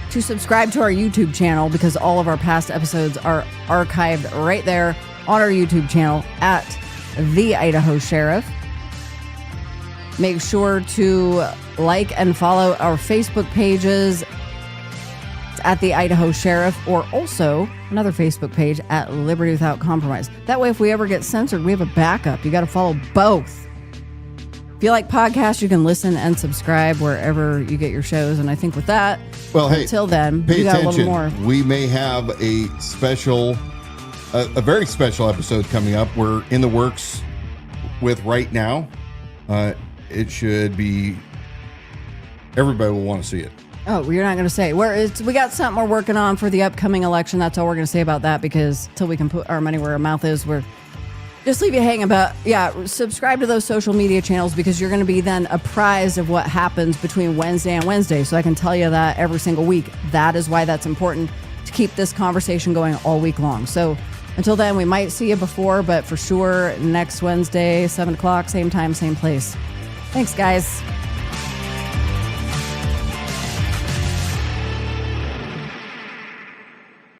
to subscribe to our YouTube channel because all of our past episodes are archived right there on our YouTube channel at The Idaho Sheriff. Make sure to like and follow our Facebook pages at The Idaho Sheriff, or also another Facebook page at Liberty Without Compromise. That way, if we ever get censored, we have a backup. You got to follow both. If you like podcasts, you can listen and subscribe wherever you get your shows. And I think with that, well, hey, until then, pay we got attention. a little more. We may have a special, a very special episode coming up. We're in the works with right now. It should be, everybody will want to see it. Oh, you're not going to say. We got something we're working on for the upcoming election. That's all we're going to say about that, because until we can put our money where our mouth is, we're just leave you hanging. But yeah, subscribe to those social media channels because you're going to be then apprised of what happens between Wednesday and Wednesday. So I can tell you that every single week. That is why that's important, to keep this conversation going all week long. So until then, we might see you before, but for sure next Wednesday, 7 o'clock, same time, same place. Thanks, guys.